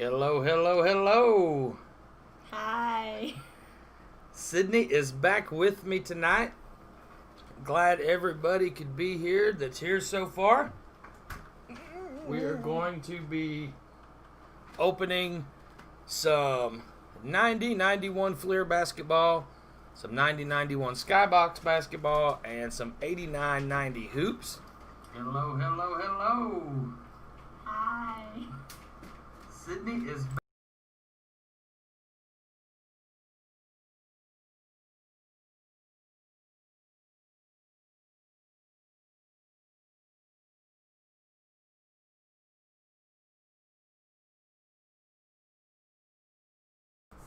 Hello, hello, hello. Hi. Sydney is back with me tonight. Glad everybody could be here that's here so far. We are going to be opening some 90-91 Fleer basketball, some 90-91 Skybox basketball, and some 89-90 hoops. Hello, hello, hello. Hi. Sydney is back.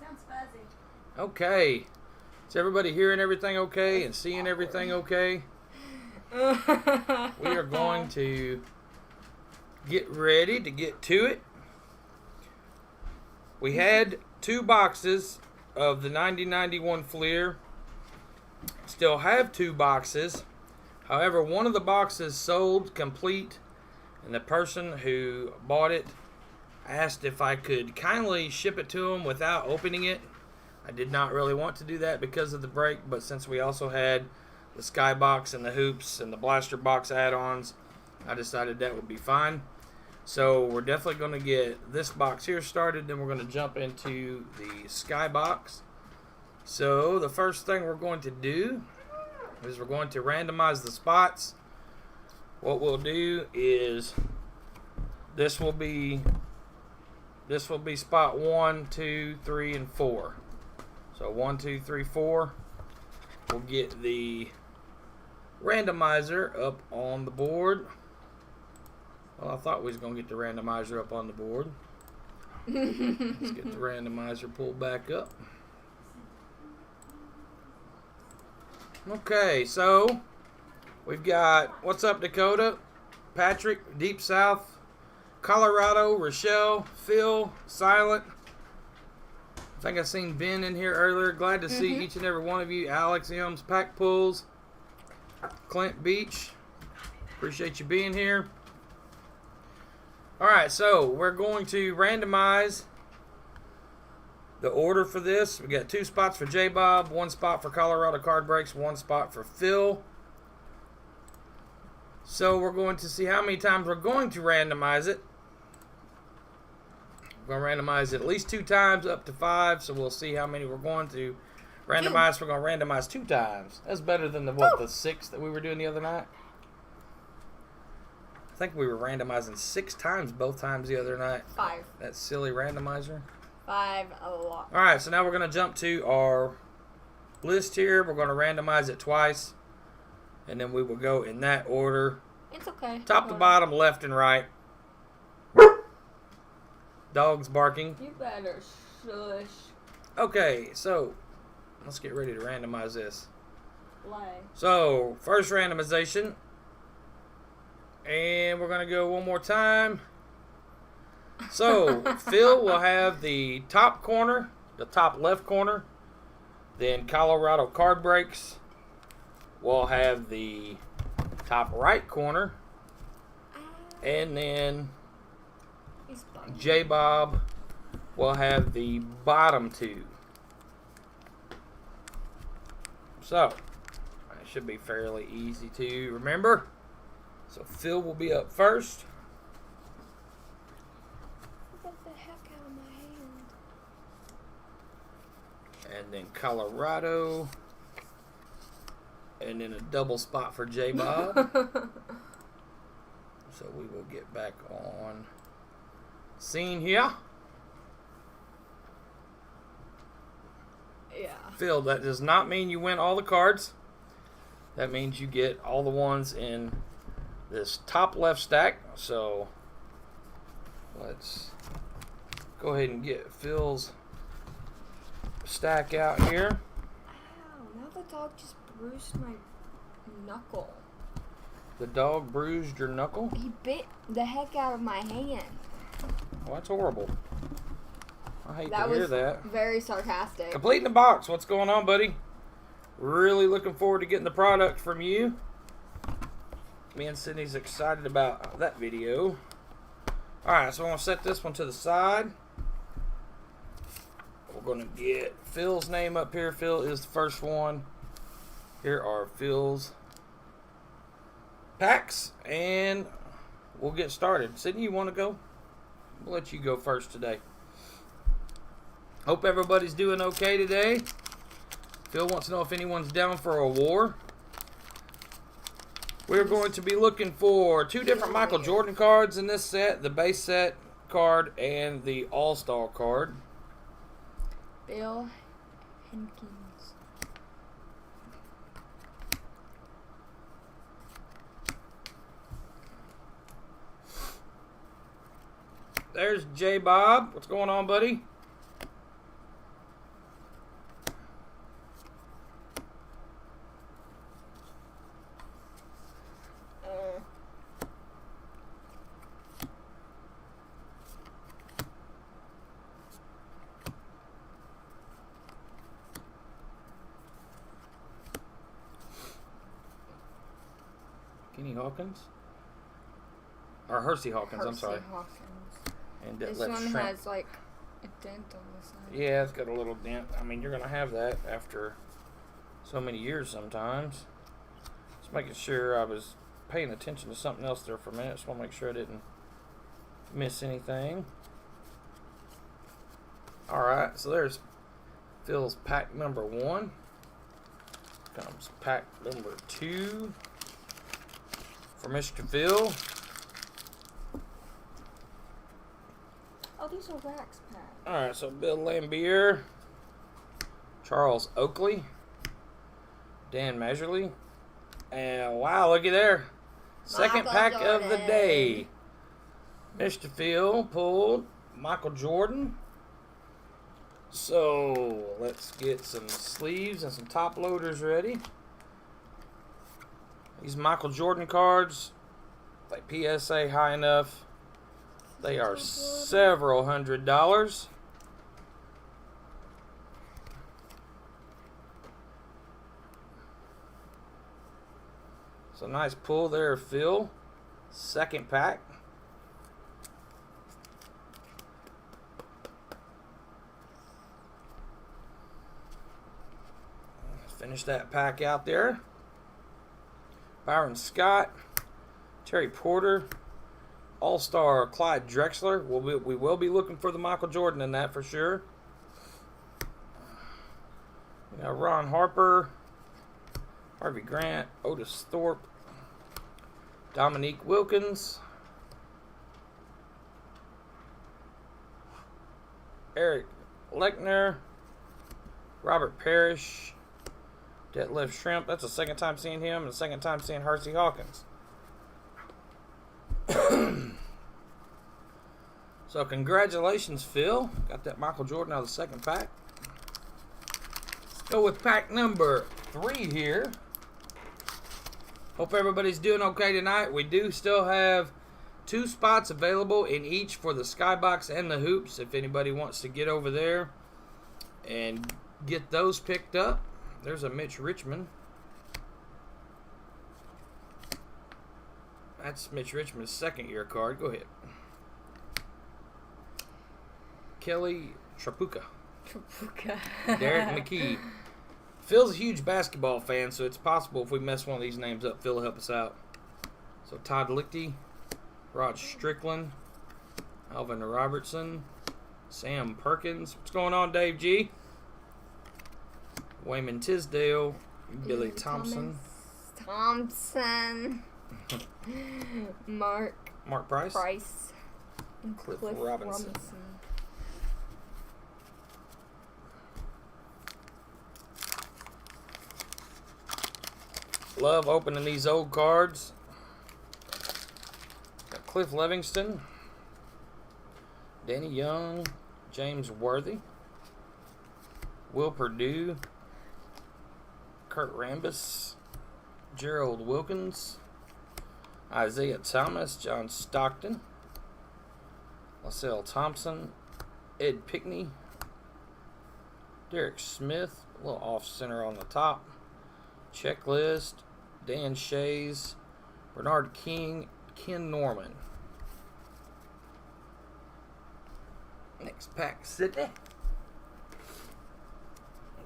Sounds fuzzy. Okay. Is everybody hearing everything okay and seeing everything okay? We are going to get ready to get to it. We had 2 boxes of the 90-91 Fleer. Still have 2 boxes. However, one of the boxes sold complete, and the person who bought it asked if I could kindly ship it to them without opening it. I did not really want to do that because of the break, but since we also had the Skybox and the hoops and the blaster box add-ons, I decided that would be fine. So we're definitely going to get this box here started, then we're going to jump into the Skybox. So the first thing we're going to do is we're going to randomize the spots. What we'll do is this will be spot 1, 2, 3, and 4. So 1, 2, 3, 4. We'll get the randomizer up on the board. Well, I thought we was going to get the randomizer up on the board. Let's get the randomizer pulled back up. Okay, so we've got What's Up Dakota, Patrick, Deep South, Colorado, Rochelle, Phil, Silent. I think I seen Ben in here earlier. Glad to see each and every one of you. Alex M's, Pack Pulls, Clint Beach. Appreciate you being here. Alright, so we're going to randomize the order for this. We got 2 spots for J-Bob, 1 spot for Colorado Card Breaks, 1 spot for Phil. So we're going to see how many times we're going to randomize it. We're going to randomize it at least 2 times, up to 5. So we'll see how many we're going to randomize. We're going to randomize 2 times. That's better than the 6 that we were doing the other night. I think we were randomizing 6 times both times the other night. 5. That silly randomizer. 5 a lot. Alright, so now we're going to jump to our list here. We're going to randomize it twice. And then we will go in that order. It's okay. Top to bottom, left and right. Dogs barking. You better shush. Okay, so let's get ready to randomize this. Play. So, first randomization. And we're going to go one more time. So, Phil will have the top corner, the top left corner. Then Colorado Card Breaks will have the top right corner. And then J-Bob will have the bottom 2. So, it should be fairly easy to remember. So Phil will be up first. Get the heck out of my hand. And then Colorado. And then a double spot for J-Bob. So we will get back on scene here. Yeah. Phil, that does not mean you win all the cards. That means you get all the ones in this top left stack. So let's go ahead and get Phil's stack out here. Ow, now the dog just bruised my knuckle. The dog bruised your knuckle? He bit the heck out of my hand. Well, that's horrible. I hate That to hear was that. very sarcastic. Completing the box. What's going on, buddy? Really looking forward to getting the product from you. Me and Sydney's excited about that video. Alright, so I'm going to set this one to the side. We're going to get Phil's name up here. Phil is the first one. Here are Phil's packs, and we'll get started. Sydney, you want to go? We'll let you go first today. Hope everybody's doing okay today. Phil wants to know if anyone's down for a war. We're going to be looking for 2 different Michael Jordan cards in this set. The base set card and the All-Star card. Bill Hankins. There's J Bob. What's going on, buddy? Kenny Hawkins? Or Hersey Hawkins, I'm sorry. Hawkins. And This left one shrimp. has like a dent on the side. Yeah, it's got a little dent. I mean, you're going to have that after so many years sometimes. Just making sure I was paying attention to something else there for a minute. Just want to make sure I didn't miss anything. Alright, so there's Phil's pack number 1. Comes pack number 2 for Mr. Phil. Oh, these are wax packs. Alright, so Bill Lambier, Charles Oakley, Dan Measurely, and wow, looky there. Second Michael pack of the Jordan. day. Mr. Phil pulled Michael Jordan. So let's get some sleeves and some top loaders ready. These Michael Jordan cards, like PSA high enough. They are several $100s. So nice pull there, Phil. Second pack. Finish that pack out there. Byron Scott, Terry Porter, All-Star Clyde Drexler. We will be looking for the Michael Jordan in that for sure. We got Ron Harper, Harvey Grant, Otis Thorpe, Dominique Wilkins, Eric Lechner, Robert Parrish, Detlef Shrimp. That's the second time seeing him, and the second time seeing Hersey Hawkins. So congratulations, Phil. Got that Michael Jordan out of the second pack. Let's go with pack number 3 here. Hope everybody's doing okay tonight. We do still have 2 spots available in each for the skybox and the hoops. If anybody wants to get over there and get those picked up. There's a Mitch Richmond. That's Mitch Richmond's second year card. Go ahead. Kelly Trapuka. Derek McKee. Phil's a huge basketball fan, so it's possible if we mess one of these names up, Phil will help us out. So Todd Lichty, Rod Strickland, Alvin Robertson, Sam Perkins. What's going on, Dave G? Wayman Tisdale, Billy Thompson. Mark Price. And Cliff Robinson. Love opening these old cards. Got Cliff Livingston, Danny Young, James Worthy, Will Perdue, Kurt Rambis, Gerald Wilkins, Isaiah Thomas, John Stockton, LaSalle Thompson, Ed Pickney, Derek Smith, a little off-center on the top, Checklist, Dan Shays, Bernard King, Ken Norman. Next pack, Sydney.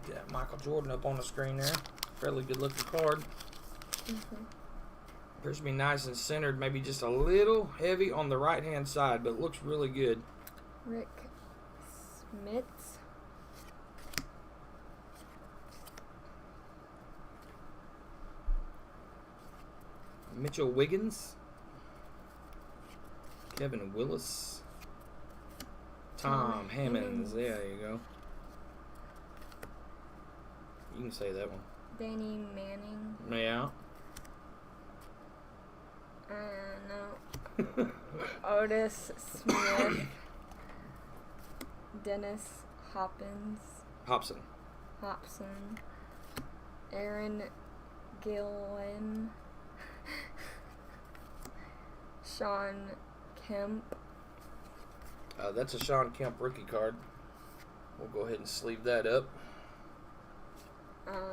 Get that Michael Jordan up on the screen there. Fairly good looking card. Appears to be nice and centered. Maybe just a little heavy on the right hand side, but it looks really good. Rick Smits. Mitchell Wiggins. Kevin Willis. Tom Hammonds. There you go. You can say that one. Danny Manning. Yeah. No. Otis Smith. Dennis Hobson. Aaron Gillen. Sean Kemp. That's a Sean Kemp rookie card. We'll go ahead and sleeve that up.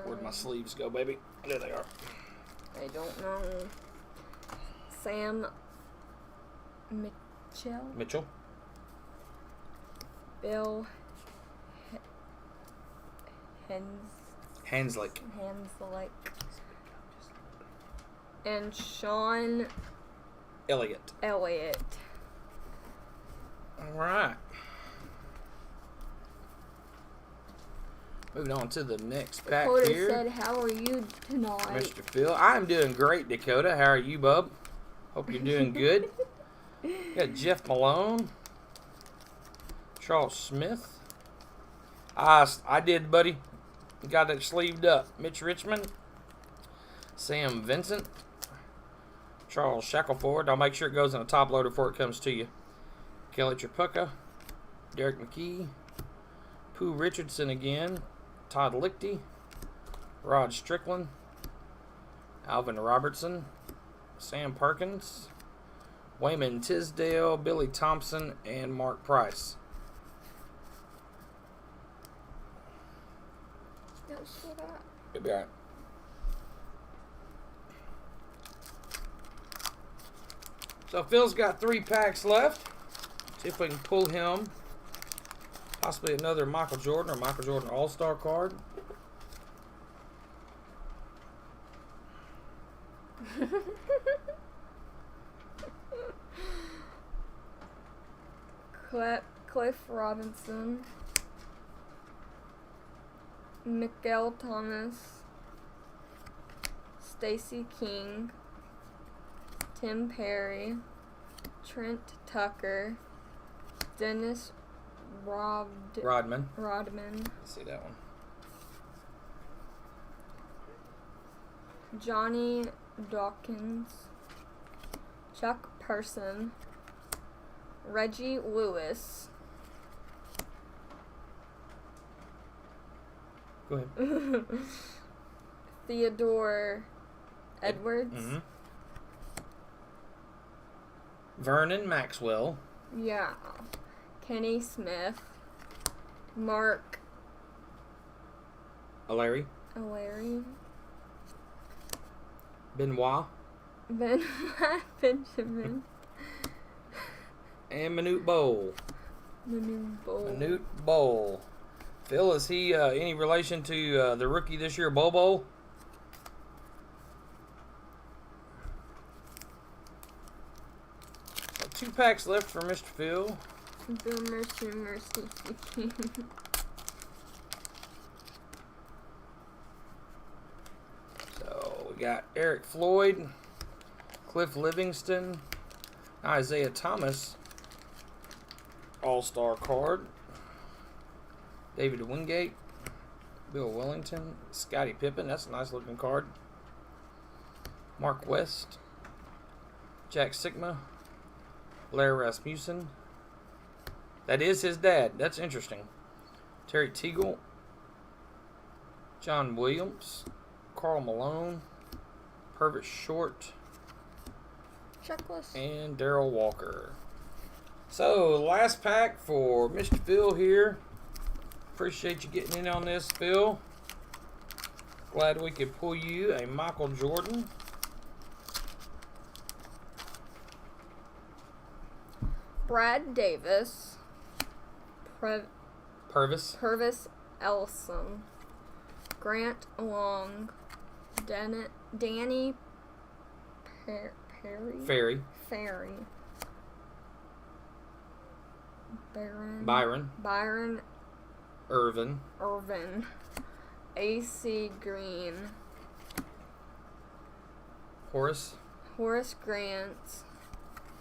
Where'd my sleeves go, baby? There they are. I don't know. Sam Mitchell. Bill Hanslick. And Sean Elliott. All right. Moving on to the next pack Dakota here. said, "How are you tonight?" Mr. Phil. I'm doing great, Dakota. How are you, bub? Hope you're doing good. Got Jeff Malone. Charles Smith. I did, buddy. Got it sleeved up. Mitch Richmond. Sam Vincent. Charles Shackelford. I'll make sure it goes in a top loader before it comes to you. Kelly Tripucka. Derek McKee. Pooh Richardson again. Todd Lichty. Rod Strickland. Alvin Robertson. Sam Perkins. Wayman Tisdale. Billy Thompson. And Mark Price. No, shut up. You'll be alright. So Phil's got 3 packs left. See if we can pull him possibly another Michael Jordan or Michael Jordan All-Star card. Cliff Robinson. Miguel Thomas. Stacy King. Tim Perry. Trent Tucker. Dennis Rodman. Let's see that one. Johnny Dawkins. Chuck Person. Reggie Lewis. Go ahead. Theodore Edwards. Mm-hmm. Vernon Maxwell. Yeah. Kenny Smith. Mark Larry. Benoit. Benjamin. And Manute Bowl. Manute Bowl. Phil, is he any relation to the rookie this year, Bobo? So 2 packs left for Mr. Phil. Bill Mercy. So we got Eric Floyd, Cliff Livingston, Isaiah Thomas, All-Star card, David Wingate, Bill Wellington, Scottie Pippen, that's a nice looking card, Mark West, Jack Sigma, Larry Rasmussen. That is his dad. That's interesting. Terry Teagle, John Williams, Karl Malone, Purvis Short, Checklist. and Darrell Walker. So, last pack for Mr. Phil here. Appreciate you getting in on this, Phil. Glad we could pull you a Michael Jordan. Brad Davis. Purvis. Ellison. Grant Long, Danny Perry, Ferry. Byron Irvin. AC Green, Horace Grant,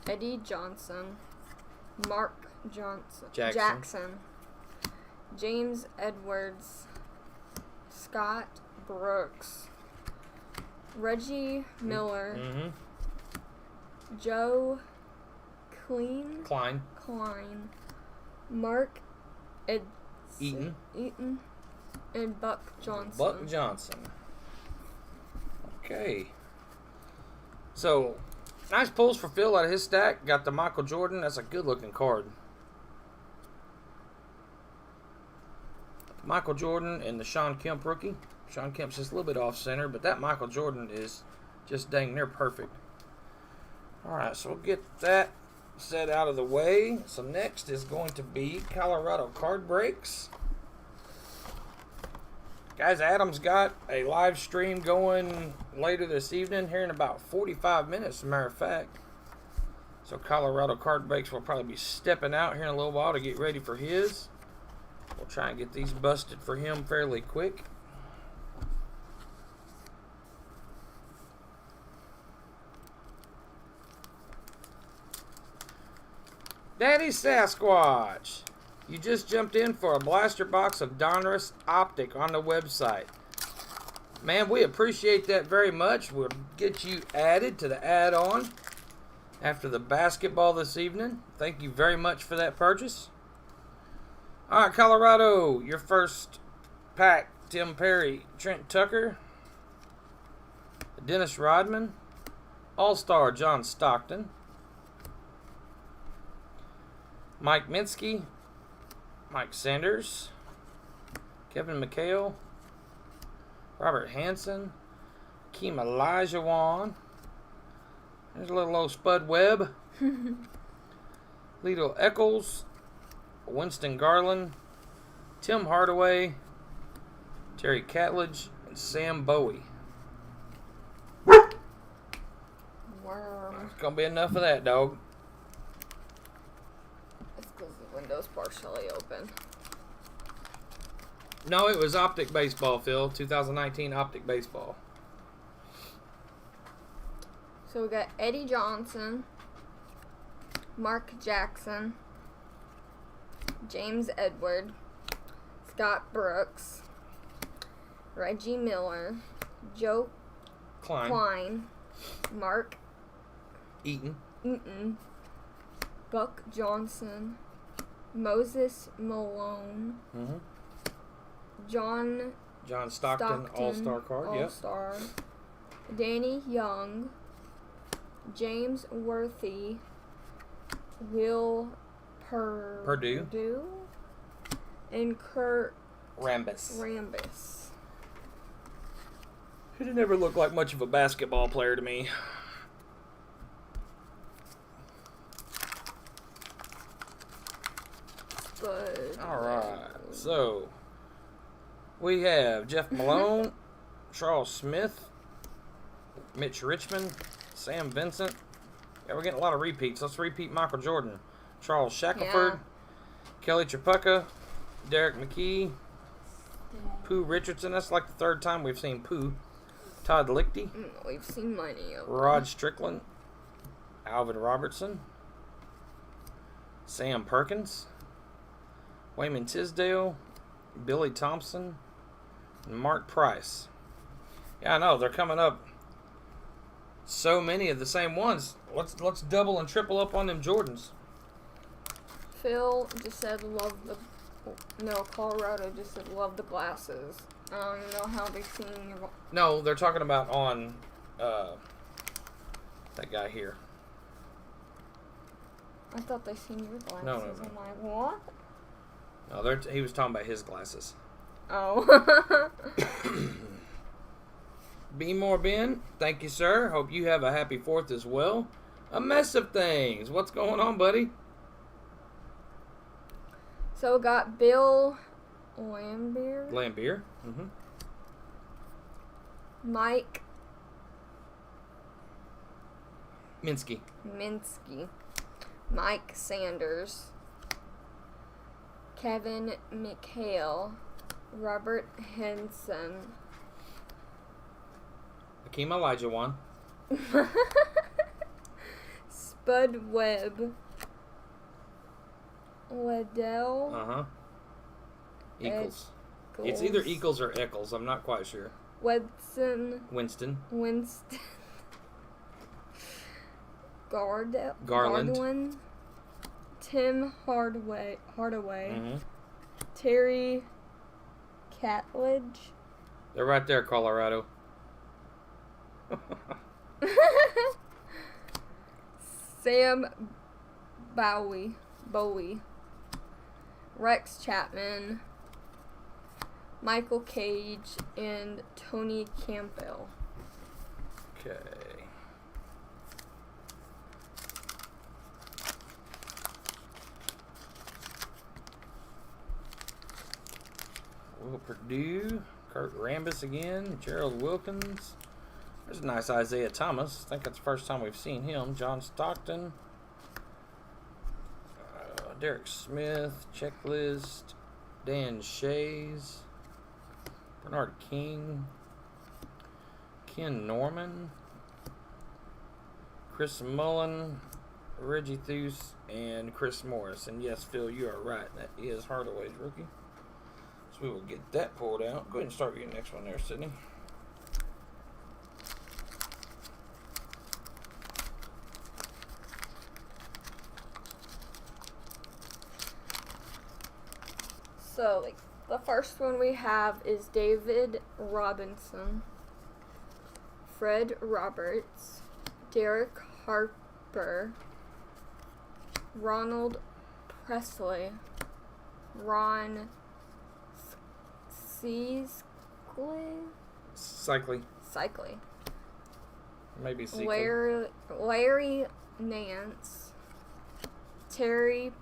Eddie Johnson, Mark Jackson, James Edwards, Scott Brooks, Reggie Miller, Joe Klein, Mark Eaton, and Buck Johnson. Okay. So, nice pulls for Phil out of his stack. Got the Michael Jordan. That's a good-looking card. Michael Jordan and the Sean Kemp rookie. Sean Kemp's just a little bit off-center, but that Michael Jordan is just dang near perfect. All right, so we'll get that set out of the way. So next is going to be Colorado card breaks. Guys, Adam's got a live stream going later this evening, here in about 45 minutes, as a matter of fact. So Colorado card breaks will probably be stepping out here in a little while to get ready for his. We'll try and get these busted for him fairly quick. Daddy Sasquatch, you just jumped in for a blaster box of Donruss Optic on the website. Man, we appreciate that very much. We'll get you added to the add-on after the basketball this evening. Thank you very much for that purchase. All right, Colorado, your first pack. Tim Perry, Trent Tucker, Dennis Rodman, All-Star John Stockton, Mike Minsky, Mike Sanders, Kevin McHale, Robert Hansen, Keem Olajuwon. There's a little old Spud Webb, Lito Eccles, Winston Garland, Tim Hardaway, Terry Catledge, and Sam Bowie. Worm. It's going to be enough of that, dog. It's because the window's partially open. No, it was Optic Baseball, Phil. 2019 Optic Baseball. So we got Eddie Johnson, Mark Jackson, James Edward, Scott Brooks, Reggie Miller, Joe Klein, Mark Eaton, Buck Johnson, Moses Malone, John Stockton All-Star card, All-Star, Danny Young, James Worthy, Will Purdue, and Kurt Rambis. He didn't ever look like much of a basketball player to me. But alright, so we have Jeff Malone, Charles Smith, Mitch Richmond, Sam Vincent. Yeah, we're getting a lot of repeats. Let's repeat Michael Jordan. Charles Shackelford, Kelly Tripucka, Derek McKee, Pooh Richardson. That's like the third time we've seen Pooh. Todd Lichty. We've seen many of them. Rod Strickland, Alvin Robertson, Sam Perkins, Wayman Tisdale, Billy Thompson, and Mark Price. Yeah, I know. They're coming up so many of the same ones. Let's double and triple up on them Jordans. Phil just said Colorado just said love the glasses. I don't even know how they've seen your... No, they're talking about on that guy here. I thought they seen your glasses. No. I'm like, what? No, he was talking about his glasses. Oh. Be More Ben, thank you, sir. Hope you have a happy 4th as well. A mess of things. What's going on, buddy? So we got Bill Lambier. Mike Minsky. Mike Sanders, Kevin McHale, Robert Henson, Akeem Olajuwon. Spud Webb, Liddell, Eccles. It's either Eccles or Eccles. I'm not quite sure. Winston. Garland. Gardwin. Tim Hardaway. Terry Catledge. They're right there, Colorado. Sam Bowie. Rex Chapman. Michael Cage and Tony Campbell. Okay. Will Purdue, Kurt Rambis again, Gerald Wilkins. There's a nice Isaiah Thomas. I think that's the first time we've seen him. John Stockton. Derek Smith, Checklist. Dan Shays. Bernard King. Ken Norman. Chris Mullen. Reggie Theus. And Chris Morris. And yes, Phil, you are right. That is Hardaway's rookie. So we will get that pulled out. Go ahead and start your next one there, Sydney. So, like, the first one we have is David Robinson, Fred Roberts, Derek Harper, Ronald Presley, Ron Cycling. Maybe Larry Nance, Terry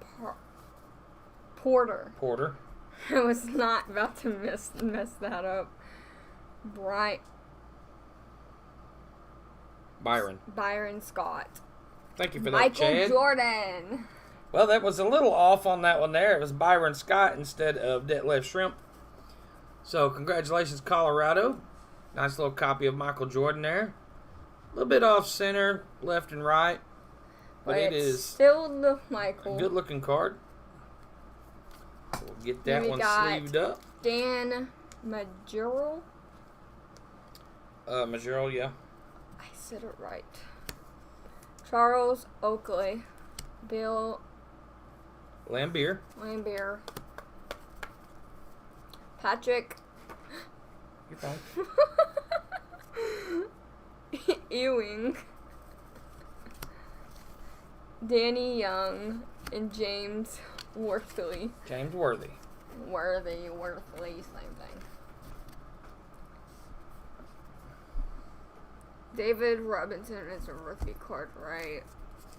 Porter. I was not about to mess that up. Byron Scott. Thank you for that, Chad. Michael Jordan. Well, that was a little off on that one there. It was Byron Scott instead of Detlef Shrimp. So, congratulations, Colorado. Nice little copy of Michael Jordan there. A little bit off center, left and right. But it is still the Michael. A good-looking card. We'll get that one sleeved up. Dan Majorel. Majorel, yeah. I said it right. Charles Oakley. Bill Lambier. Patrick. You're fine. Ewing. Danny Young and James Worthley. Worthley, same thing. David Robinson is a rookie card, right?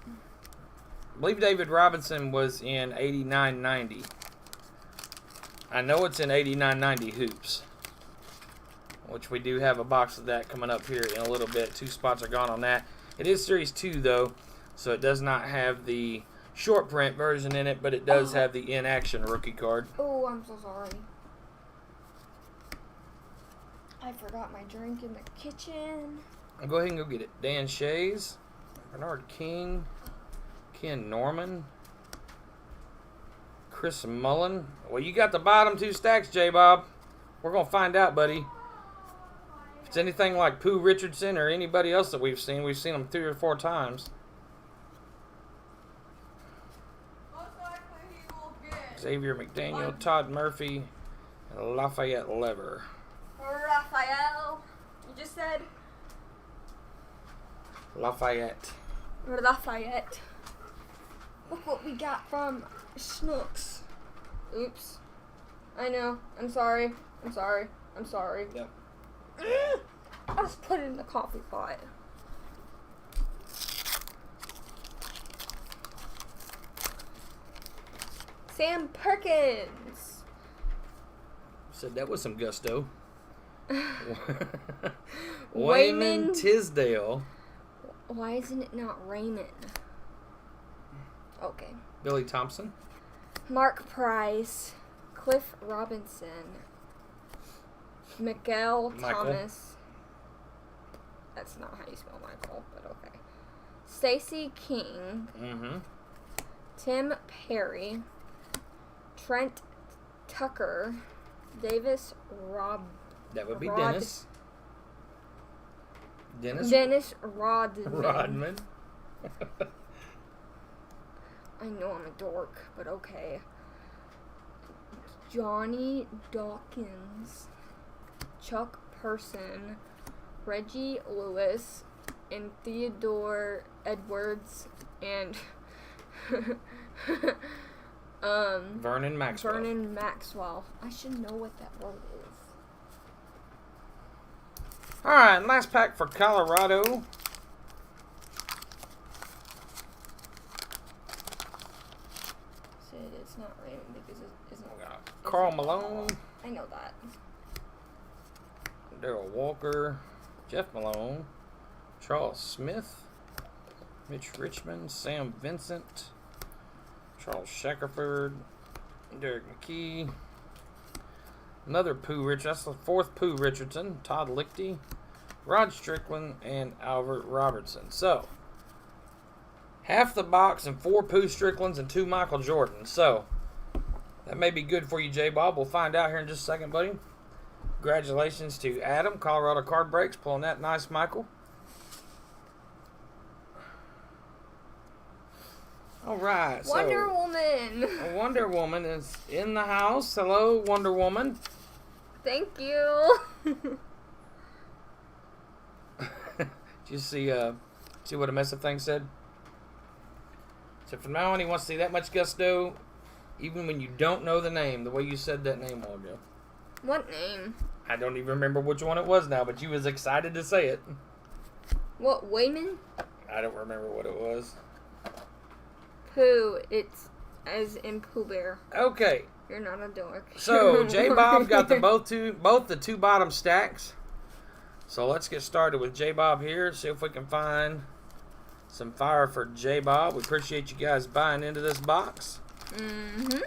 I believe David Robinson was in 89-90. I know it's in 89-90 hoops, which we do have a box of that coming up here in a little bit. 2 spots are gone on that. It is Series 2, though, so it does not have the short print version in it, but it does have the in-action rookie card. Oh, I'm so sorry. I forgot my drink in the kitchen. I'll go ahead and go get it. Dan Shays, Bernard King, Ken Norman, Chris Mullen. Well, you got the bottom 2 stacks, J-Bob. We're going to find out, buddy. If it's anything like Pooh Richardson or anybody else that we've seen them 3 or 4 times. Xavier McDaniel, Todd Murphy, and Lafayette Lever. Raphael. You just said? Lafayette. Look what we got from Schnooks. Oops. I know. I'm sorry. Yep. I just put it in the coffee pot. Sam Perkins. Said that with some gusto. Wayman Tisdale. Why isn't it not Raymond? Okay. Billy Thompson. Mark Price. Cliff Robinson. Miguel Michael. Thomas. That's not how you spell Michael, but okay. Stacey King. Mm-hmm. Tim Perry. Trent Tucker. Davis Rob. That would be Rod- Dennis. Dennis Rodman. Rodman. I know I'm a dork, but okay. Johnny Dawkins, Chuck Person, Reggie Lewis, and Theodore Edwards, and Vernon Maxwell. Vernon Maxwell. I should know what that word is. All right, and last pack for Colorado. It's not Raymond because it isn't. Carl Malone, I know that. Darrell Walker, Jeff Malone, Charles Smith, Mitch Richmond, Sam Vincent, Charles Shackelford, Derek McKee, another Pooh Richardson. That's the fourth Pooh Richardson. Todd Lichty, Rod Strickland, and Albert Robertson. So, half the box and 4 Pooh Stricklands and 2 Michael Jordans. So, that may be good for you, J-Bob. We'll find out here in just a second, buddy. Congratulations to Adam, Colorado Card Breaks, pulling that nice Michael. All right. Wonder Woman. Wonder Woman is in the house. Hello, Wonder Woman. Thank you. Did you see what a mess of things said? So from now on, he wants to see that much gusto, even when you don't know the name, the way you said that name all ago. What name? I don't even remember which one it was now, but you was excited to say it. What, Wayman? I don't remember what it was. Pooh. It's as in Pooh Bear. Okay. You're not a dork. So, J-Bob got both the 2 bottom stacks. So let's get started with J-Bob here. See if we can find some fire for J-Bob. We appreciate you guys buying into this box. Mm-hmm.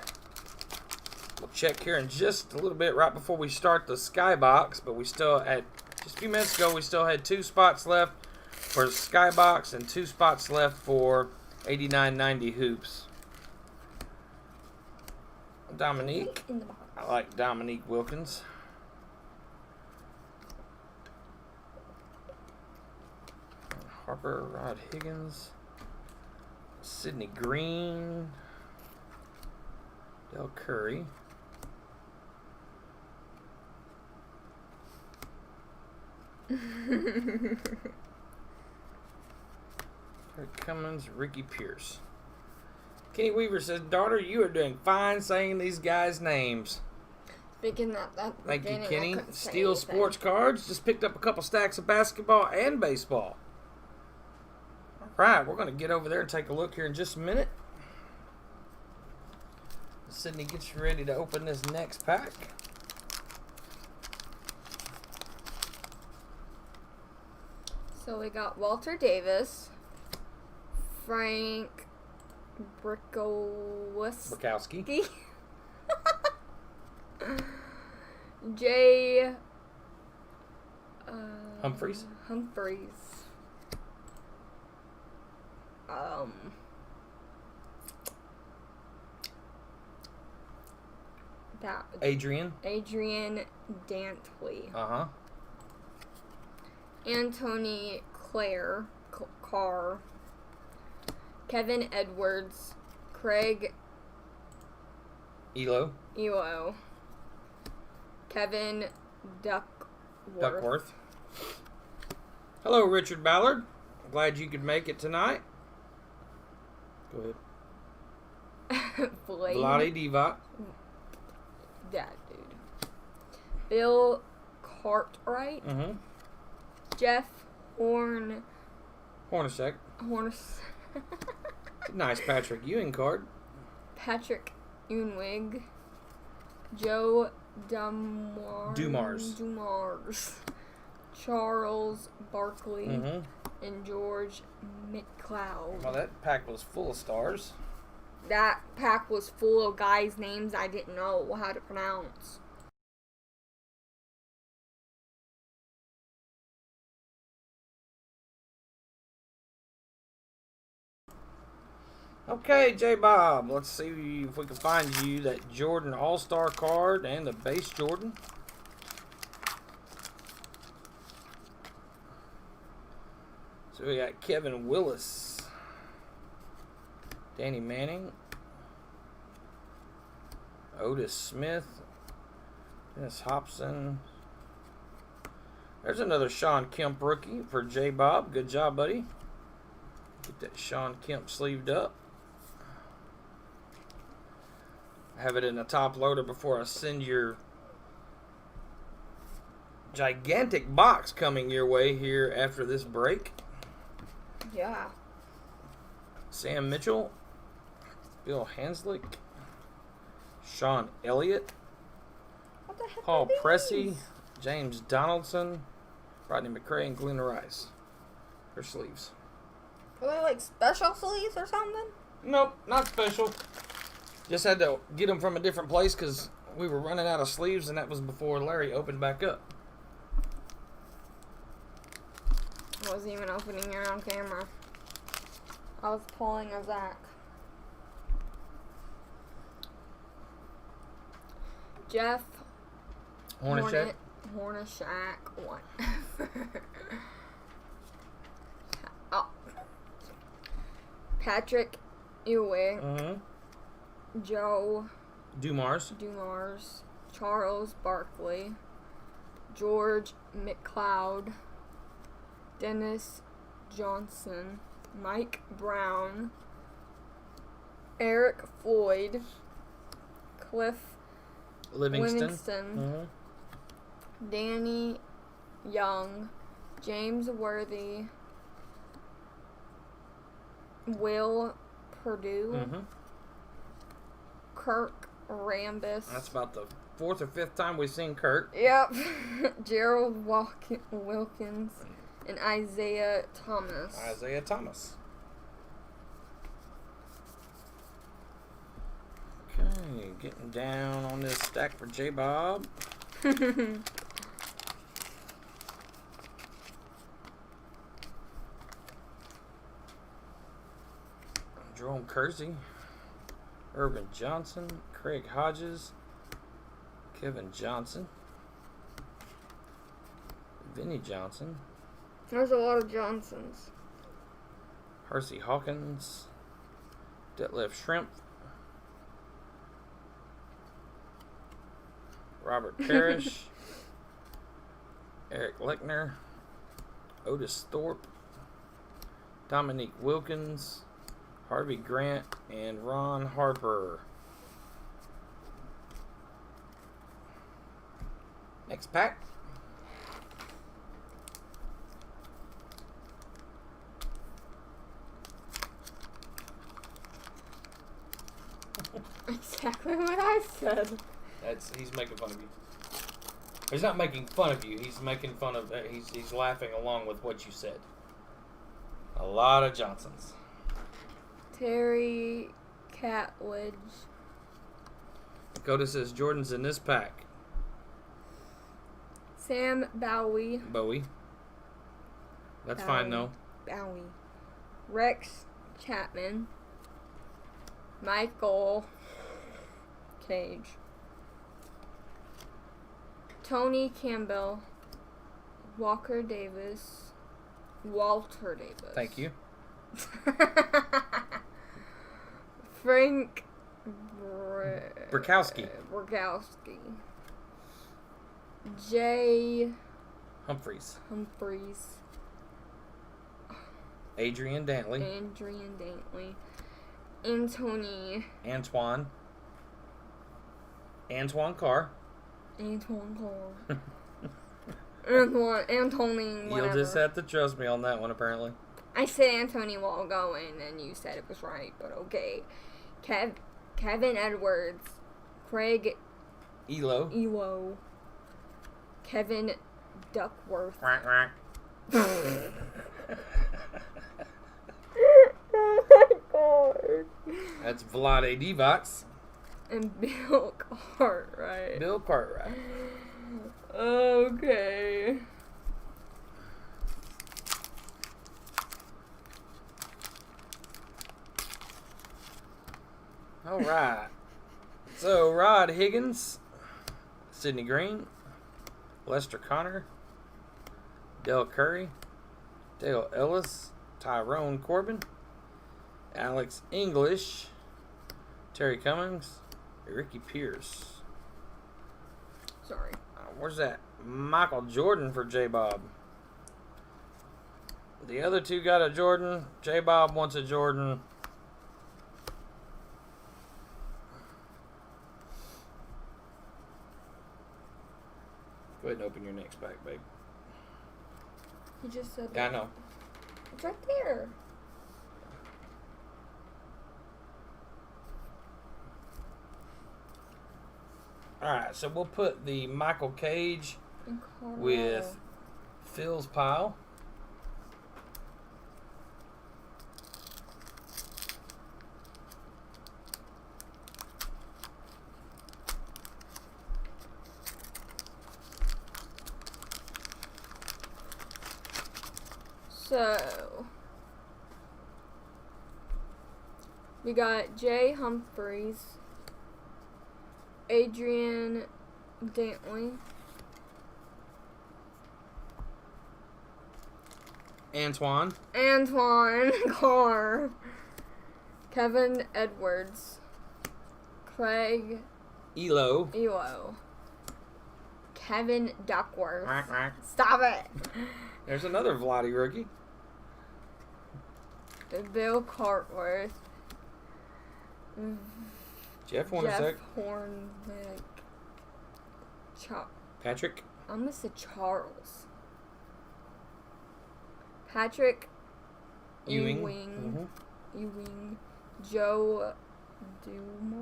We'll check here in just a little bit right before we start the Skybox, but we still had, just a few minutes ago, we still had 2 spots left for Skybox and 2 spots left for 89.90 hoops. Dominique. In the box. I like Dominique Wilkins. Harper, Rod Higgins, Sidney Green, Del Curry, Eric Cummins, Ricky Pierce. Kenny Weaver says, "Daughter, you are doing fine saying these guys' names." Speaking that Thank you, beginning, I Kenny. couldn't say Steel anything. Sports Cards just picked up a couple stacks of basketball and baseball. All right, we're going to get over there and take a look here in just a minute. Sydney gets you ready to open this next pack. So we got Walter Davis, Frank Bukowski. Jay Humphreys. Adrian Dantley. Uh-huh. Anthony Carr. Kevin Edwards. Craig Elo. Kevin Duckworth. Hello, Richard Ballard. Glad you could make it tonight. Go ahead. Vlade Divac. That dude. Bill Cartwright. Mm-hmm. Jeff Hornacek. Nice Patrick Ewing card. Patrick Unwig. Joe Dumars. Charles Barkley, Mm-hmm. and George McLeod. Well, that pack was full of stars. That pack was full of guys' names I didn't know how to pronounce. Okay, J-Bob, let's see if we can find you that Jordan All-Star card and the base Jordan. So we got Kevin Willis, Danny Manning, Otis Smith, Dennis Hobson. There's another Sean Kemp rookie for J-Bob. Good job, buddy. Get that Sean Kemp sleeved up. Have it in the top loader before I send your gigantic box coming your way here after this break. Yeah. Sam Mitchell, Bill Hanslick, Sean Elliott, What the heck Paul are these? Pressey, James Donaldson, Rodney McRae, and Glenn Rice. Her sleeves. Are they like special sleeves or something? Nope, not special. Just had to get them from a different place because we were running out of sleeves, and that was before Larry opened back up. I wasn't even opening it on camera. I was pulling a Zach. Jeff Hornacek. Hornacek. One. Oh. Patrick Ewing. Mm-hmm. Joe Dumars. Charles Barkley, George McLeod, Dennis Johnson, Mike Brown, Eric Floyd, Cliff Livingston. Mm-hmm. Danny Young, James Worthy, Will Purdue, Mm-hmm. Kirk Rambis. That's about the 4th or 5th time we've seen Kirk. Yep. Gerald Wilkins and Isaiah Thomas. Isaiah Thomas. Okay, getting down on this stack for J-Bob. Jerome Kersey, Urban Johnson, Craig Hodges, Kevin Johnson, Vinny Johnson, There's a lot of Johnsons. Hersey Hawkins, Detlef Shrimp, Robert Parrish, Eric Lechner, Otis Thorpe, Dominique Wilkins, Harvey Grant, and Ron Harper. Next pack. Exactly what I said. He's making fun of you. He's not making fun of you. He's making fun of. He's laughing along with what you said. A lot of Johnsons. Terry Catledge. Dakota says Jordan's in this pack. Sam Bowie. That's fine though. Bowie. Rex Chapman. Michael Cage. Tony Campbell. Walter Davis. Thank you. Frank Burkowski. Jay Humphreys. Adrian Dantley. Antoine Carr. Anthony, whatever. You'll just have to trust me on that one, apparently. I said Anthony while going, and you said it was right, but okay. Kevin Edwards, Craig Elo, Kevin Duckworth. Quack, quack. Oh my god. That's Vlade Divac. And Bill Cartwright. Bill Cartwright. Okay. All right. So, Rod Higgins, Sidney Green, Lester Connor, Del Curry, Dale Ellis, Tyrone Corbin, Alex English, Terry Cummings, Ricky Pierce. Sorry. Where's that? Michael Jordan for J-Bob. The other two got a Jordan. J-Bob wants a Jordan. Go ahead and open your next pack, babe. You just said Yeah, I that. know. It's right there. Alright, so we'll put the Michael Cage In Colorado. with Phil's pile. So we got Jay Humphreys, Adrian Dantley, Antoine. Carr, Kevin Edwards, Craig Elo. Kevin Duckworth. Quack, quack. Stop it. There's another Vlade rookie. Bill Cartworth. Jeff, one Jeff sec. Hornbeck. Patrick. I'm gonna say Charles. Patrick Ewing. Ewing. Ewing. Joe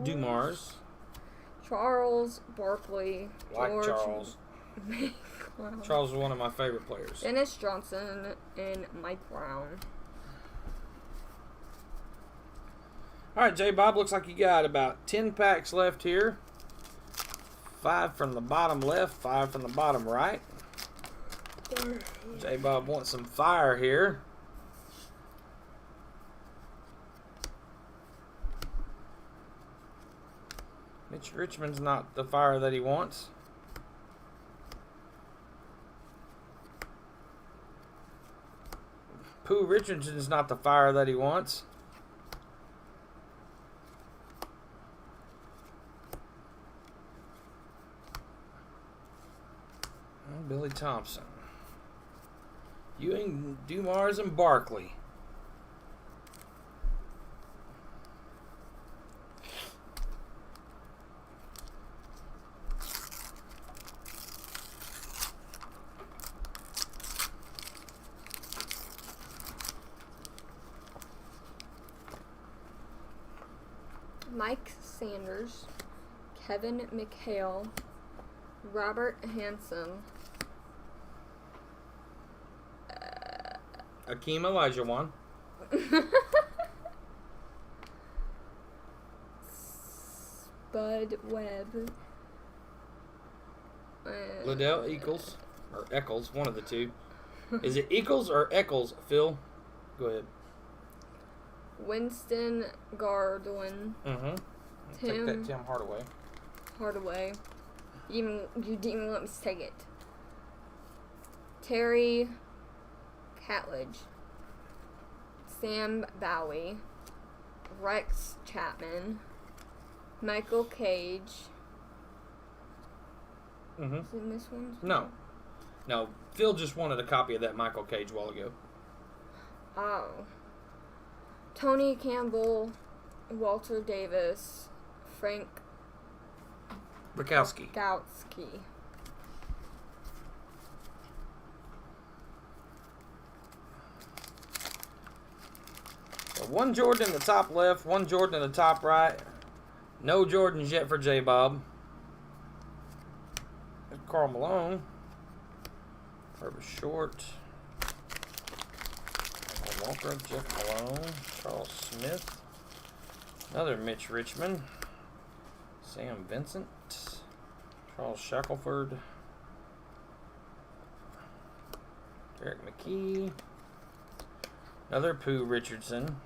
Dumars. Charles Barkley. Like George Charles. McCloud, Charles is one of my favorite players. Dennis Johnson and Mike Brown. Alright, J-Bob, looks like you got about 10 packs left here. 5 from the bottom left, 5 from the bottom right. J-Bob wants some fire here. Mitch Richmond's not the fire that he wants. Pooh Richardson's not the fire that he wants. Billy Thompson. Ewing, Dumars, and Barkley. Mike Sanders, Kevin McHale, Robert Hanson, Akeem Olajuwon. Bud Webb, Liddell Eccles. Or Eccles, one of the two. Is it Eccles or Eccles, Phil? Go ahead. Winston Gardwin, Mm-hmm. Take Tim that Tim Hardaway. Hardaway. You didn't even let me take it. Terry Catledge, Sam Bowie, Rex Chapman, Michael Cage. Mm-hmm. Is it this one? No. No, Phil just wanted a copy of that Michael Cage a while ago. Oh. Tony Campbell, Walter Davis, Frank Bukowski. Gautsky. So one Jordan in the top left, one Jordan in the top right. No Jordans yet for J-Bob. There's Karl Malone. Herbert Short. Michael Walker. Jeff Malone. Charles Smith. Another Mitch Richmond. Sam Vincent. Charles Shackelford. Eric McKee. Another Pooh Richardson.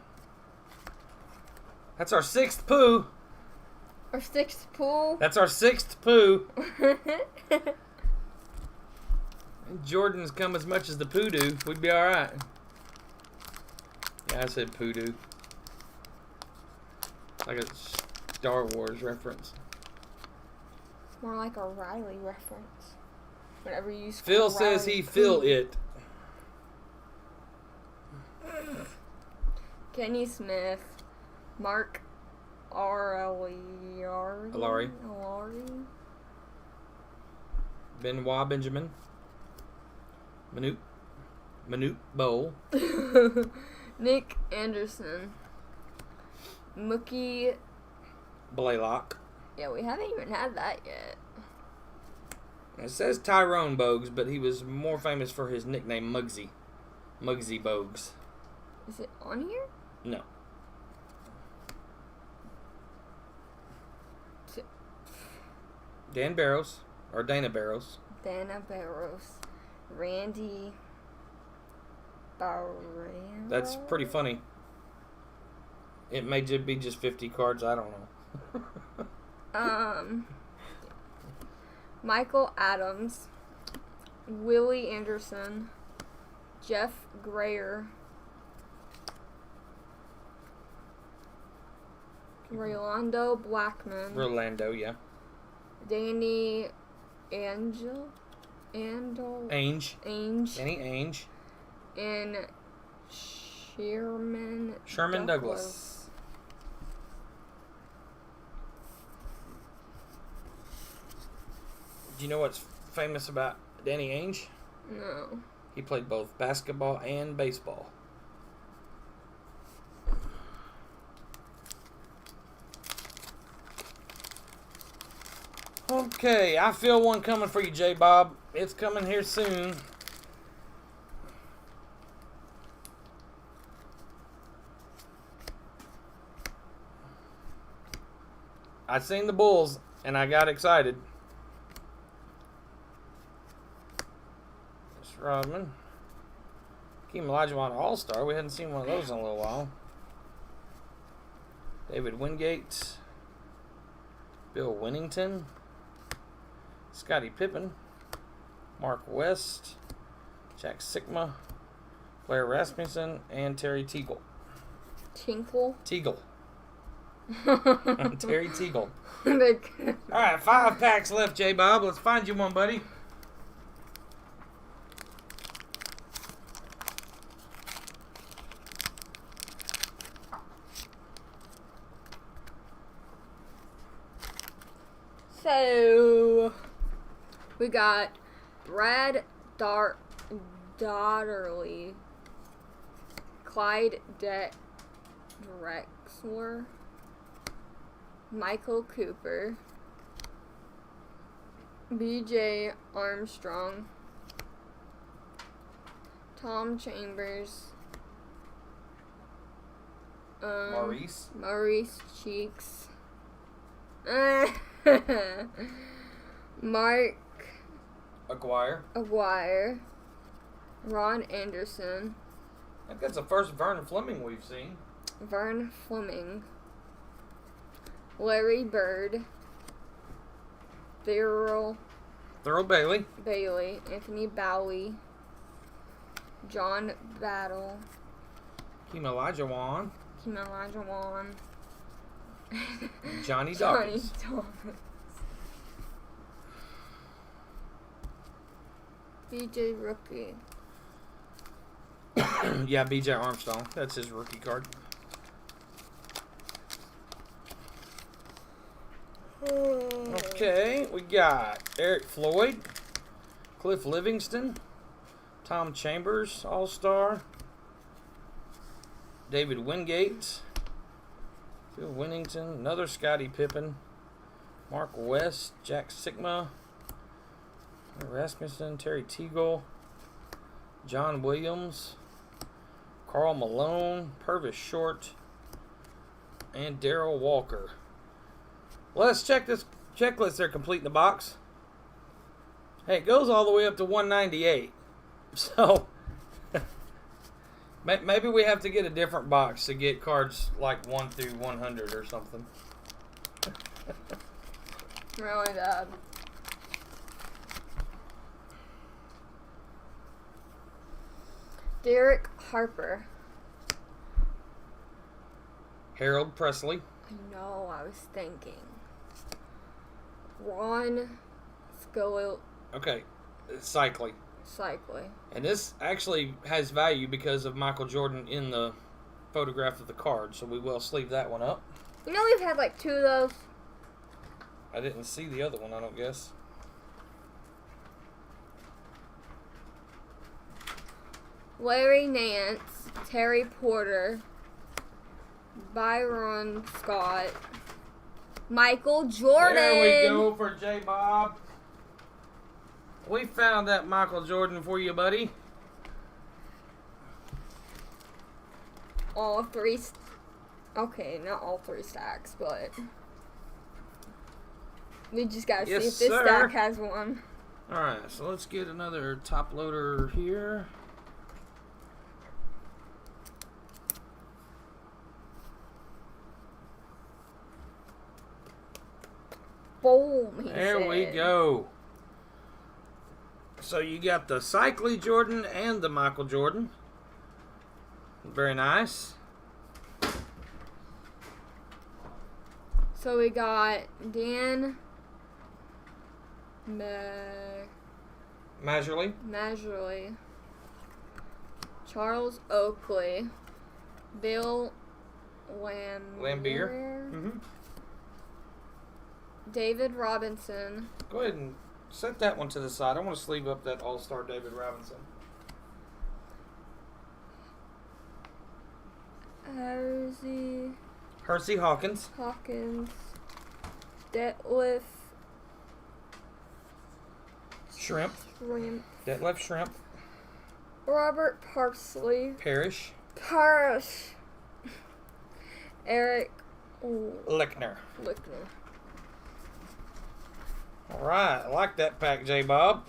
That's our 6th Pooh. Our 6th pool. That's our 6th Pooh. Jordan's come as much as the Pooh do. We'd be alright. Yeah, I said Pooh do. Like a Star Wars reference. More like a Riley reference. Whenever you use Phil says he feel it. Kenny Smith. Mark Alari. Benoit Benjamin. Manute Bowl. Nick Anderson. Mookie Blaylock. Yeah, we haven't even had that yet. It says Tyrone Bogues, but he was more famous for his nickname Muggsy. Muggsy Bogues. Is it on here? No. Dan Barrows. Or Dana Barrows. Dana Barrows. Randy Barrows. That's pretty funny. It may just be just 50 cards. I don't know. Michael Adams. Willie Anderson. Jeff Grayer. Rolando Blackman. Rolando, yeah. Danny Angel. Ainge. Danny Ainge. And Sherman Douglas. Do you know what's famous about Danny Ainge? No. He played both basketball and baseball. Okay, I feel one coming for you, J-Bob. It's coming here soon. I seen the Bulls, and I got excited. It's Rodman. Keem Olajuwon All-Star. We hadn't seen one of those in a little while. David Wingate. Bill Winnington. Scottie Pippen. Mark West. Jack Sikma. Blair Rasmussen. And Terry Teagle. Teagle. Terry Teagle. Alright, 5 packs left, J-Bob. Let's find you one, buddy. So, we got Brad Daugherty, Clyde Drexler, Michael Cooper, BJ Armstrong, Tom Chambers, Maurice Cheeks, Mark Aguirre, Ron Anderson. I think that's the first Vern Fleming we've seen. Vern Fleming, Larry Bird, Thurl Bailey, Anthony Bowie, John Battle, Keem Olajuwon, Johnny Dawkins. BJ Rookie. Yeah, BJ Armstrong. That's his rookie card. Okay, we got Eric Floyd, Cliff Livingston, Tom Chambers, All-Star, David Wingate, Bill Winnington, another Scottie Pippen, Mark West, Jack Sikma, Rasmussen, Terry Teagle, John Williams, Karl Malone, Purvis Short, and Darrell Walker. Let's check this checklist they're complete in the box. Hey, it goes all the way up to 198. So, maybe we have to get a different box to get cards like 1 through 100 or something. Really bad. Derek Harper. Harold Presley. I know, I was thinking. Ron Scoil. Okay, Cycling. And this actually has value because of Michael Jordan in the photograph of the card, so we will sleeve that one up. You know we've had like 2 of those. I didn't see the other one, I don't guess. Larry Nance, Terry Porter, Byron Scott, Michael Jordan. There we go for J. Bob. We found that Michael Jordan for you, buddy. All 3. Okay, not all 3 stacks, but we just gotta see if this stack has one. Alright, so let's get another top loader here. Boom. There we go. So you got the Cycling Jordan and the Michael Jordan. Very nice. So we got Dan Majerle, Charles Oakley, Bill Lambier. David Robinson. Go ahead and set that one to the side. I want to sleeve up that All-Star David Robinson. Hersey Hawkins. Detlef Shrimp. Detlef Shrimp. Robert Parsley. Parrish. Eric Lickner. All right, I like that pack, J. Bob.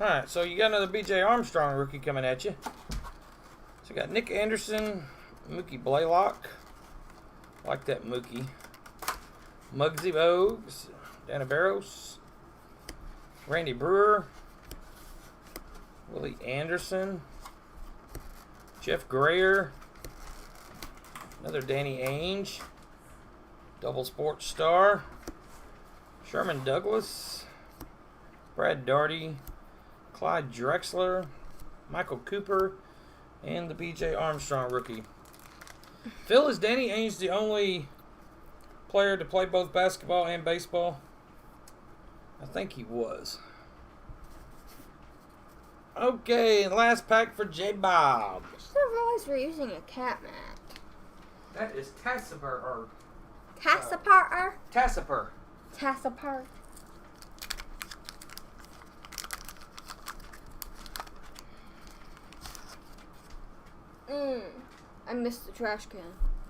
All right, so you got another B.J. Armstrong rookie coming at you. So you got Nick Anderson, Mookie Blaylock. Like that Mookie. Muggsy Bogues, Dana Barros, Randy Brewer, Willie Anderson, Jeff Grayer, another Danny Ainge, Double Sports Star, Sherman Douglas, Brad Daugherty, Clyde Drexler, Michael Cooper, and the B.J. Armstrong rookie. Phil, is Danny Ainge the only player to play both basketball and baseball? I think he was. Okay, and last pack for J. Bob. I just realized we're using a cat mat. That is Tassiper. Tassiper. I missed the trash can.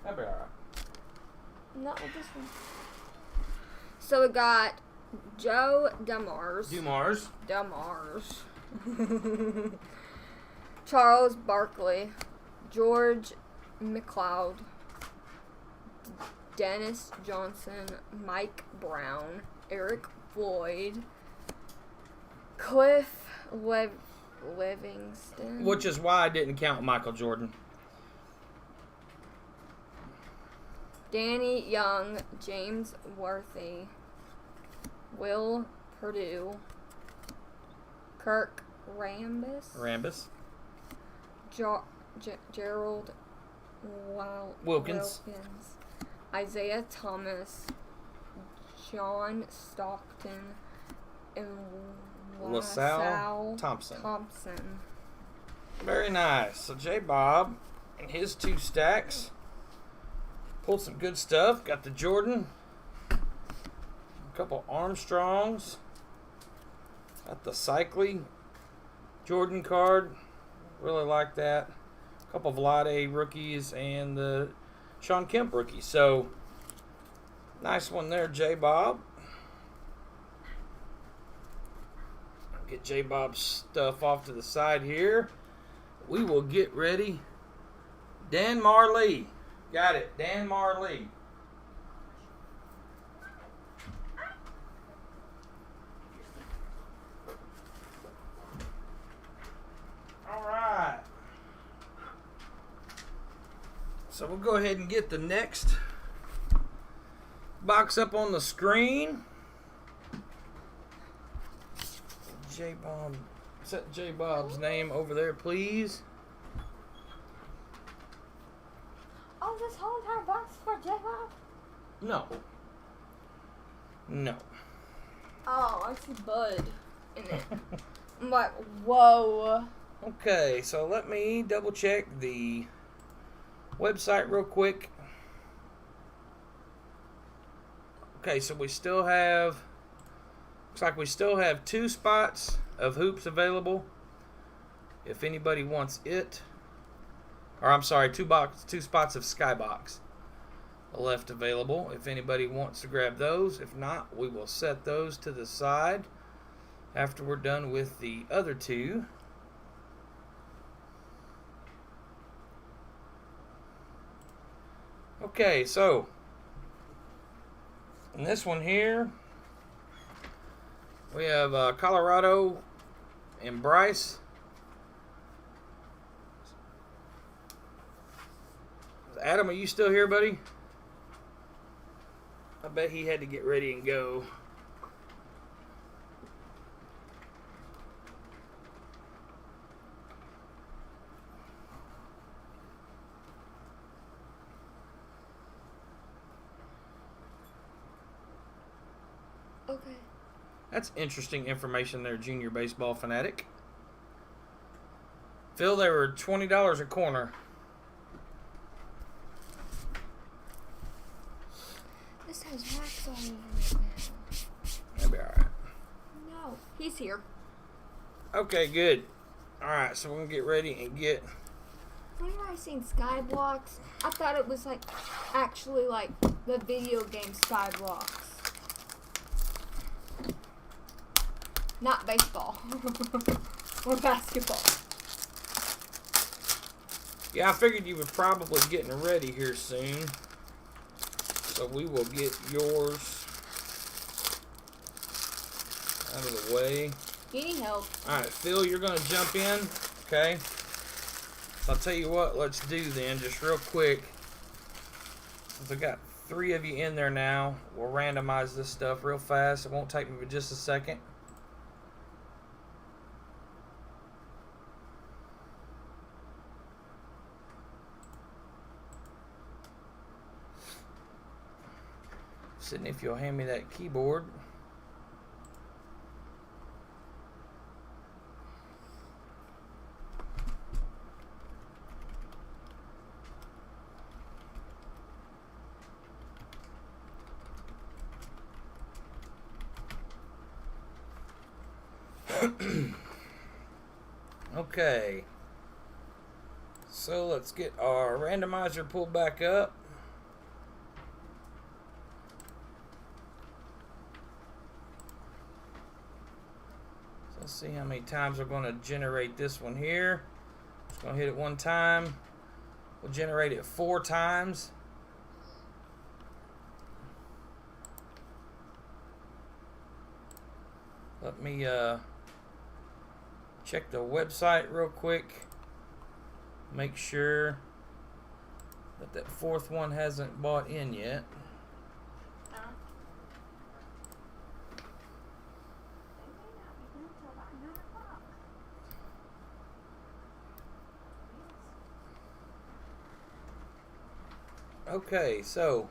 That'd be alright. Not with this one. So we got Joe Dumars. Charles Barkley. George McLeod. Dennis Johnson. Mike Brown. Eric Floyd. Cliff Livingston. Which is why I didn't count Michael Jordan. Danny Young, James Worthy, Will Purdue, Kirk Rambis, Gerald Wilkins, Isaiah Thomas, John Stockton, and LaSalle Thompson. Very nice. So J. Bob and his 2 stacks pulled some good stuff. Got the Jordan, couple Armstrongs. Got the Cycling Jordan card. Really like that. A couple Vlade rookies and the Sean Kemp rookie. So, nice one there, J-Bob. Get J-Bob's stuff off to the side here. We will get ready. Dan Marley. Got it. Dan Marley. All right. So we'll go ahead and get the next box up on the screen. J-Bob. Set J-Bob's name over there, please. Oh, this whole entire box is for J-Bob? No. No. Oh, I see Bud in it. I'm like, whoa. Okay, so let me double check the website real quick. Okay, so we still have, looks like we still have 2 spots of hoops available. If anybody wants it, or I'm sorry, 2 spots of Skybox left available. If anybody wants to grab those, if not, we will set those to the side after we're done with the other 2. Okay, so in this one here, we have Colorado and Bryce. Adam, are you still here, buddy? I bet he had to get ready and go. Okay. That's interesting information there, Junior Baseball Fanatic. Phil, they were $20 a corner. This has wax all over it now. That'll be alright. No, he's here. Okay, good. Alright, so we're going to get ready and get... Whenever I seen Skyblocks, I thought it was like actually like the video game Skyblocks. Not baseball. Or basketball. Yeah, I figured you were probably getting ready here soon. So we will get yours out of the way. You need help. Alright, Phil, you're going to jump in. Okay. So I'll tell you what, let's do then, just real quick. Since I got 3 of you in there now, we'll randomize this stuff real fast. It won't take me but just a second. Sydney, if you'll hand me that keyboard. Okay. So let's get our randomizer pulled back up. Let's see how many times we're going to generate this one here. Just going to hit it 1 time. We'll generate it 4 times. Let me check the website real quick. Make sure that that 4th one hasn't bought in yet. Okay, so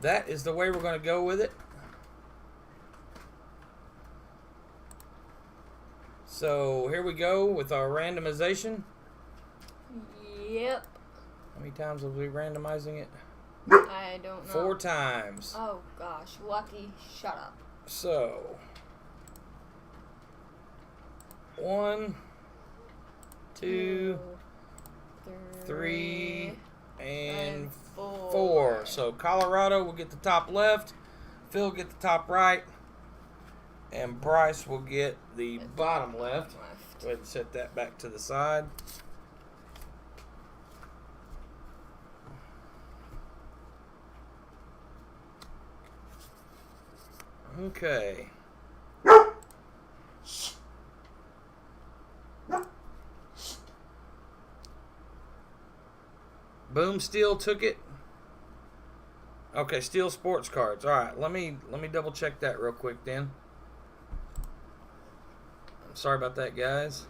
that is the way we're going to go with it. So here we go with our randomization. Yep. How many times will we be randomizing it? I I don't know. 4 times. Oh gosh, lucky. Shut up. So 1, 2, 3, and 4. So Colorado will get the top left, Phil will get the top right, and Bryce will get the bottom left. Go ahead and set that back to the side. Okay. Boom, Steel took it. Okay, Steel sports cards. All right, let me double check that real quick then. I'm sorry about that, guys.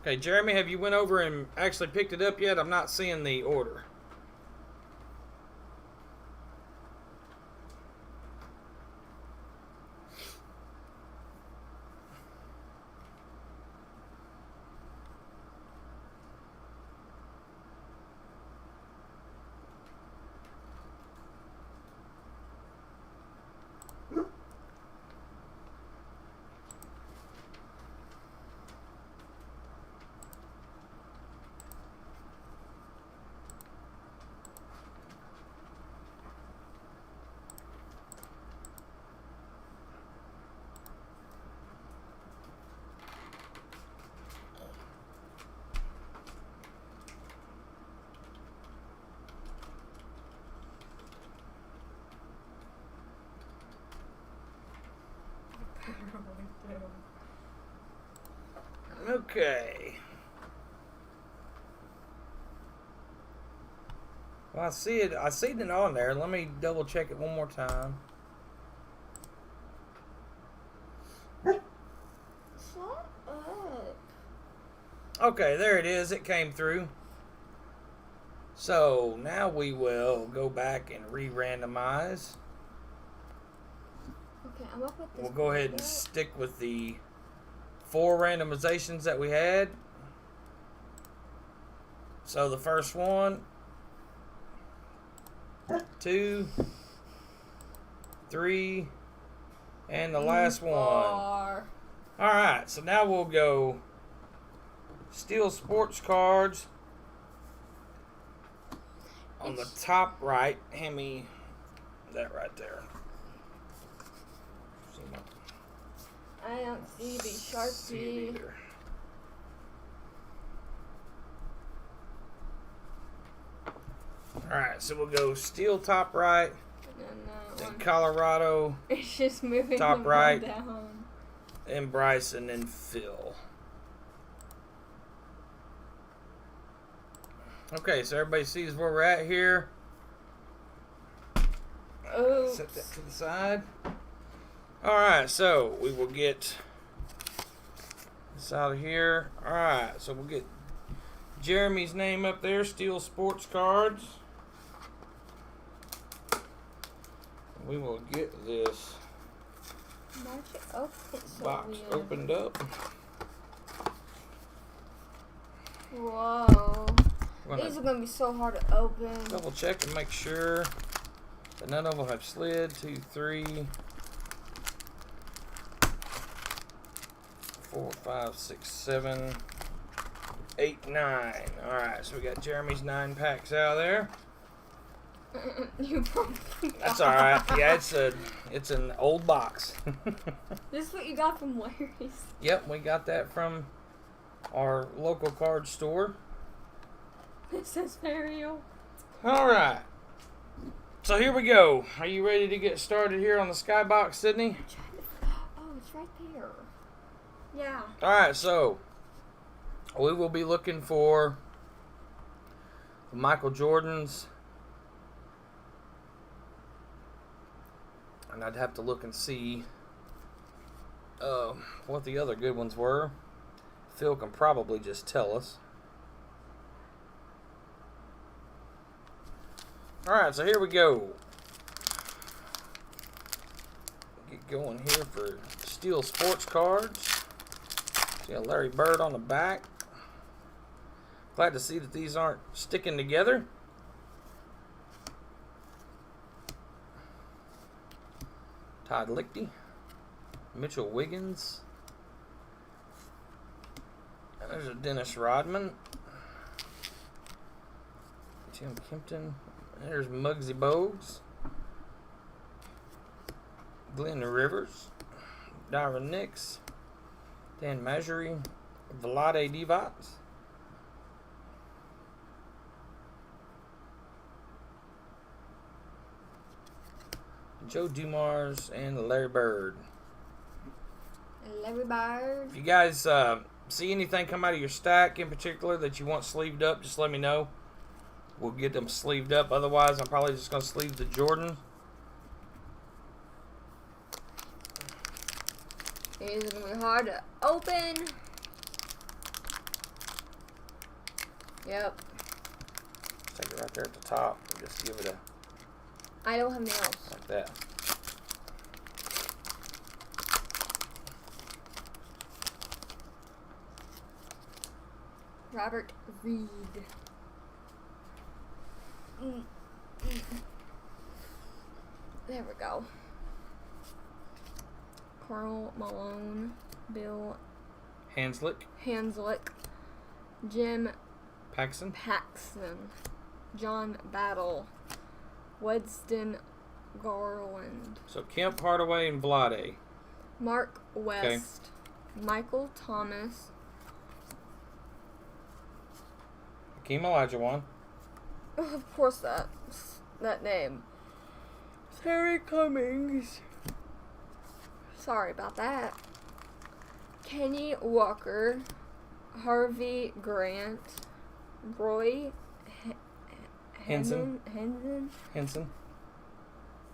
Okay, Jeremy, have you went over and actually picked it up yet? I'm not seeing the order. Okay. Well, I see it. I see it on there. Let me double check it one more time. Shut up. Okay, there it is. It came through. So now we will go back and re-randomize. Okay, I'm gonna put this. We'll go ahead and stick with the 4 randomizations that we had. So the first one, 2, 3, and the last one. 4. Alright, so now we'll go Steel sports cards on the top right. Hand me that right there. I don't see the Sharpie. Either. Alright, so we'll go Steel top right, then Colorado it's just moving top them right, all down. then Bryce, and then Phil. Okay, so everybody sees where we're at here. Oh. Set that to the side. Alright, so we will get this out of here. Alright, so we'll get Jeremy's name up there, Steel sports cards. We will get this box opened up. Whoa. These are going to be so hard to open. Double check and make sure that none of them have slid. 2, 3, 4, 5, 6, 7, 8, 9. Alright, so we got Jeremy's 9 packs out of there. You probably That's alright. Yeah, it's an old box. This is what you got from Larry's. Yep, we got that from our local card store. This is very old. Alright. So here we go. Are you ready to get started here on the Skybox, Sydney? right there. Yeah. Alright, so we will be looking for the Michael Jordans. And I'd have to look and see what the other good ones were. Phil can probably just tell us. Alright, so here we go. Get going here for Steel Sports Cards. See a Larry Bird on the back. Glad to see that these aren't sticking together. Todd Lichty. Mitchell Wiggins. And there's a Dennis Rodman. Jim Kempton. And there's Muggsy Bogues. Glenn Rivers. Darvin Nix. Dan Majerey. Vlade Divac. Joe Dumars and Larry Bird. Larry Bird. If you guys see anything come out of your stack in particular that you want sleeved up, just let me know. We'll get them sleeved up. Otherwise, I'm probably just going to sleeve the Jordan. It's going to be hard to open. Yep. Take it right there at the top and just give it a... I don't have nails. Like that. Robert Reed. There we go. Karl Malone. Bill Hanslick. Jim Paxson. John Battle. Wedston Garland. So Kemp, Hardaway, and Vlade. Mark West. Okay. Michael Thomas. Hakeem Olajuwon. Oh, of course that name. Terry Cummings. Sorry about that. Kenny Walker. Harvey Grant. Roy Henson.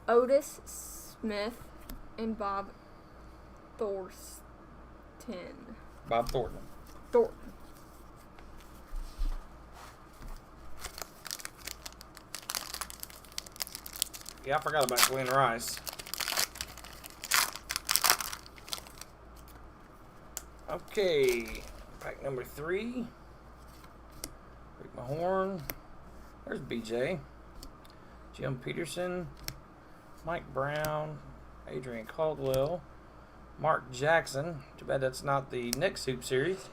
Otis Smith and Bob Thornton. Yeah, I forgot about Glenn Rice. Okay, pack number 3. Rick Mahorn. There's BJ. Jim Peterson. Mike Brown. Adrian Caldwell. Mark Jackson. Too bad that's not the next hoop series.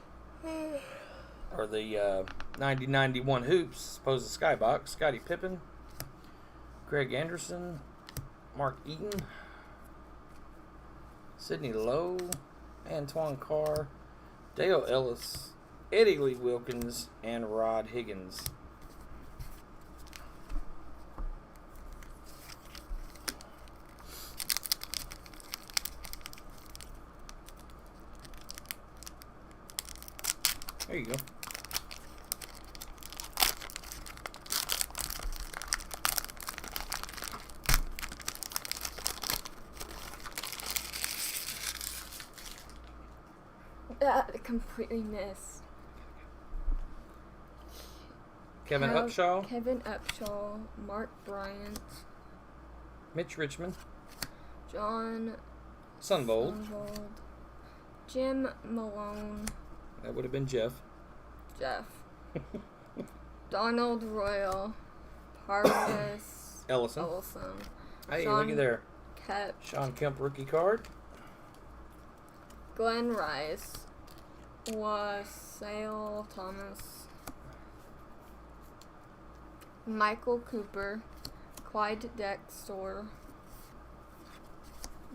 Or the 90-91 hoops. Suppose the Skybox. Scottie Pippen. Greg Anderson. Mark Eaton. Sidney Lowe. Antoine Carr. Dale Ellis. Eddie Lee Wilkins. And Rod Higgins. There you go. I completely missed. Kevin Upshaw, Mark Bryant, Mitch Richmond, John Sunvold, Jim Malone. That would have been Jeff. Donald Royal, Parvis Ellison. Hey, Sean looky there. Kemp. Sean Kemp rookie card. Glenn Rice. Wasale Thomas. Michael Cooper. Clyde Dexter.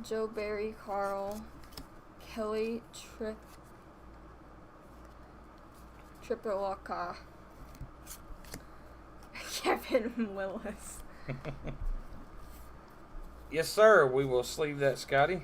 Joe Barry Carl. Kelly Tripolaka. Kevin Willis. Yes, sir. We will sleeve that, Scotty.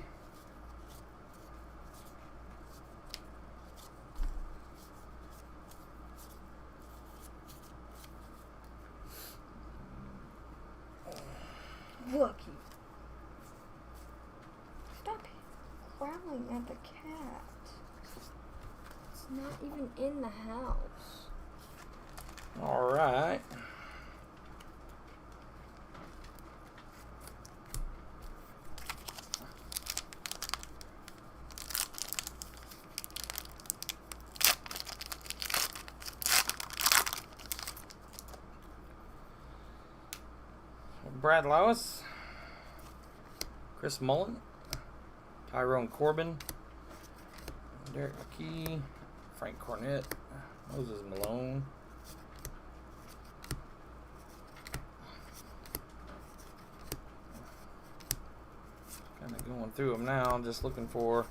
even in the house. All right. Brad Lewis, Chris Mullen, Tyrone Corbin, Derek McKee, Frank Cornett, Moses Malone, kind of going through them now, just looking for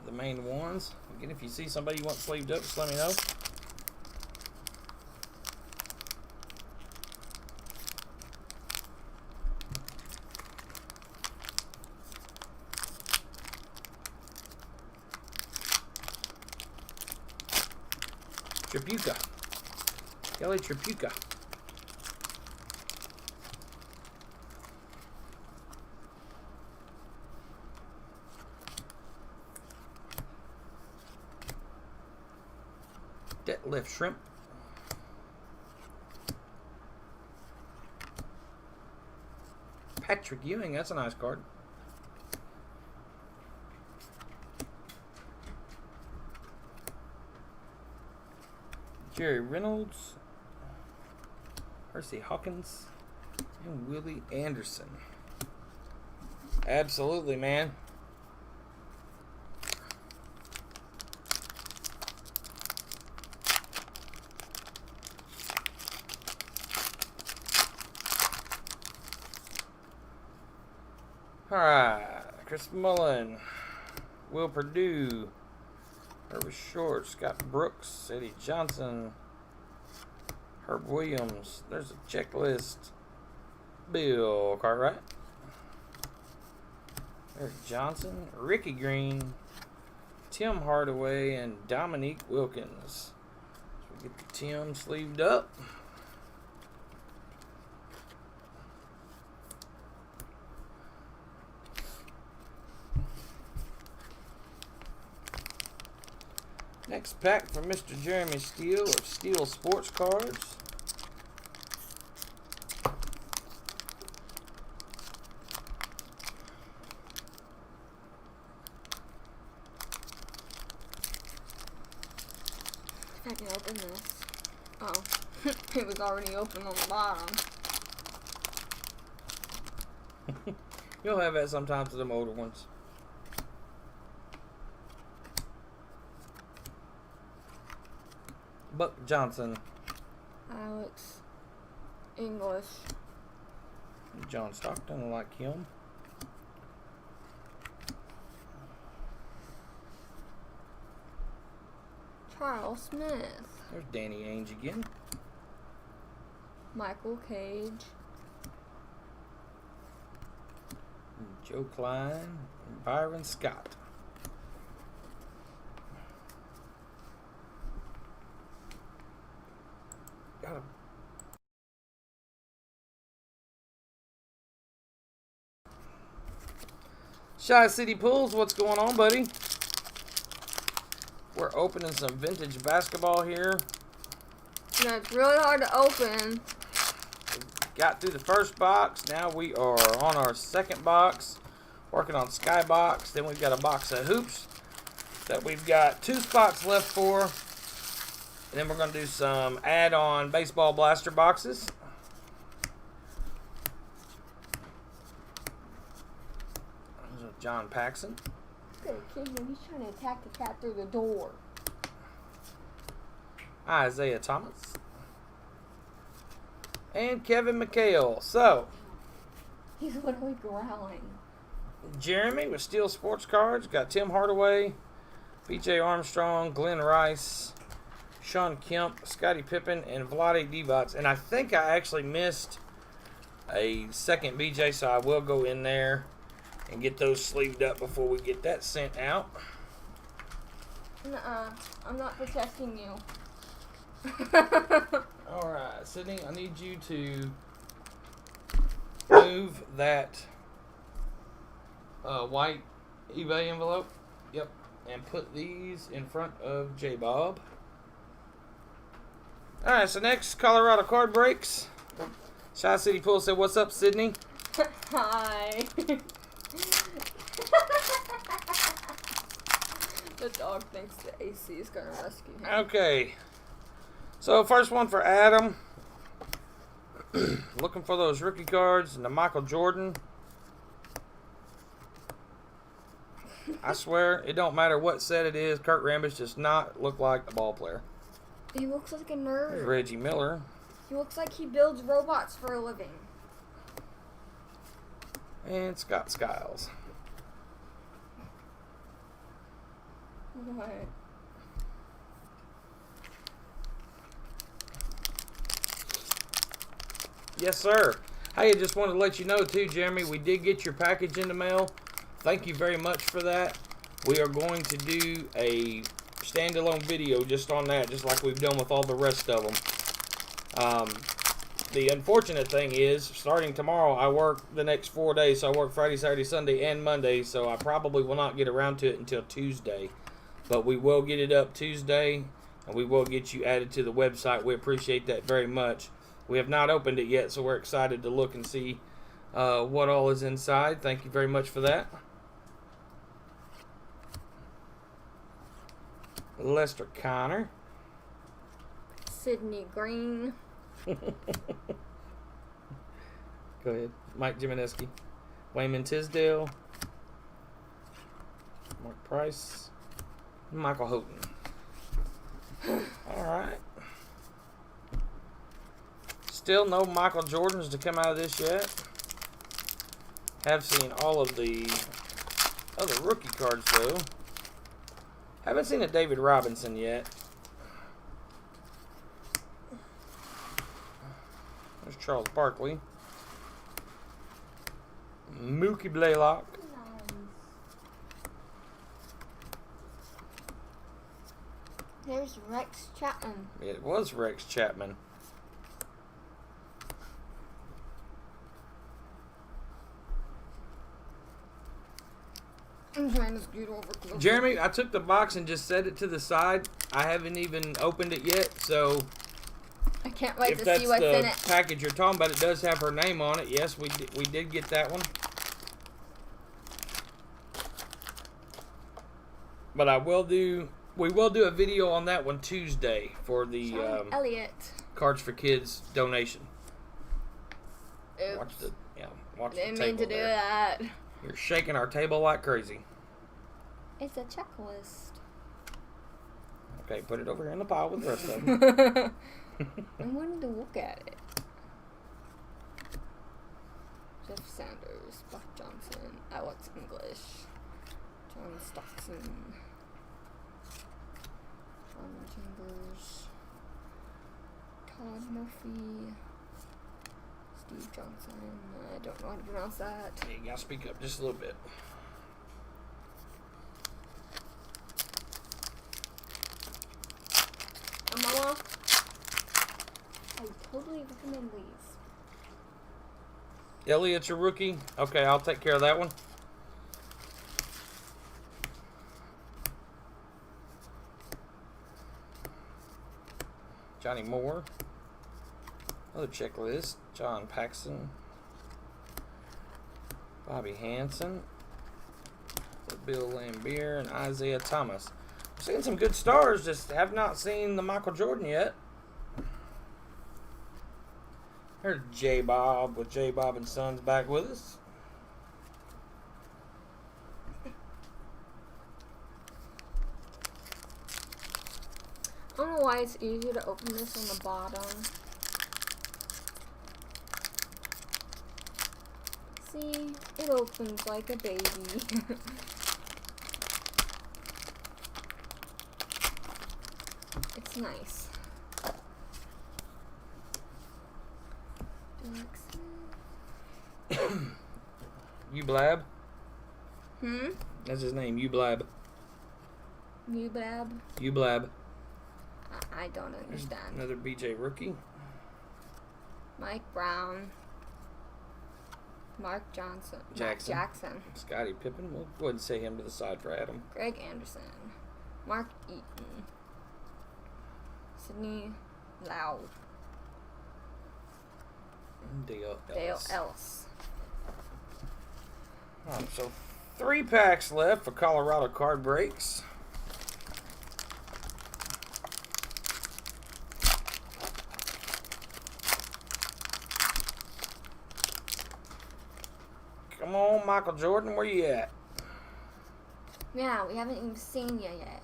the main ones. Again, if you see somebody you want sleeved up, just let me know. Tripucka. Kelly Tripucka. Detlef Shrimp. Patrick Ewing, that's a nice card. Jerry Reynolds, Percy Hawkins, and Willie Anderson. Absolutely, man. All right, Chris Mullen, Will Perdue, Herbert Short, Scott Brooks, Eddie Johnson, Herb Williams. There's a checklist. Bill Cartwright, Eric Johnson, Ricky Green, Tim Hardaway, and Dominique Wilkins. So we get the Tim sleeved up. Next pack from Mr. Jeremy Steele of Steele Sports Cards. If I can open this. Oh, it was already open on the bottom. You'll have that sometimes to them older ones. Buck Johnson. Alex English. John Stockton, I like him. Charles Smith. There's Danny Ainge again. Michael Cage. Joe Klein and Byron Scott. Got a Shy City Pools, what's going on, buddy? We're opening some vintage basketball here. No, it's really hard to open. Got through the first box. Now we are on our second box. Working on Skybox. Then we've got a box of hoops that we've got 2 spots left for. And then we're going to do some add-on baseball blaster boxes. There's a John Paxson. Look at the kid here. He's trying to attack the cat through the door. Isaiah Thomas. And Kevin McHale. So, He's literally growling. Jeremy with Steel Sports Cards. Got Tim Hardaway, B.J. Armstrong, Glenn Rice, Sean Kemp, Scottie Pippen, and Vlade Divac. And I think I actually missed a second B.J., so I will go in there and get those sleeved up before we get that sent out. Nuh-uh. I'm not protecting you. All right, Sydney, I need you to move that white eBay envelope. Yep. and put these in front of J-Bob. Alright, so next, Colorado card breaks. Shy City Pool said, "What's up, Sydney?" Hi. The dog thinks the AC is going to rescue him. Okay. So, first one for Adam. Looking for those rookie cards and the Michael Jordan. I swear, it don't matter what set it is. Kurt Rambis does not look like a ball player. He looks like a There's nerd. Reggie Miller. He looks like he builds robots for a living. And Scott Skiles. What? Yes, sir. Hey, I just wanted to let you know, too, Jeremy, we did get your package in the mail. Thank you very much for that. We are going to do a standalone video just on that, just like we've done with all the rest of them. The unfortunate thing is, starting tomorrow, I work the next 4 days. So I work Friday, Saturday, Sunday, and Monday. So I probably will not get around to it until Tuesday. But we will get it up Tuesday, and we will get you added to the website. We appreciate that very much. We have not opened it yet, so we're excited to look and see what all is inside. Thank you very much for that. Lester Connor. Sydney Green. Go ahead. Mike Jimenezki. Wayman Tisdale. Mark Price. Michael Houghton. All right. Still no Michael Jordans to come out of this yet. Have seen all of the other rookie cards, though. Haven't seen a David Robinson yet. There's Charles Barkley. Mookie Blaylock. There's Rex Chapman. It was Rex Chapman. I'm trying to scoot over closer. Jeremy, I took the box and just set it to the side. I haven't even opened it yet, so I can't wait if to that's see what's the in it. package you're talking about, it does have her name on it. Yes, we did get that one. But we will do a video on that one Tuesday for the Sean Elliott. Cards for Kids donation. Oops. Watch the Didn't table mean to do there. that. You're shaking our table like crazy. It's a checklist. Okay, put it over here in the pile with the rest of them. I wanted to look at it. Jeff Sanders, Buck Johnson, Alex English, John Stockton, John Chambers, Todd Murphy, Steve Johnson. I don't know how to pronounce that. You gotta speak up just a little bit. Mama, I totally recommend these. Elliott's a rookie. Okay, I'll take care of that one. Johnny Moore. Another checklist. John Paxson. Bobby Hansen. Bill Lambier and Isaiah Thomas. I've seen some good stars, just have not seen the Michael Jordan yet. Here's J-Bob with J-Bob and Sons back with us. I don't know why it's easier to open this on the bottom. See, it opens like a baby. It's nice. Ublab. Hmm? That's his name, Ublab. Ublab? Ublab. I don't understand. Another BJ rookie. Mike Brown. Mark Johnson. Jackson. Matt Jackson. Scottie Pippen. We'll go ahead and say him to the side for Adam. Greg Anderson. Mark Eaton. Sidney Lau. Dale Ellis. Alright, so 3 packs left for Colorado card breaks. Come on, Michael Jordan, where you at? Yeah, we haven't even seen you yet.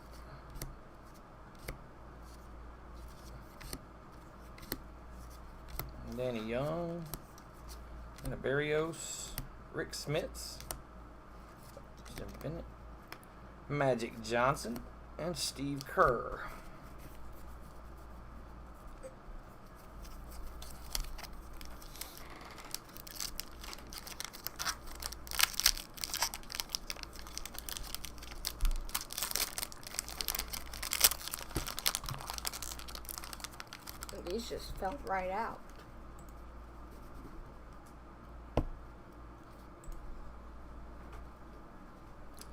Danny Young, and Barrios, Rick Smits, Jim Bennett, Magic Johnson, and Steve Kerr. These just fell right out.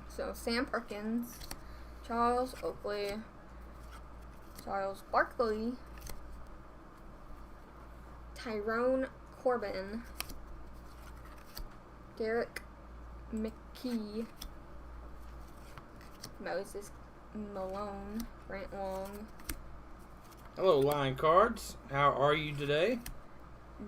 So Sam Perkins, Charles Oakley, Charles Barkley, Tyrone Corbin, Derek McKee, Moses Malone, Grant Long. Hello, Line Cards. How are you today?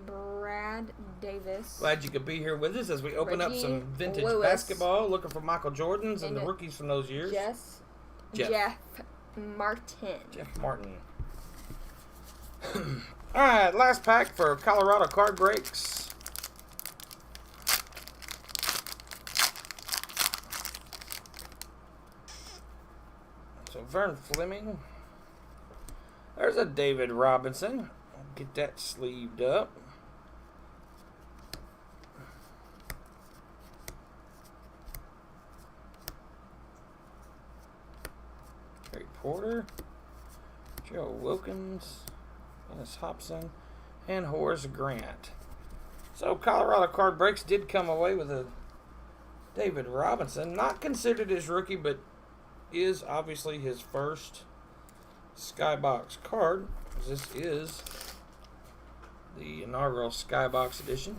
Brad Davis. Glad you could be here with us as we open up some vintage Lewis. Basketball, looking for Michael Jordans and the rookies from those years. Jeff Martin. Jeff Martin. All right, last pack for Colorado card breaks. So Vern Fleming. There's a David Robinson. Get that sleeved up. Harry Porter, Joe Wilkins, Dennis Hobson, and Horace Grant. So Colorado card breaks did come away with a David Robinson, not considered his rookie, but is obviously his first Skybox card. This is the inaugural Skybox edition.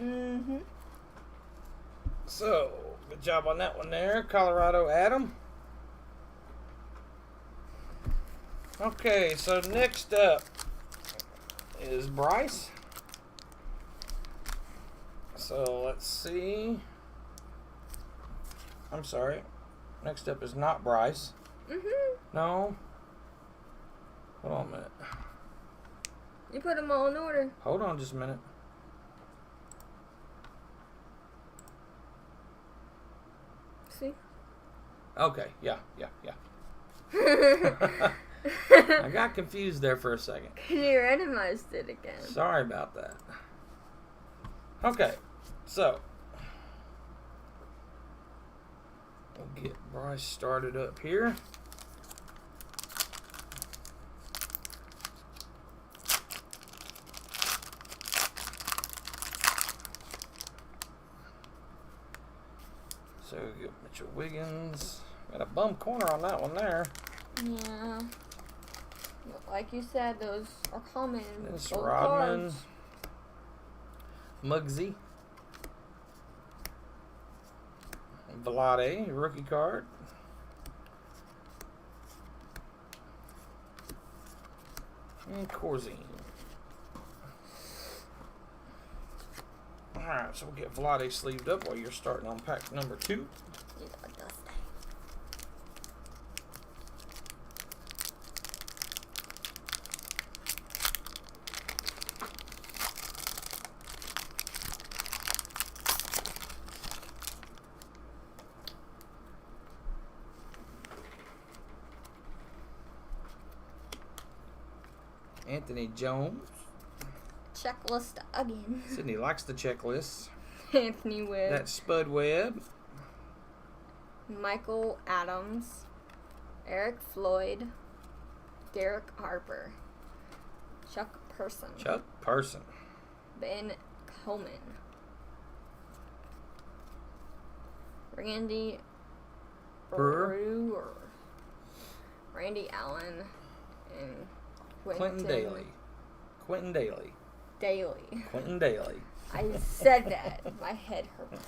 Mm-hmm. So, good job on that one there, Colorado Adam. Okay, so next up is Bryce. So, let's see. I'm sorry. Next up is not Bryce. Mm-hmm. No. Hold on a minute. You put them all in order. Hold on just a minute. See? Okay, yeah. I got confused there for a second. You randomized it again. Sorry about that. Okay, so we'll get Bryce started up here. So we get Mitchell Wiggins. Got a bum corner on that one there. Yeah. Like you said, those are common. Dennis old Rodman. cards. Muggsy. Vlade, rookie card. And Corzine. Alright, so we'll get Vlade sleeved up while you're starting on pack number 2. Anthony Jones. Checklist again. Sydney likes the checklists. Anthony Webb. That's Spud Webb. Michael Adams. Eric Floyd. Derek Harper. Chuck Person. Chuck Person. Ben Coleman. Randy Brewer. Randy Allen, and Quentin Daly. Quentin Daly. Daly. Quentin Daly. I said that. My head hurts.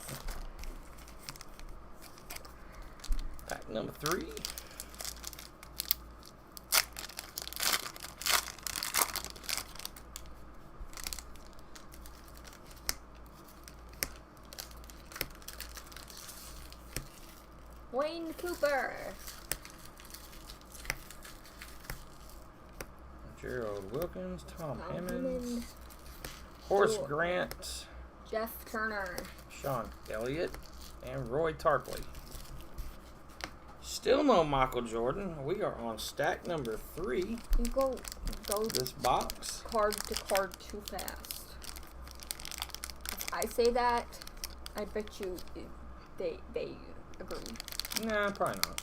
Pack number 3. Wayne Cooper. Gerald Wilkins, Tom Emmons, Horace Grant, Jeff Turner, Sean Elliott, and Roy Tarpley. Still no Michael Jordan. We are on stack number 3. You go This box. card to card too fast. If I say that, I bet you they agree. Nah, probably not.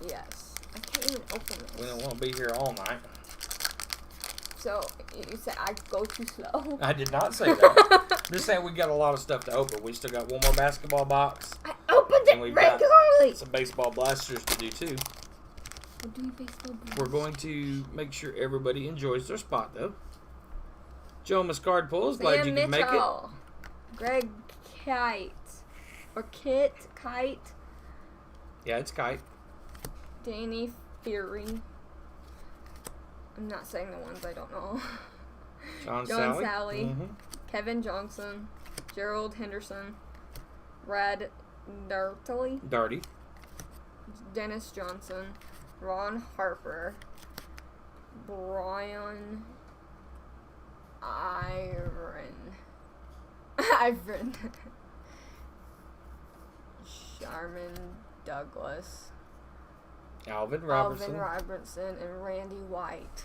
Yes. I can't even open it. We don't want to be here all night. So, you said I go too slow? I did not say that. I'm just saying we got a lot of stuff to open. We still got one more basketball box. I opened And it we've got regularly! some baseball blasters to do too. We're doing baseball blast. We're going to make sure everybody enjoys their spot though. Joe Muscard pulls. Glad you could make it. Greg Kite. Or Kit Kite. Yeah, it's Kite. Danny Fury. I'm not saying the ones I don't know. John Sally. Mm-hmm. Kevin Johnson. Gerald Henderson. Brad Darty. Dennis Johnson. Ron Harper. Brian Ivan. Sharman Douglas. Alvin Robertson. And Randy White.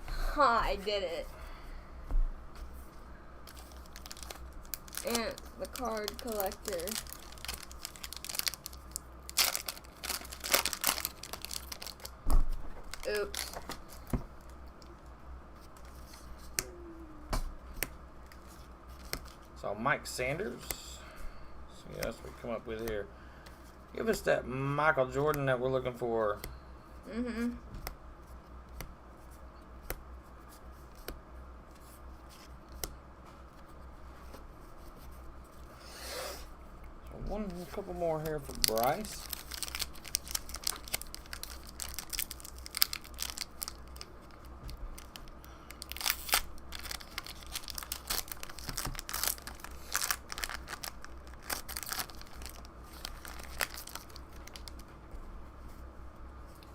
Ha, I did it. And the card collector. Oops. So Mike Sanders. See what else we come up with here. Give us that Michael Jordan that we're looking for. Mm-hmm. So a couple more here for Bryce.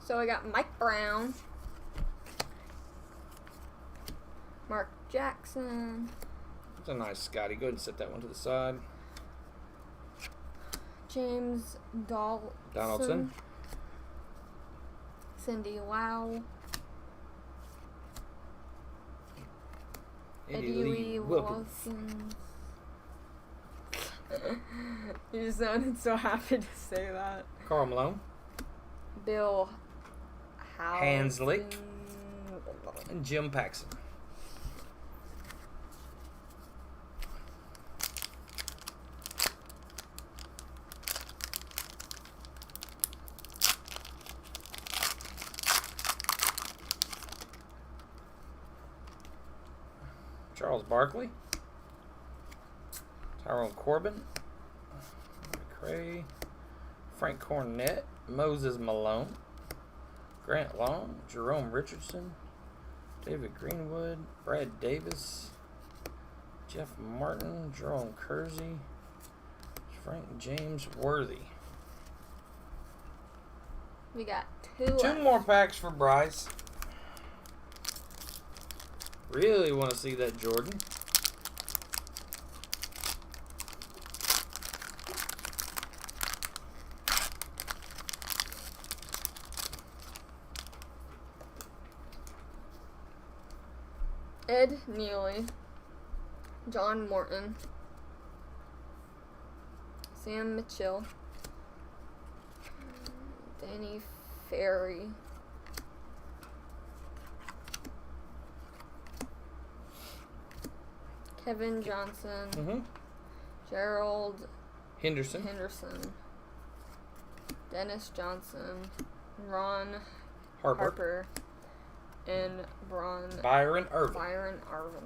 So I got Mike Brown, Mark Jackson. It's a nice Scotty. Go ahead and set that one to the side. James Donaldson. Cindy Lau. Eddie Lee Wilkins. You sounded so happy to say that. Karl Malone. Bill Hanslick. And Jim Paxson. Charles Barkley. Tyrone Corbin. McRae. Frank Cornett. Moses Malone. Grant Long. Jerome Richardson. David Greenwood. Brad Davis. Jeff Martin. Jerome Kersey. Frank James Worthy. We got two Two more packs for Bryce. Really want to see that Jordan. Ed Neely, John Morton, Sam Mitchell, Danny Ferry, Kevin Johnson, Gerald Henderson. Dennis Johnson, Ron Harper. and Byron Irvin. Byron Irvin.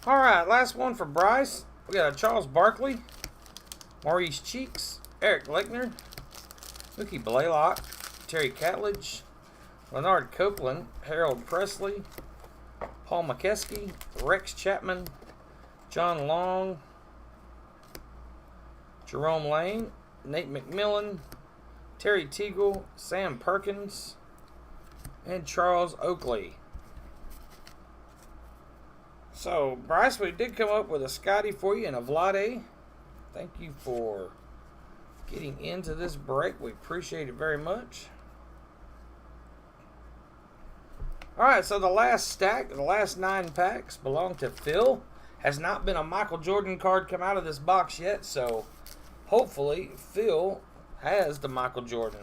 All right, last one for Bryce. We got a Charles Barkley, Maurice Cheeks, Eric Lechner, Mookie Blaylock, Terry Catledge, Leonard Copeland, Harold Presley, Paul McKeskey, Rex Chapman, John Long, Jerome Lane, Nate McMillan, Terry Teagle, Sam Perkins, and Charles Oakley. So, Bryce, we did come up with a Scotty for you and a Vlade. Thank you for getting into this break. We appreciate it very much. Alright, so the last stack, the last 9 packs belong to Phil. Has not been a Michael Jordan card come out of this box yet, so hopefully Phil has the Michael Jordan.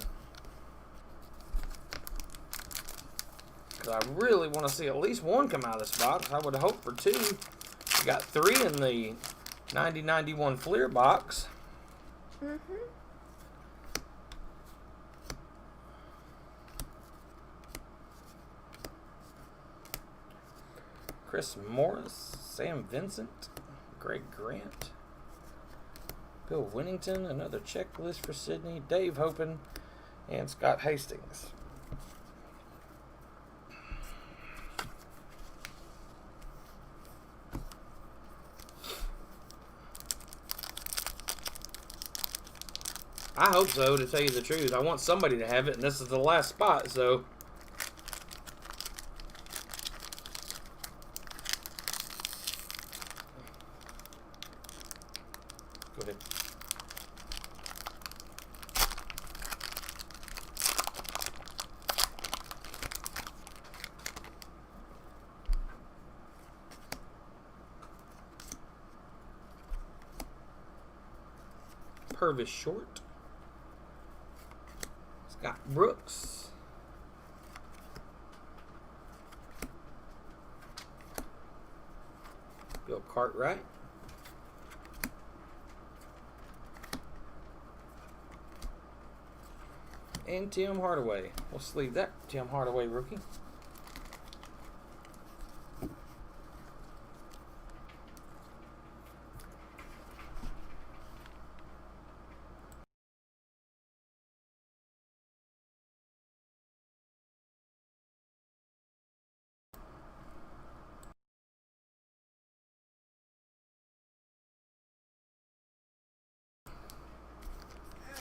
Because I really want to see at least one come out of this box. I would hope for 2. We got 3 in the 90-91 Fleer box. Chris Morris, Sam Vincent, Greg Grant, Bill Winnington, another checklist for Sydney, Dave Hopen, and Scott Hastings. I hope so, to tell you the truth. I want somebody to have it, and this is the last spot, so. Go ahead. Purvis Short. Scott Brooks. Bill Cartwright. And Tim Hardaway. We'll sleeve that Tim Hardaway rookie.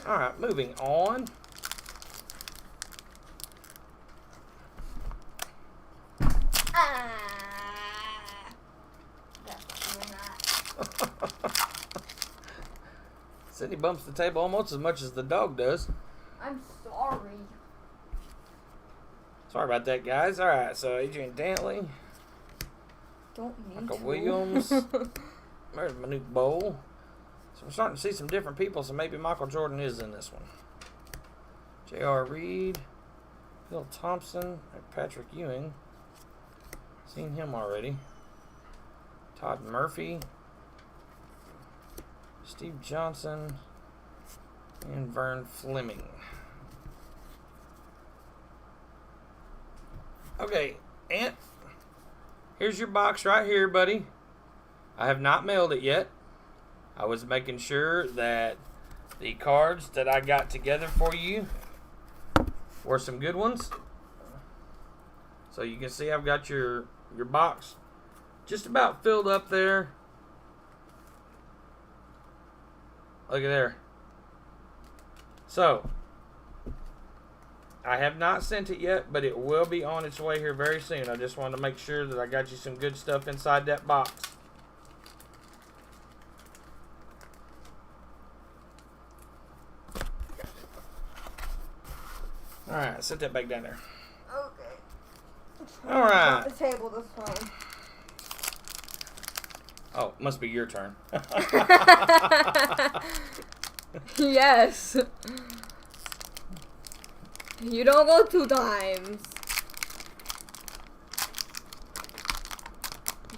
All right, moving on. Sydney bumps the table almost as much as the dog does. I'm sorry. Sorry about that, guys. All right, so Adrian Dantley. Don't need Michael to. Williams. There's Manute Bowl. So we're starting to see some different people, so maybe Michael Jordan is in this one. J.R. Reed. Bill Thompson. Patrick Ewing. Seen him already. Todd Murphy. Steve Johnson. And Vern Fleming. Okay, Ant. Here's your box right here, buddy. I have not mailed it yet. I was making sure that the cards that I got together for you were some good ones. So you can see I've got your box just about filled up there. Look at there. So, I have not sent it yet, but it will be on its way here very soon. I just wanted to make sure that I got you some good stuff inside that box. Alright, set that back down there. Okay. Alright. The table this way. Oh, must be your turn. Yes. You don't go 2 times.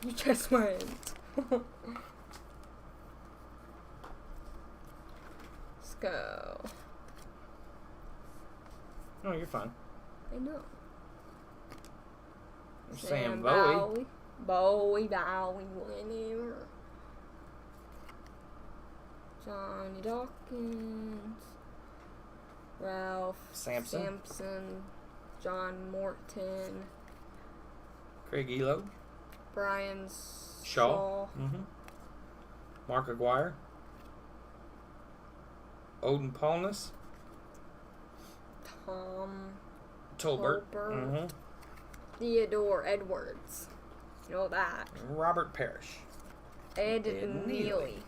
You just went. Let's go. No, you're fine. I know. Sam Bowie. Bowie, whatever. Johnny Dawkins. Ralph Sampson. John Morton. Craig Elo. Brian Shaw. Mark Aguirre. Odin Paulness. Tom Tolbert. Theodore Edwards. You know that. Robert Parrish. Ed Neely.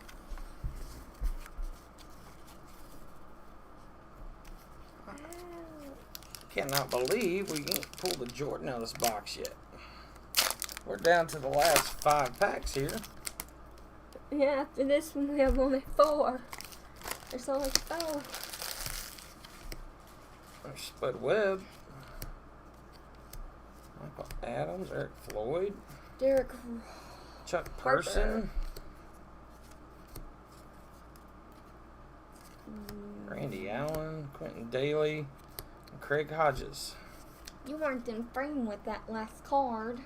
Cannot believe we ain't pulled a Jordan out of this box yet. We're down to the last 5 packs here. Yeah, after this one we have only 4. There's only 4. There's Spud Webb. Michael Adams, Eric Floyd. Derek Chuck Harper. Person. Randy Allen, Quentin Daly, and Craig Hodges. You weren't in frame with that last card.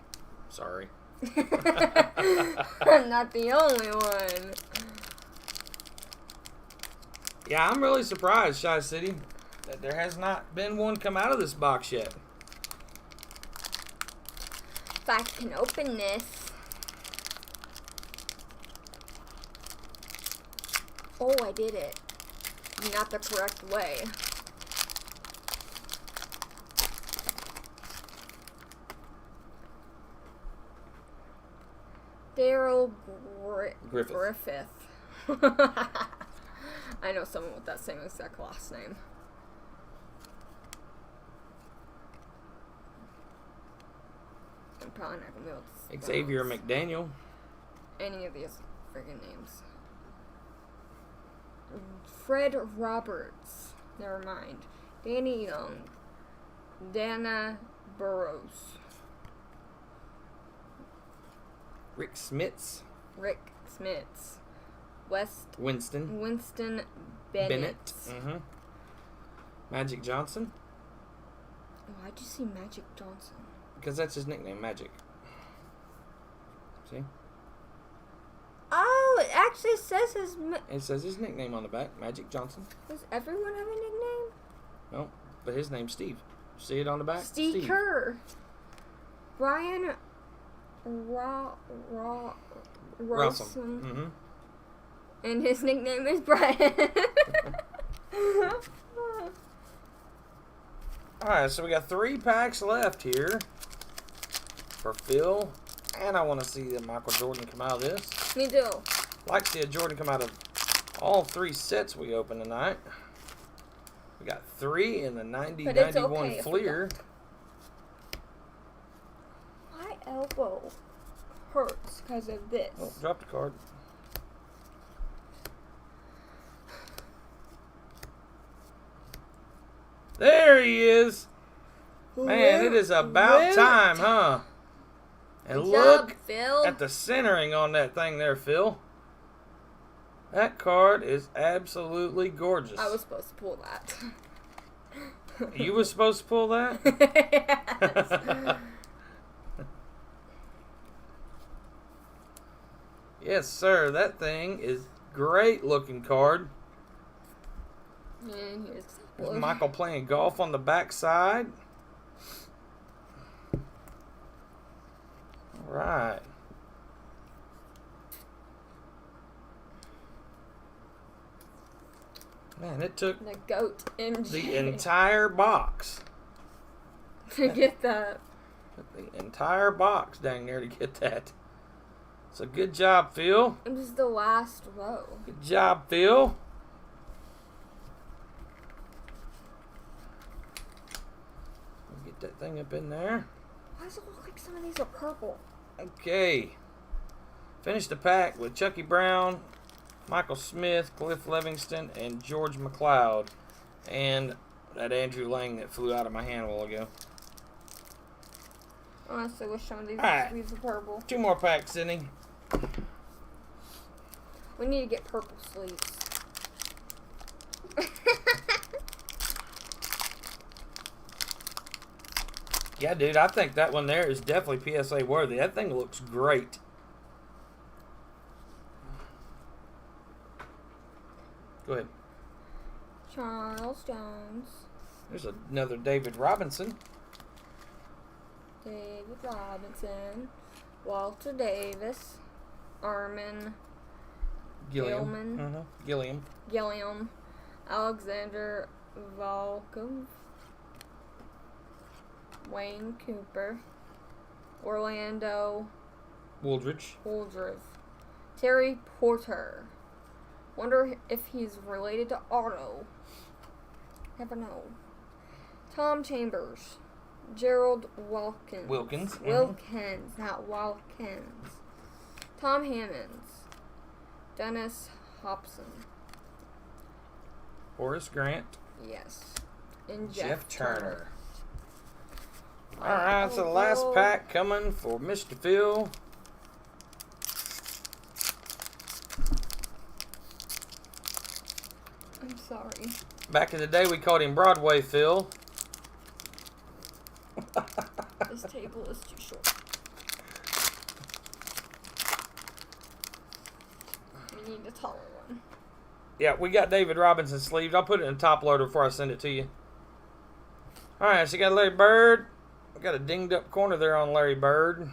Sorry. I'm not the only one. Yeah, I'm really surprised, Shy City, that there has not been one come out of this box yet. If I can open this. Oh, I did it. Not the correct way. Daryl Griffith. I know someone with that same exact last name. I'm probably not gonna be able to Xavier McDaniel. any of these friggin' names. Fred Roberts. Never mind. Danny Young. Dana Burrows. Rick Smits. Rick Smits. Winston Bennett. Magic Johnson. Why'd you say Magic Johnson? Because that's his nickname, Magic. See? Oh, it actually says It says his nickname on the back, Magic Johnson. Does everyone have a nickname? No, but his name's Steve. See it on the back? Steve Kerr. Brian Rawson. And his nickname is Brian. Alright, so we got 3 packs left here for Phil. And I want to see the Michael Jordan come out of this. Me too. Like to see a Jordan come out of all 3 sets we open tonight. We got 3 in the 90-91 Fleer. My elbow hurts because of this. Oh, dropped a card. There he is. Man, it is about time, huh? And Good look job, Phil. at the centering on that thing there, Phil. That card is absolutely gorgeous. I was supposed to pull that. You were supposed to pull that? Yes. Yes, sir. That thing is great looking card. And here's There's Michael playing golf on the back side. All right. Man, it took the GOAT MJ the entire box. to get that. The entire box dang near to get that. So good job, Phil. It was the last row. Good job, Phil. Get that thing up in there. Why does it look like some of these are purple? Okay. Finish the pack with Chucky Brown, Michael Smith, Cliff Livingston, and George McLeod. And that Andrew Lang that flew out of my hand a while ago. I honestly wish some of these Alright. sleeves were purple. 2 more packs, Sydney. We need to get purple sleeves. Yeah, dude, I think that one there is definitely PSA worthy. That thing looks great. Go ahead. Charles Jones. There's another David Robinson. David Robinson. Walter Davis. Armin. Gilliam. Gilliam. Gilliam. Alexander Volkov. Wayne Cooper. Orlando Woodridge. Terry Porter. Wonder if he's related to Otto. Never know. Tom Chambers. Gerald Wilkins. Wilkins. Not Wilkins. Tom Hammonds. Dennis Hobson. Horace Grant. Yes. And Jeff Turner. Wow. Alright, so the last pack coming for Mr. Phil. I'm sorry. Back in the day, we called him Broadway Phil. This table is too short. We need a taller one. Yeah, we got David Robinson sleeves. I'll put it in a top loader before I send it to you. Alright, so you got Larry Bird. We got a dinged up corner there on Larry Bird.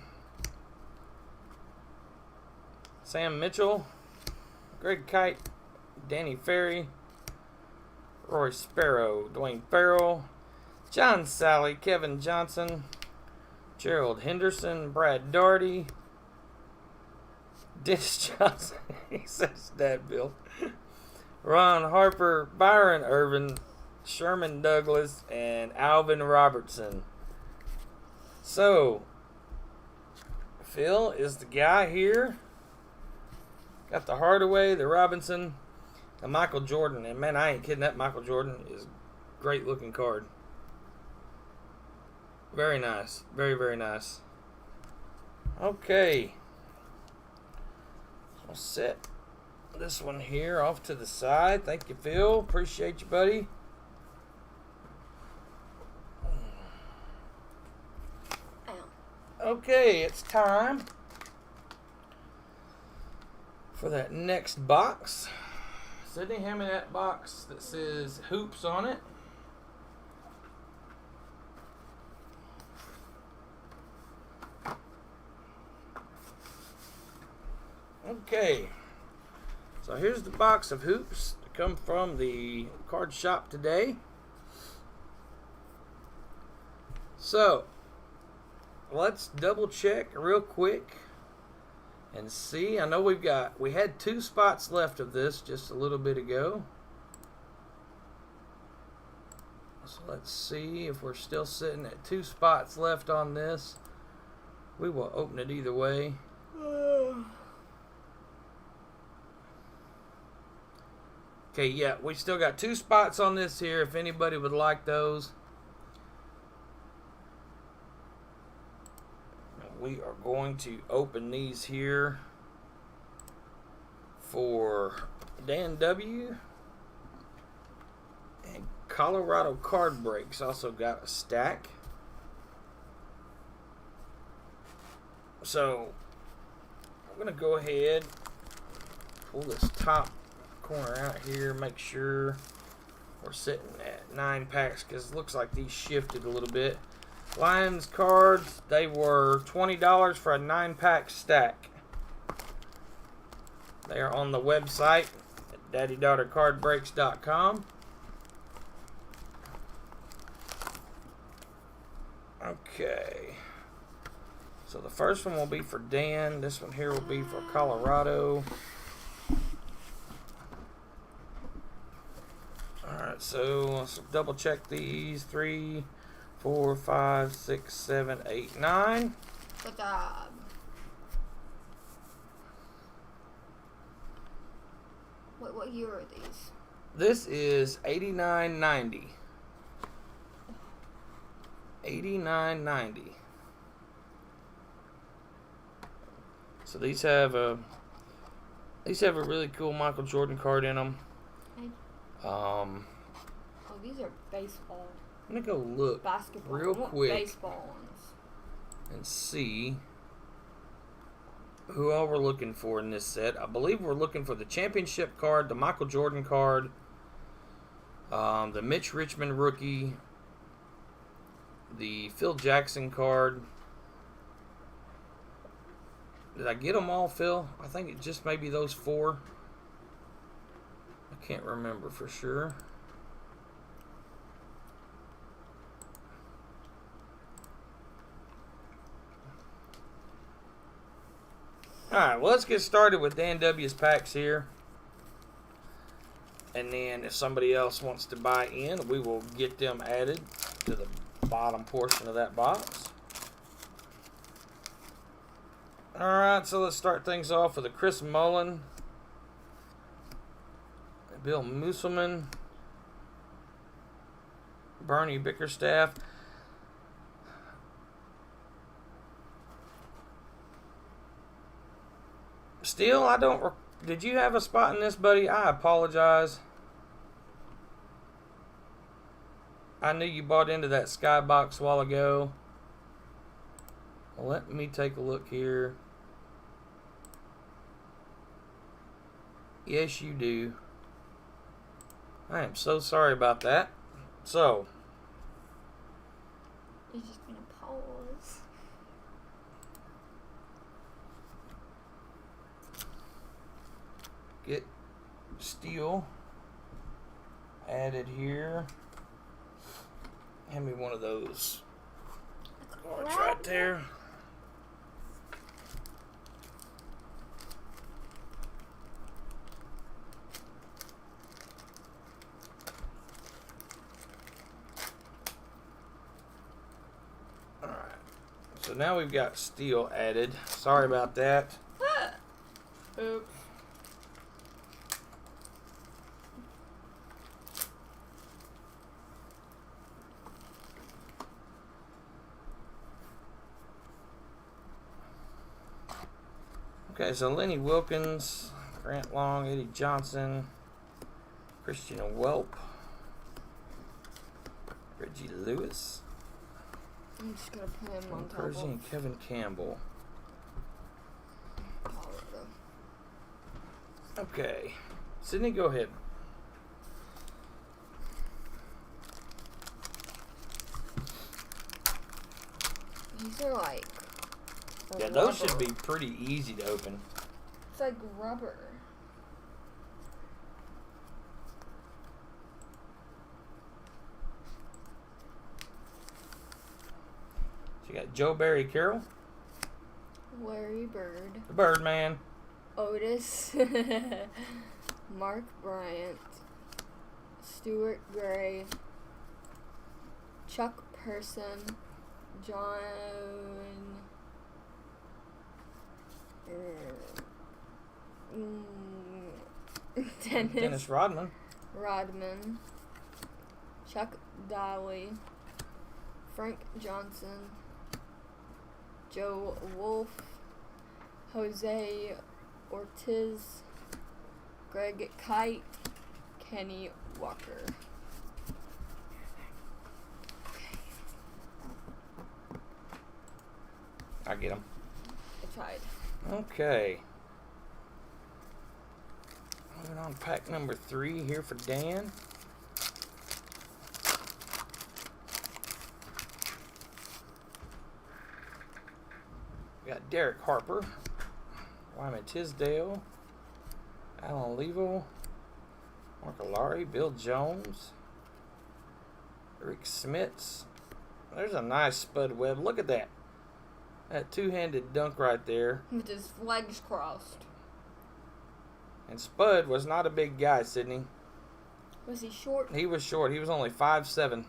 Sam Mitchell. Greg Kite. Danny Ferry. Roy Sparrow. Dwayne Farrell. John Sally. Kevin Johnson. Gerald Henderson. Brad Daugherty. Dennis Johnson. He says Dad Bill. Ron Harper. Byron Irvin. Sherman Douglas. And Alvin Robertson. So, Phil is the guy here. Got the Hardaway, the Robinson, the Michael Jordan. And man, I ain't kidding, that Michael Jordan is a great looking card. Very nice. Very, very nice. Okay. I'll set this one here off to the side. Thank you, Phil. Appreciate you, buddy. Okay, it's time for that next box. Sydney, hand me that box that says hoops on it. Okay, so here's the box of hoops to come from the card shop today. So, let's double check real quick and see. I know we had 2 spots left of this just a little bit ago. So let's see if we're still sitting at 2 spots left on this. We will open it either way. Okay, yeah, we still got 2 spots on this here if anybody would like those. We are going to open these here for Dan W. And Colorado Card Breaks also got a stack. So I'm going to go ahead, pull this top corner out here, make sure we're sitting at 9 packs because it looks like these shifted a little bit. Lions cards, they were $20 for a 9-pack stack. They are on the website at daddydaughtercardbreaks.com. Okay. So the first one will be for Dan. This one here will be for Colorado. Alright, so let's double check these. 3, 4, 5, 6, 7, 8, 9. Good job. What year are these? This is 89.90. 89.90. So these have a really cool Michael Jordan card in them. Oh, these are baseball. I'm gonna go look Basketball. real quick Baseball ones. and see who all we're looking for in this set. I believe we're looking for the championship card, the Michael Jordan card, the Mitch Richmond rookie, the Phil Jackson card. Did I get them all, Phil? I think it just maybe those 4. I can't remember for sure. Alright, well, let's get started with Dan W's packs here. And then if somebody else wants to buy in, we will get them added to the bottom portion of that box. Alright, so let's start things off with a Chris Mullin, Bill Musselman, Bernie Bickerstaff. Still, I don't... Did you have a spot in this, buddy? I apologize. I knew you bought into that skybox a while ago. Well, let me take a look here. Yes, you do. I am so sorry about that. So, You're just gonna pause. get steel added here. Hand me one of those cards right there. Alright. So now we've got steel added. Sorry about that. Oops. Okay, so Lenny Wilkins, Grant Long, Eddie Johnson, Christian Welp, Reggie Lewis, I'm just gonna put him on top Percy, of and Kevin Campbell. Colorado. Okay, Sydney, go ahead. These are like Yeah, those should be pretty easy to open. It's like rubber. So you got Joe Barry Carroll, Larry Bird. the Birdman, Otis. Mark Bryant. Stuart Gray. Chuck Person. John. Dennis Rodman, Rodman. Chuck Dolly. Frank Johnson. Joe Wolf. Jose Ortiz. Greg Kite. Kenny Walker. I get them. I tried. Okay. Moving on to pack number 3 here for Dan. We got Derek Harper, Wyman Tisdale, Alan Levo, Mark Alari, Bill Jones, Rick Smits. There's a nice Spud Webb. Look at that. That two-handed dunk right there. With his legs crossed. And Spud was not a big guy, Sydney. Was he short? He was short. He was only 5'7".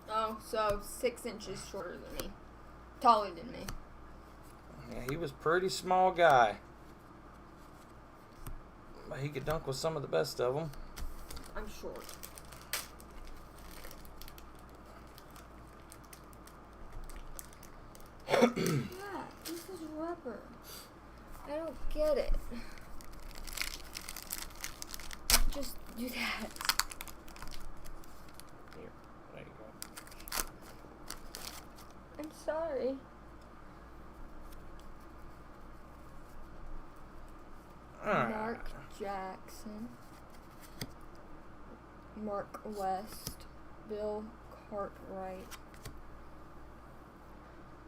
Oh, so 6 inches shorter than me. Taller than me. Yeah, he was a pretty small guy. But he could dunk with some of the best of them. I'm short. Yeah, this is rubber. I don't get it. Just do that. Here, there you go. I'm sorry. Mark Jackson. Mark West. Bill Cartwright.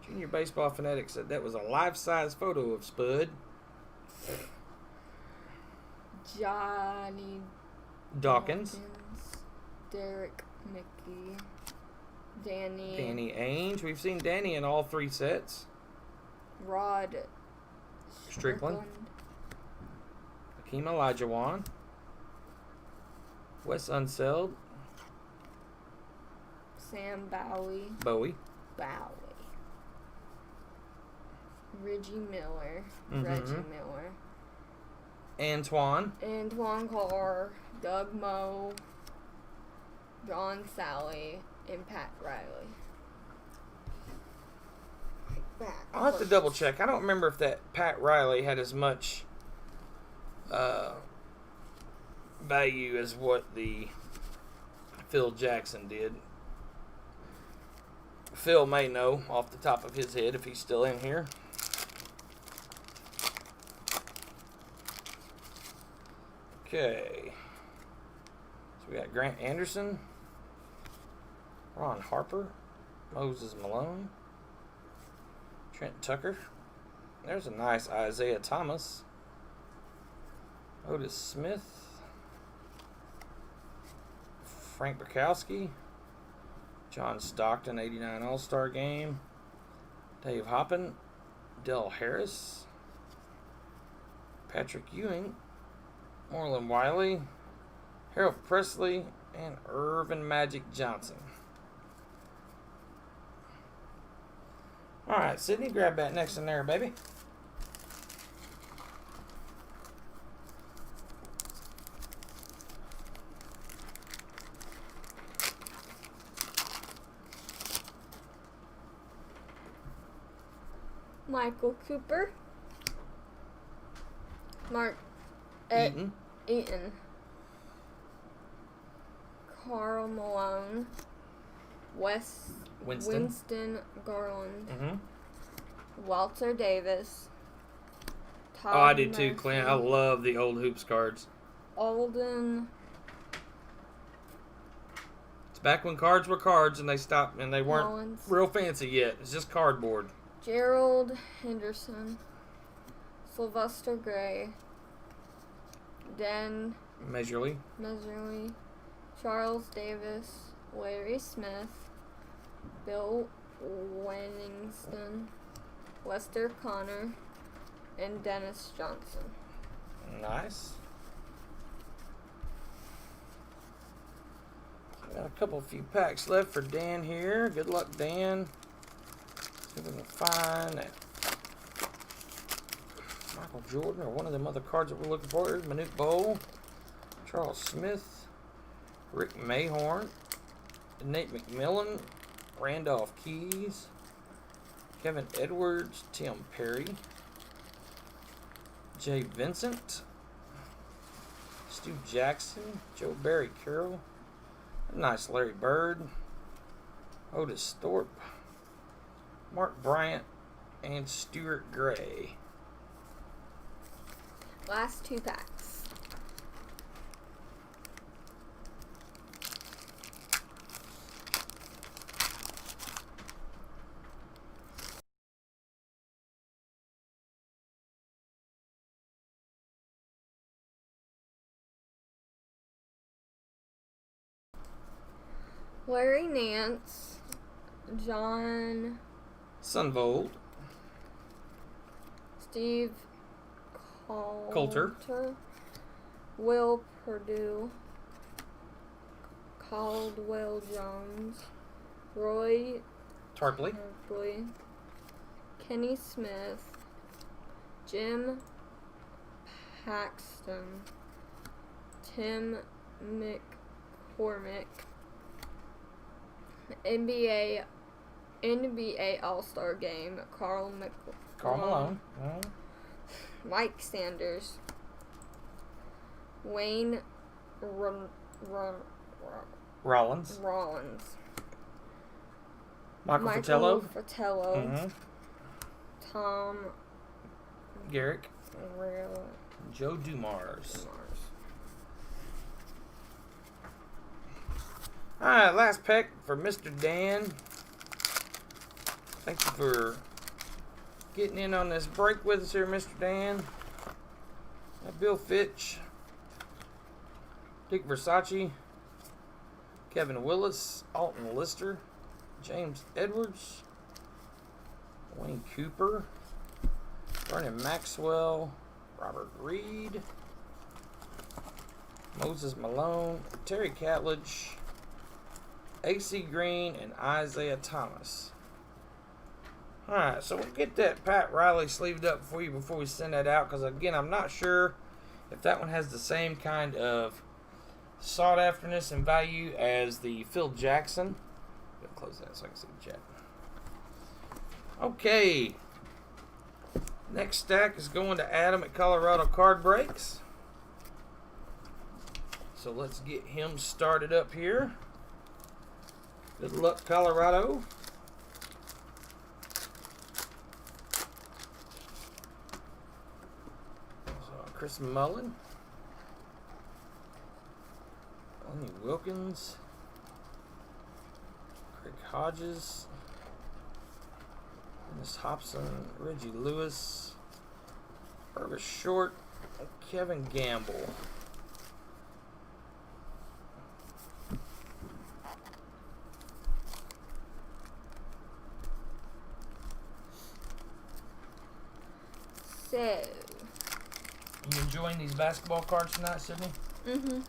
Junior Baseball Fanatic said that was a life-size photo of Spud. Johnny Dawkins. Derek Mickey. Danny Ainge. We've seen Danny in all 3 sets. Rod Strickland. Hakeem Olajuwon. Wes Unseld. Sam Bowie. Reggie Miller. Antoine Carr. Doug Moe. John Sally. And Pat Riley. I'll have to double check. I don't remember if that Pat Riley had as much value as what the Phil Jackson did. Phil may know off the top of his head if he's still in here. Okay. So we got Grant Anderson, Ron Harper, Moses Malone, Trent Tucker. There's a nice Isaiah Thomas. Otis Smith. Frank Bukowski. John Stockton, 89 All-Star Game. Dave Hoppin. Del Harris. Patrick Ewing. Morland Wiley. Harold Presley. And Irvin Magic Johnson. Alright, Sydney, grab that next in there, baby. Michael Cooper. Mark Eaton. Karl Malone. Winston Garland. Walter Davis. Todd I did too, Murphy, Clint. I love the old Hoops cards. Alden. It's back when cards were cards and they stopped and they weren't Collins. real fancy yet. It's just cardboard. Gerald Henderson. Sylvester Gray. Den Measurely. Charles Davis. Larry Smith. Bill Wenningston. Lester Connor. And Dennis Johnson. Nice. Got a few packs left for Dan here. Good luck, Dan. See if we can find that Michael Jordan or one of them other cards that we're looking for. There's Manute Bowl, Charles Smith, Rick Mayhorn, Nate McMillan, Randolph Keys, Kevin Edwards, Tim Perry, Jay Vincent, Stu Jackson, Joe Barry Carroll, nice Larry Bird, Otis Thorpe, Mark Bryant, and Stuart Gray. Last 2 packs. Larry Nance, John Sunvold, Steve Coulter, Will Purdue, Caldwell Jones, Roy Tarpley, Kenny Smith, Jim Paxton, Tim McCormick, NBA All-Star Game, Karl Malone, Mike Sanders, Wayne Rollins. Michael Fratello. Mm-hmm. Tom Garrick. Joe Dumars. Alright, last pick for Mr. Dan. Thank you for getting in on this break with us here, Mr. Dan. Bill Fitch. Dick Versace. Kevin Willis. Alton Lister. James Edwards. Wayne Cooper. Vernon Maxwell. Robert Reed. Moses Malone. Terry Catledge. AC Green and Isaiah Thomas. Alright, so we'll get that Pat Riley sleeved up for you before we send that out, because again, I'm not sure if that one has the same kind of sought afterness and value as the Phil Jackson. I'll close that so I can see the chat. Okay. Next stack is going to Adam at Colorado Card Breaks. So let's get him started up here. Good luck, Colorado. So, Chris Mullen. Lonnie Wilkins. Craig Hodges. Dennis Hobson. Reggie Lewis. Burgess Short. Kevin Gamble. So, you enjoying these basketball cards tonight, Sydney? mm-hmm.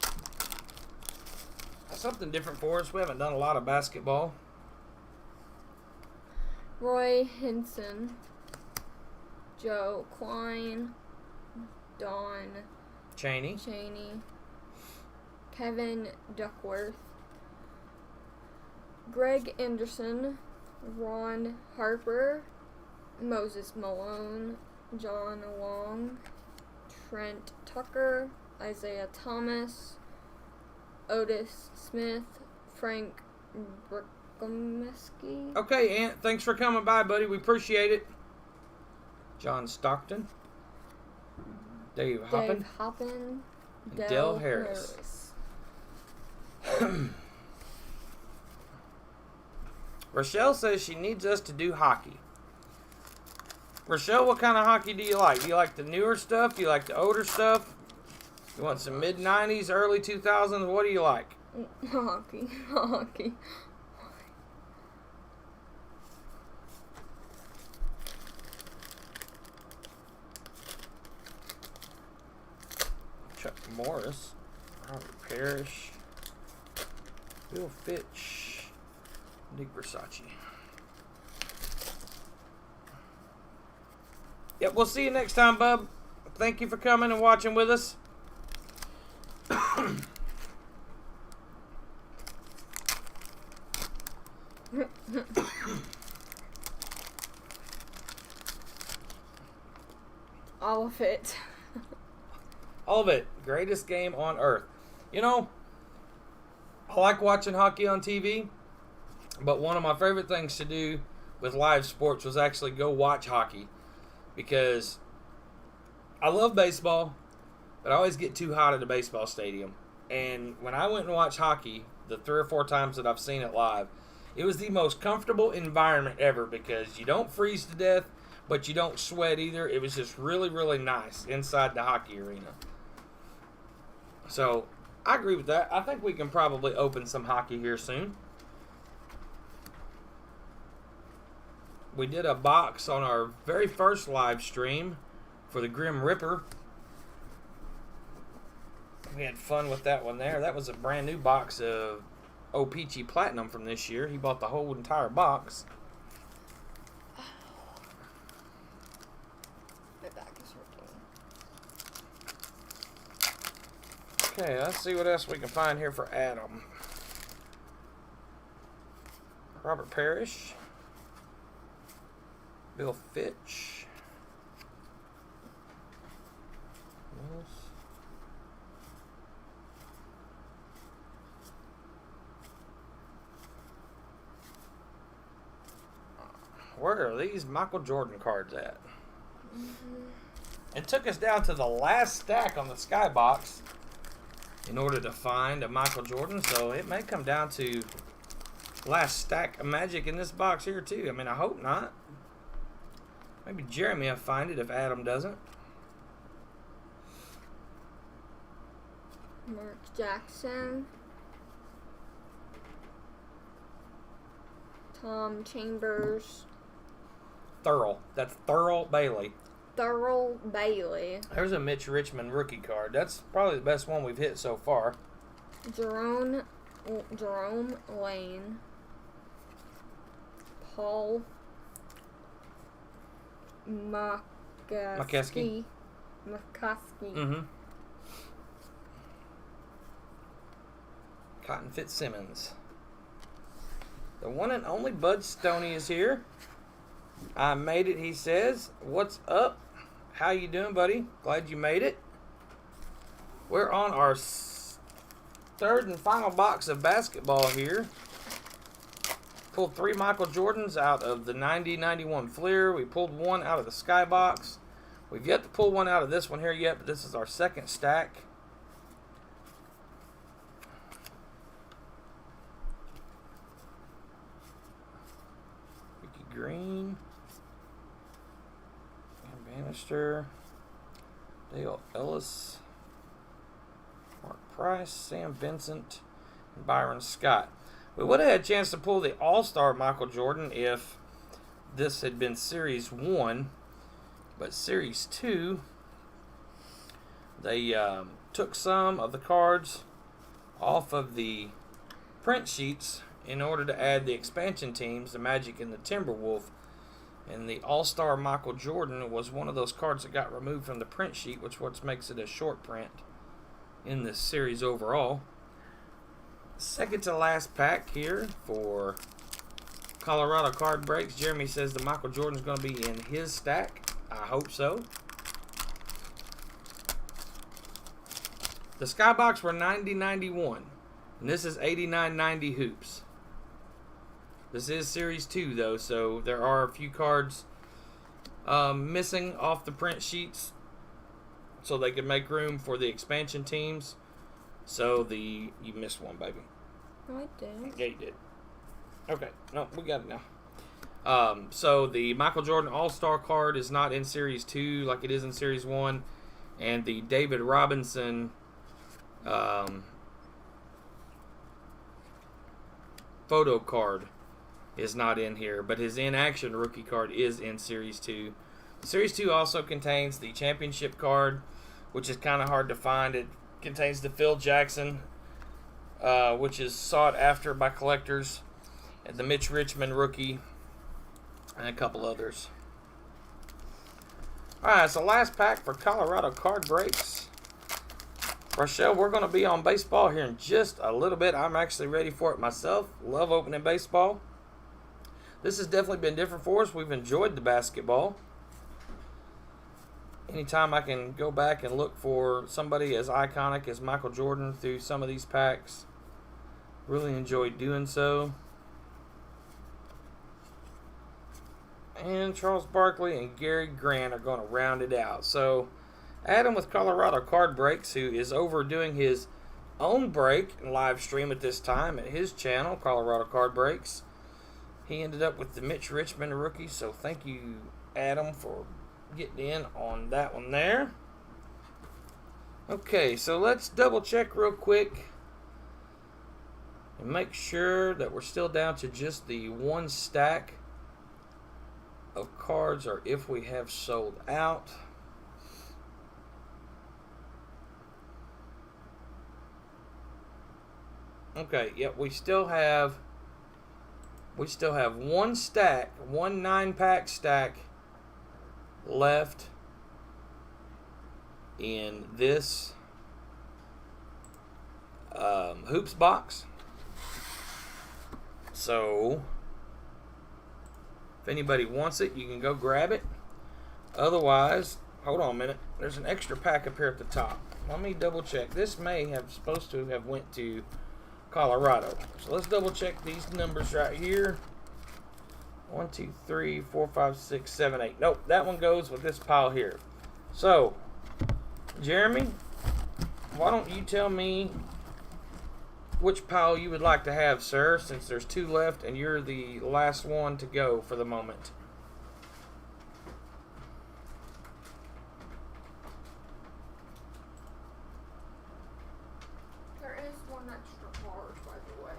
That's something different for us. We haven't done a lot of basketball. Roy Hinson, Joe Klein, Don Cheney, Kevin Duckworth, Greg Anderson, Ron Harper, Moses Malone, John Long, Trent Tucker, Isaiah Thomas, Otis Smith, Frank Brukowski. Okay, Ant, thanks for coming by, buddy. We appreciate it. John Stockton, Dave Hoppin, Del Harris. Rochelle says she needs us to do hockey. Rochelle, what kind of hockey do you like? Do you like the newer stuff? Do you like the older stuff? You want some mid-90s, early 2000s? What do you like? Hockey. Chuck Morris, Robert Parrish, Bill Fitch, Nick Versace. Yep, we'll see you next time, bub. Thank you for coming and watching with us. All of it. All of it. Greatest game on earth. You know, I like watching hockey on TV, but one of my favorite things to do with live sports was actually go watch hockey, because I love baseball, but I always get too hot at a baseball stadium. And when I went and watched hockey, the 3 or 4 times that I've seen it live, it was the most comfortable environment ever, because you don't freeze to death, but you don't sweat either. It was just really, really nice inside the hockey arena. So, I agree with that. I think we can probably open some hockey here soon. We did a box on our very first live stream for the Grim Ripper. We had fun with that one there. That was a brand new box of O-Peachy Platinum from this year. He bought the whole entire box. My back is hurting. Okay, let's see what else we can find here for Adam. Robert Parrish. Bill Fitch. Where are these Michael Jordan cards at? It took us down to the last stack on the Skybox in order to find a Michael Jordan, so it may come down to last stack of Magic in this box here too. I mean, I hope not. Maybe Jeremy will find it if Adam doesn't. Mark Jackson. Tom Chambers. Thurl. That's Thurl Bailey. Thurl Bailey. There's a Mitch Richmond rookie card. That's probably the best one we've hit so far. Jerome Lane. Paul McCaskey. Mm-hmm. Cotton Fitzsimmons. The one and only Bud Stoney is here. I made it, he says. What's up? How you doing, buddy? Glad you made it. We're on our third and final box of basketball here. Pulled 3 Michael Jordans out of the 90-91 Fleer. We pulled one out of the Skybox. We've yet to pull one out of this one here yet, but this is our second stack. Ricky Green. Cam Bannister. Dale Ellis. Mark Price. Sam Vincent. And Byron Scott. We would have had a chance to pull the All-Star Michael Jordan if this had been Series 1. But Series 2, they took some of the cards off of the print sheets in order to add the expansion teams, the Magic and the Timberwolf. And the All-Star Michael Jordan was one of those cards that got removed from the print sheet, which what makes it a short print in this series overall. Second to last pack here for Colorado Card Breaks. Jeremy says the Michael Jordan's going to be in his stack. I hope so. The Skybox were 90-91. And this is 89-90 hoops. This is Series 2 though, so there are a few cards missing off the print sheets so they could make room for the expansion teams. So you missed one, baby. No, I didn't. Yeah, you did. Okay, no, we got it now. So the Michael Jordan All-Star card is not in Series 2 like it is in Series 1. And the David Robinson photo card is not in here. But his in-action rookie card is in Series 2. Series 2 also contains the championship card, which is kind of hard to find. It contains the Phil Jackson, which is sought after by collectors, and the Mitch Richmond rookie, and a couple others. Alright, so last pack for Colorado Card Breaks. Rochelle, we're going to be on baseball here in just a little bit. I'm actually ready for it myself. Love opening baseball. This has definitely been different for us. We've enjoyed the basketball. Anytime I can go back and look for somebody as iconic as Michael Jordan through some of these packs, really enjoyed doing so. And Charles Barkley and Gary Grant are going to round it out. So Adam with Colorado Card Breaks, who is over doing his own break and live stream at this time at his channel, Colorado Card Breaks. He ended up with the Mitch Richmond rookie, so thank you, Adam, for getting in on that one there. Okay, so let's double check real quick and make sure that we're still down to just the one stack of cards, or if we have sold out. Okay, yep, we still have one stack, one 9-pack stack left in this hoops box. So if anybody wants it, you can go grab it. Otherwise, hold on a minute. There's an extra pack up here at the top. Let me double check. This may have supposed to have went to Colorado. So let's double check these numbers right here. 1, 2, 3, 4, 5, 6, 7, 8. Nope, that one goes with this pile here. So, Jeremy, why don't you tell me which pile you would like to have, sir, since there's 2 left and you're the last one to go for the moment. There is one extra card, by the way.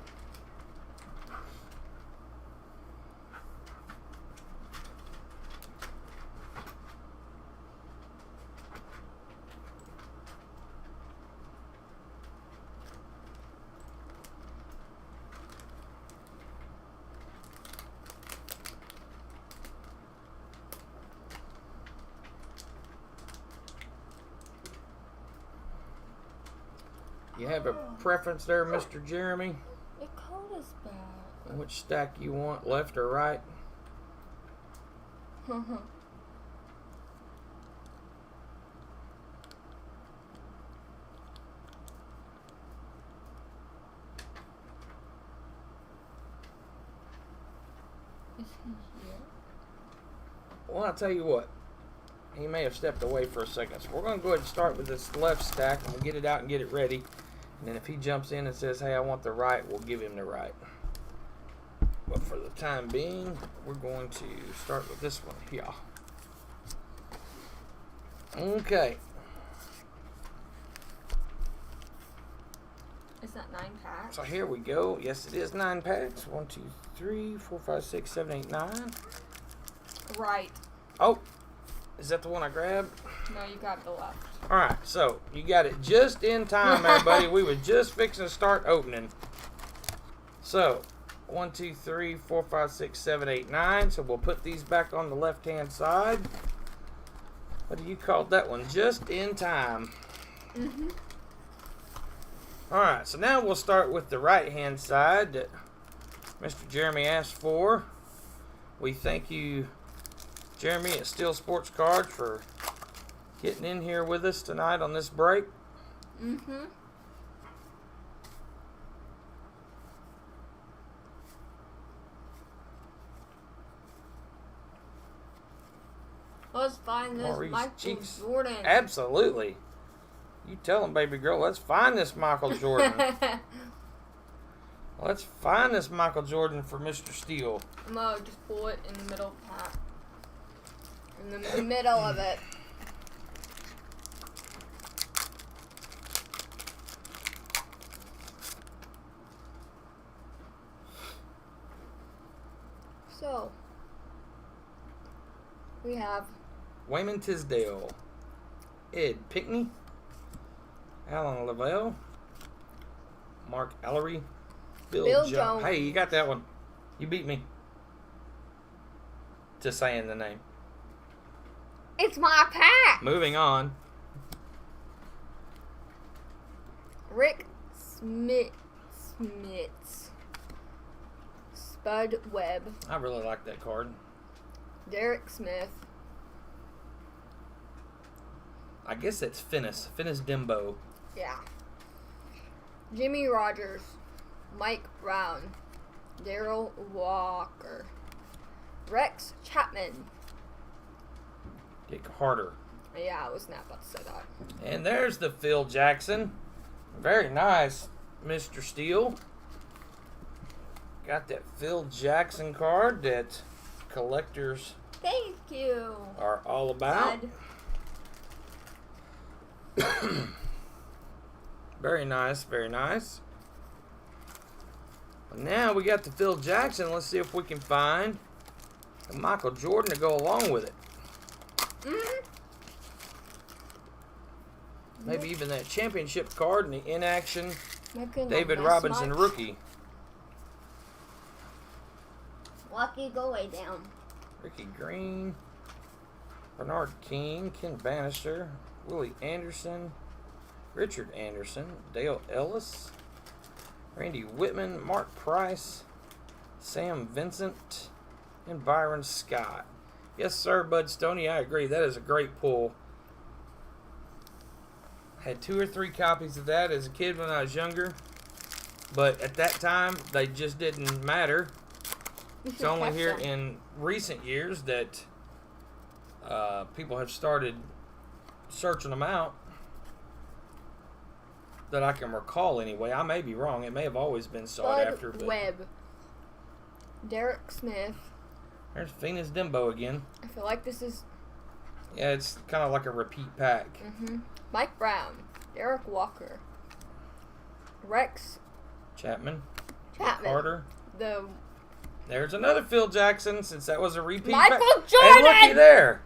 You have a preference there, Mr. Jeremy? The code is bad. Which stack you want, left or right? Is he here? Well, I'll tell you what. He may have stepped away for a second. So we're going to go ahead and start with this left stack, and we'll get it out and get it ready. And then if he jumps in and says, hey, I want the right, we'll give him the right. But for the time being, we're going to start with this one here. Okay. Is that 9 packs? So here we go. Yes, it is 9 packs. 1, 2, 3, 4, 5, 6, 7, 8, 9. Right. Oh, is that the one I grabbed? No, you got the left. All right, so you got it just in time, everybody. We were just fixing to start opening. So, 1, 2, 3, 4, 5, 6, 7, 8, 9. So we'll put these back on the left-hand side. What do you call that one? Just in time. Mm-hmm. All right, so now we'll start with the right-hand side that Mr. Jeremy asked for. We thank you, Jeremy at Steel Sports Cards, for getting in here with us tonight on this break. Mm-hmm. Let's find this Maurice Michael Cheeks. Jordan. Absolutely. You tell him, baby girl, let's find this Michael Jordan. Let's find this Michael Jordan for Mr. Steele. I'm gonna just pull it in the middle of the pack. In the middle of it. So, we have Wayman Tisdale, Ed Pinckney, Alan Lavelle, Mark Ellery, Bill Jones. Hey, you got that one. You beat me. Just saying the name. It's my pack. Moving on. Rick Smits. Spud Webb. I really like that card. Derek Smith. I guess it's Finis Dimbo. Yeah. Jimmy Rogers. Mike Brown. Daryl Walker. Rex Chapman. Dick Harder. Yeah, I was not about to say that. And there's the Phil Jackson. Very nice, Mr. Steele. Got that Phil Jackson card that collectors Thank you. are all about. Very nice, very nice. Now we got the Phil Jackson. Let's see if we can find a Michael Jordan to go along with it. Mm-hmm. Maybe even that championship card and the inaction Making David a mess Robinson much. rookie. Lucky, go way down. Ricky Green, Bernard King, Ken Bannister, Willie Anderson, Richard Anderson, Dale Ellis, Randy Whitman, Mark Price, Sam Vincent, and Byron Scott. Yes, sir, Bud Stoney, I agree. That is a great pull. Had 2 or 3 copies of that as a kid when I was younger. But at that time, they just didn't matter. You It's should only catch here them. in recent years that people have started searching them out. That I can recall anyway. I may be wrong. It may have always been sought after. But Webb. Derek Smith. There's Venus Dimbo again. I feel like this is... Yeah, it's kind of like a repeat pack. Mike Brown. Derek Walker. Rex Chapman. Carter. There's another Phil Jackson, since that was a repeat Michael pack. Jordan! And looky there.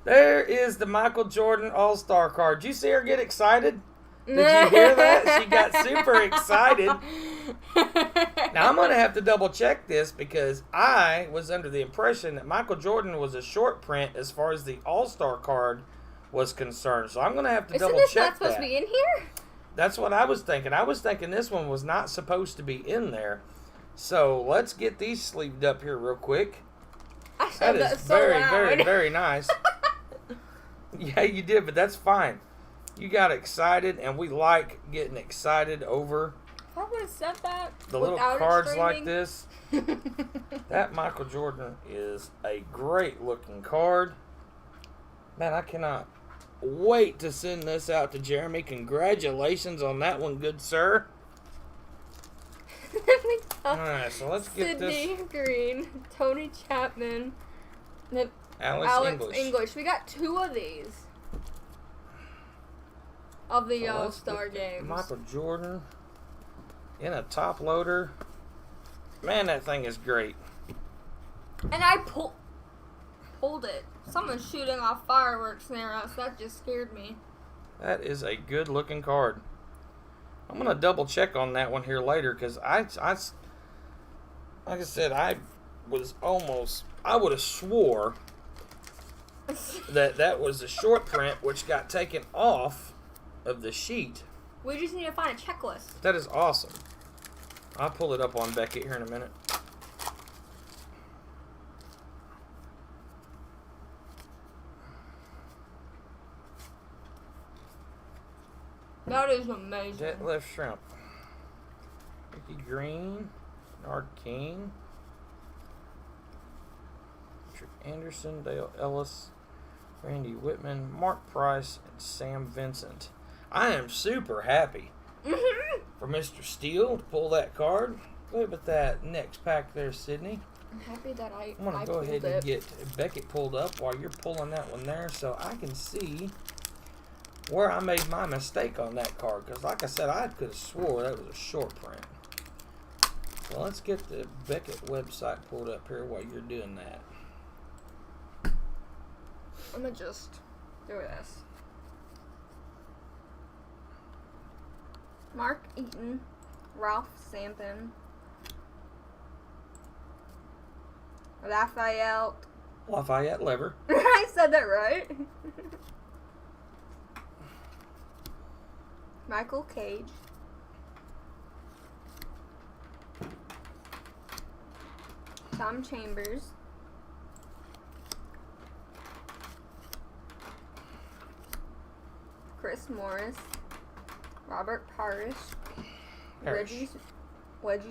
There is the Michael Jordan All-Star card. Did you see her get excited? Did you hear that? She got super excited. Now, I'm going to have to double check this because I was under the impression that Michael Jordan was a short print as far as the All-Star card was concerned. So I'm going to have to double check that. Isn't this not supposed to be in here? That's what I was thinking. I was thinking this one was not supposed to be in there. So let's get these sleeved up here real quick. I said that is so very, loud. very, very nice. Yeah, you did, but that's fine. You got excited, and we like getting excited over I would have said that the little cards like this. That Michael Jordan is a great looking card. Man, I cannot wait to send this out to Jeremy. Congratulations on that one, good sir. Alright, so let's get Sidney Green, Tony Chapman, Alex English. We got 2 of these. Of the All-Star games. Michael Jordan in a top loader. Man, that thing is great. And I pulled it. Someone's shooting off fireworks near us. That just scared me. That is a good looking card. I'm going to double check on that one here later because like I said, I would have swore that was a short print which got taken off of the sheet. We just need to find a checklist. That is awesome. I'll pull it up on Beckett here in a minute. That is amazing. Detlef Shrimp. Ricky Green. Nard King. Richard Anderson. Dale Ellis. Randy Whitman. Mark Price. And Sam Vincent. I am super happy for Mr. Steele to pull that card. Look at that next pack there, Sydney. I'm happy that I I'm going to go ahead and get Beckett pulled up while you're pulling that one there so I can see where I made my mistake on that card. Because like I said, I could have swore that was a short print. So let's get the Beckett website pulled up here while you're doing that. I'm going to just do this. Mark Eaton, Ralph Sampson, Lafayette Lever. I said that right. Michael Cage. Tom Chambers. Chris Morris. Robert Parrish. Reggie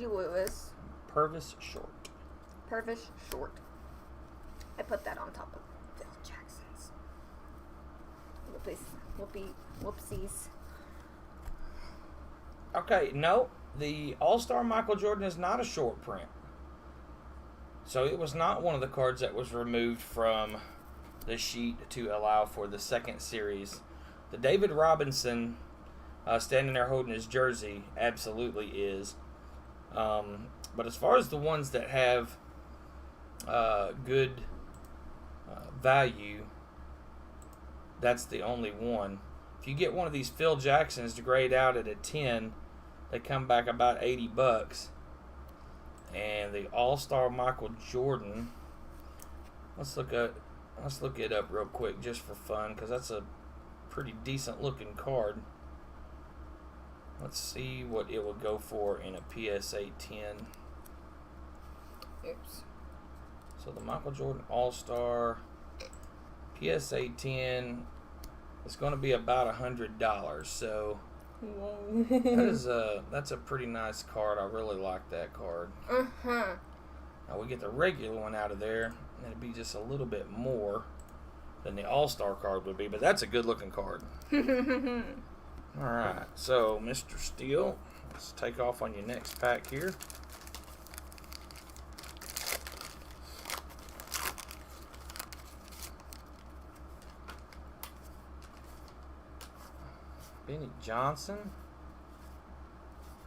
Lewis. Purvis Short. Purvis Short. I put that on top of Phil Jackson's. Whoopsies. Okay, no. The All-Star Michael Jordan is not a short print. So it was not one of the cards that was removed from the sheet to allow for the second series. The David Robinson standing there holding his jersey absolutely is. But as far as the ones that have good value, that's the only one. If you get one of these Phil Jacksons to grade out at a 10, they come back about $80. And the All-Star Michael Jordan, let's look it up real quick just for fun because that's a pretty decent looking card. Let's see what it would go for in a PSA 10. Oops. So the Michael Jordan All-Star PSA 10 is going to be about $100. So that's a pretty nice card. I really like that card. Now we get the regular one out of there. It'd be just a little bit more than the All-Star card would be, but that's a good-looking card. All right, so Mr. Steele, let's take off on your next pack here. Benny Johnson,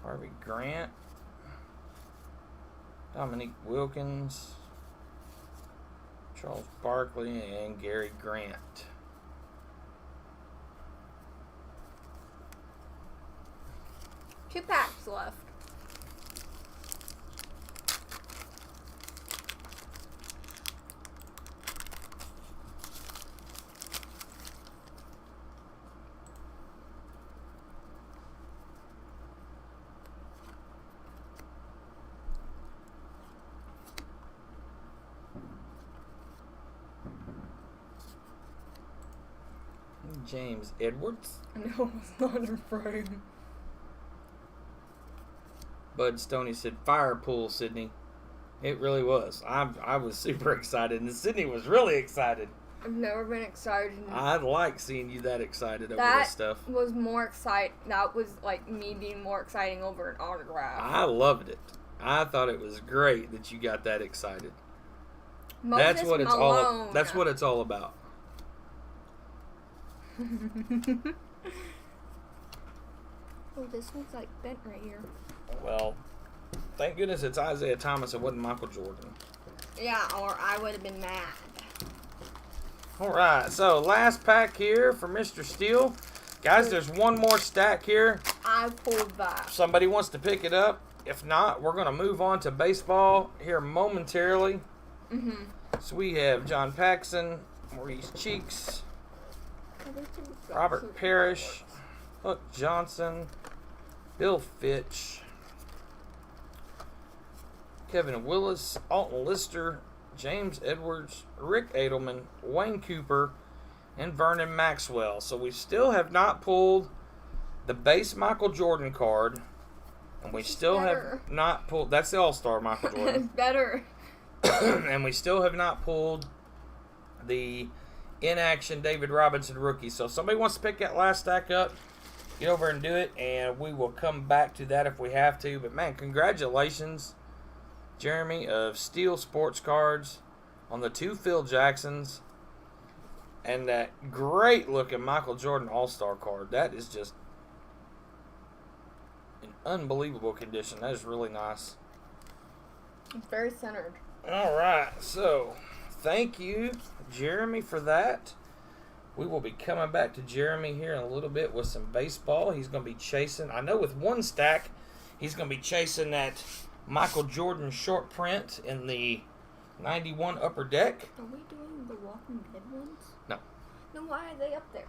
Harvey Grant, Dominique Wilkins, Charles Barkley, and Gary Grant. Two packs left. James Edwards. No, it's not in frame. Bud Stoney said, "Fire pool, Sydney." It really was. I was super excited, and Sydney was really excited. I've never been excited. I like seeing you that excited over this stuff. That was more exciting. That was like me being more exciting over an autograph. I loved it. I thought it was great that you got that excited. Moses That's what it's Malone. all. That's what it's all about. Oh, this one's like bent right here. Well, thank goodness it's Isaiah Thomas. It wasn't Michael Jordan. Yeah, or I would have been mad. All right, so last pack here for Mr. Steele. Guys, there's one more stack here. I pulled that. If somebody wants to pick it up. If not, we're going to move on to baseball here momentarily. So we have John Paxson, Maurice Cheeks, Robert Parrish, Buck Johnson, Bill Fitch, Kevin Willis, Alton Lister, James Edwards, Rick Edelman, Wayne Cooper, and Vernon Maxwell. So we still have not pulled the base Michael Jordan card. And we still have not pulled... That's the All-Star Michael Jordan. It's better. And we still have not pulled the in-action David Robinson rookie. So if somebody wants to pick that last stack up, get over and do it. And we will come back to that if we have to. But, man, congratulations, Jeremy, of Steel Sports Cards on the 2 Phil Jacksons. And that great-looking Michael Jordan All-Star card. That is just in unbelievable condition. That is really nice. It's very centered. All right, so thank you, Jeremy, for that. We will be coming back to Jeremy here in a little bit with some baseball. He's going to be chasing, I know with one stack, he's going to be chasing that Michael Jordan short print in the 91 Upper Deck. Are we doing the Walking Dead ones? No. Then why are they up there?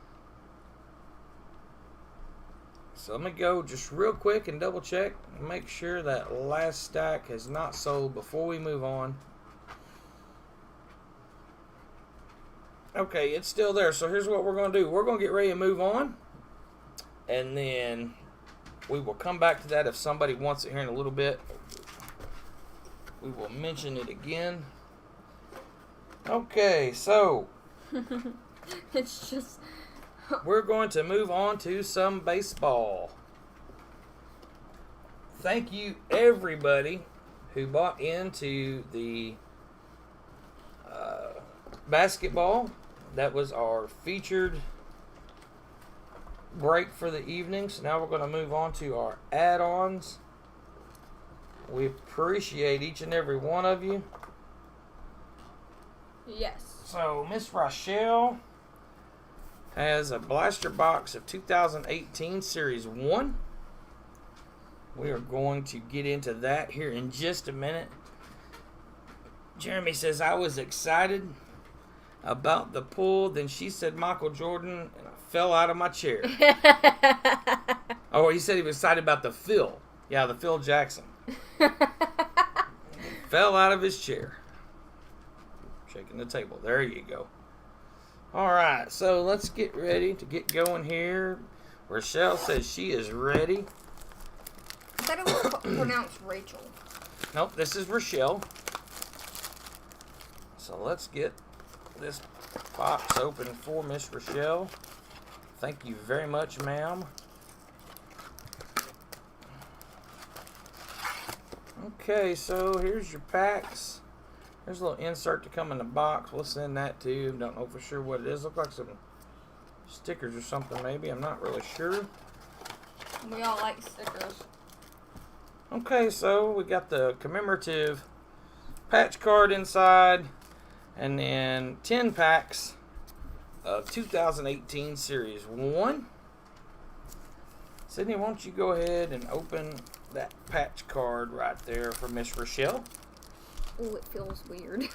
So let me go just real quick and double check and make sure that last stack has not sold before we move on. Okay, it's still there. So here's what we're going to do. We're going to get ready to move on. And then we will come back to that if somebody wants it here in a little bit. We will mention it again. Okay, so It's just... we're going to move on to some baseball. Thank you, everybody who bought into the basketball. That was our featured break for the evening. So now we're going to move on to our add-ons. We appreciate each and every one of you. Yes. So Miss Rochelle has a blaster box of 2018 Series 1. We are going to get into that here in just a minute. Jeremy says, I was excited about the pull. Then she said Michael Jordan, and I fell out of my chair. Oh, he said he was excited about the Phil. Yeah, the Phil Jackson. Fell out of his chair. Shaking the table. There you go. All right, so let's get ready to get going here. Rochelle says she is ready. I thought it was pronounced Rachel. Nope, this is Rochelle. So let's get this box open for Miss Rochelle. Thank you very much, ma'am. Okay, so here's your packs. There's a little insert to come in the box. We'll send that to you. Don't know for sure what it is. Looks like some stickers or something maybe. I'm not really sure. We all like stickers. Okay, so we got the commemorative patch card inside, and then 10 packs of 2018 Series 1. Sydney, why don't you go ahead and open that patch card right there for Miss Rochelle. Oh, it feels weird.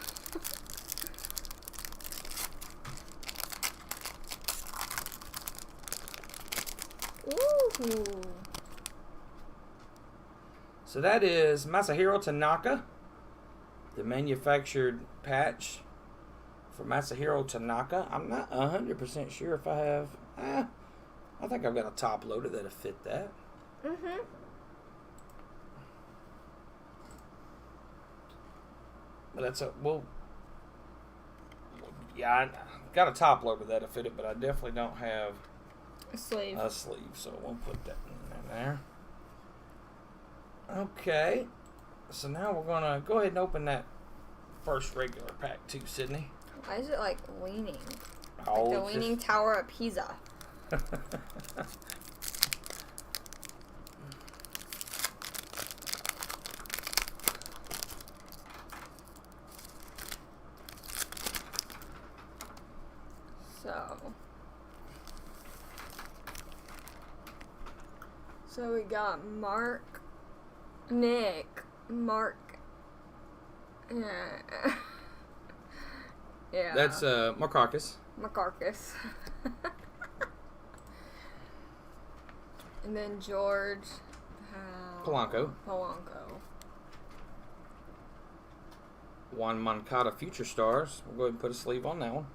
Ooh. So that is Masahiro Tanaka, the manufactured patch for Masahiro Tanaka. I'm not 100% sure if I have. I think I've got a top loader that'll fit that. Mm-hmm. But that's a yeah, I got a top loader that'll fit it, but I definitely don't have A sleeve. a sleeve, so we'll put that in there. Okay, so now we're gonna go ahead and open that first regular pack too, Sydney. Why is it like leaning? Oh, Like the Leaning Tower of Pisa. So we got Nick, yeah. That's Markakis. Macarcus. And then George Polanco. Juan Moncada Future Stars. We'll go ahead and put a sleeve on that one.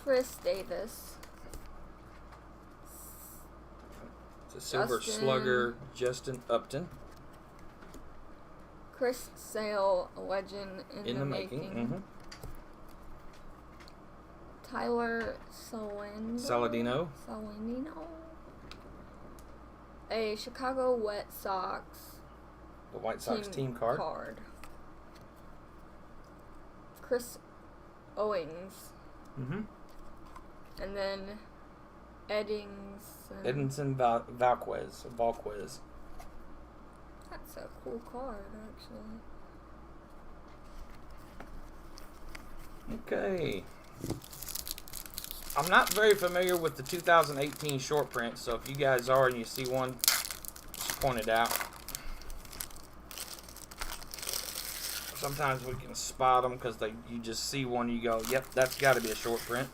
Chris Davis. It's a Silver Justin. Slugger Justin Upton. Chris Sale, a legend in the making. Mm-hmm. Tyler Saladino. A Chicago White Sox. The White Sox team card. Chris Owings. Mm-hmm. And then Edinson Valquez. That's a cool card, actually. Okay. I'm not very familiar with the 2018 short print, so if you guys are and you see one, just point it out. Sometimes we can spot them because you just see one and you go, yep, that's got to be a short print.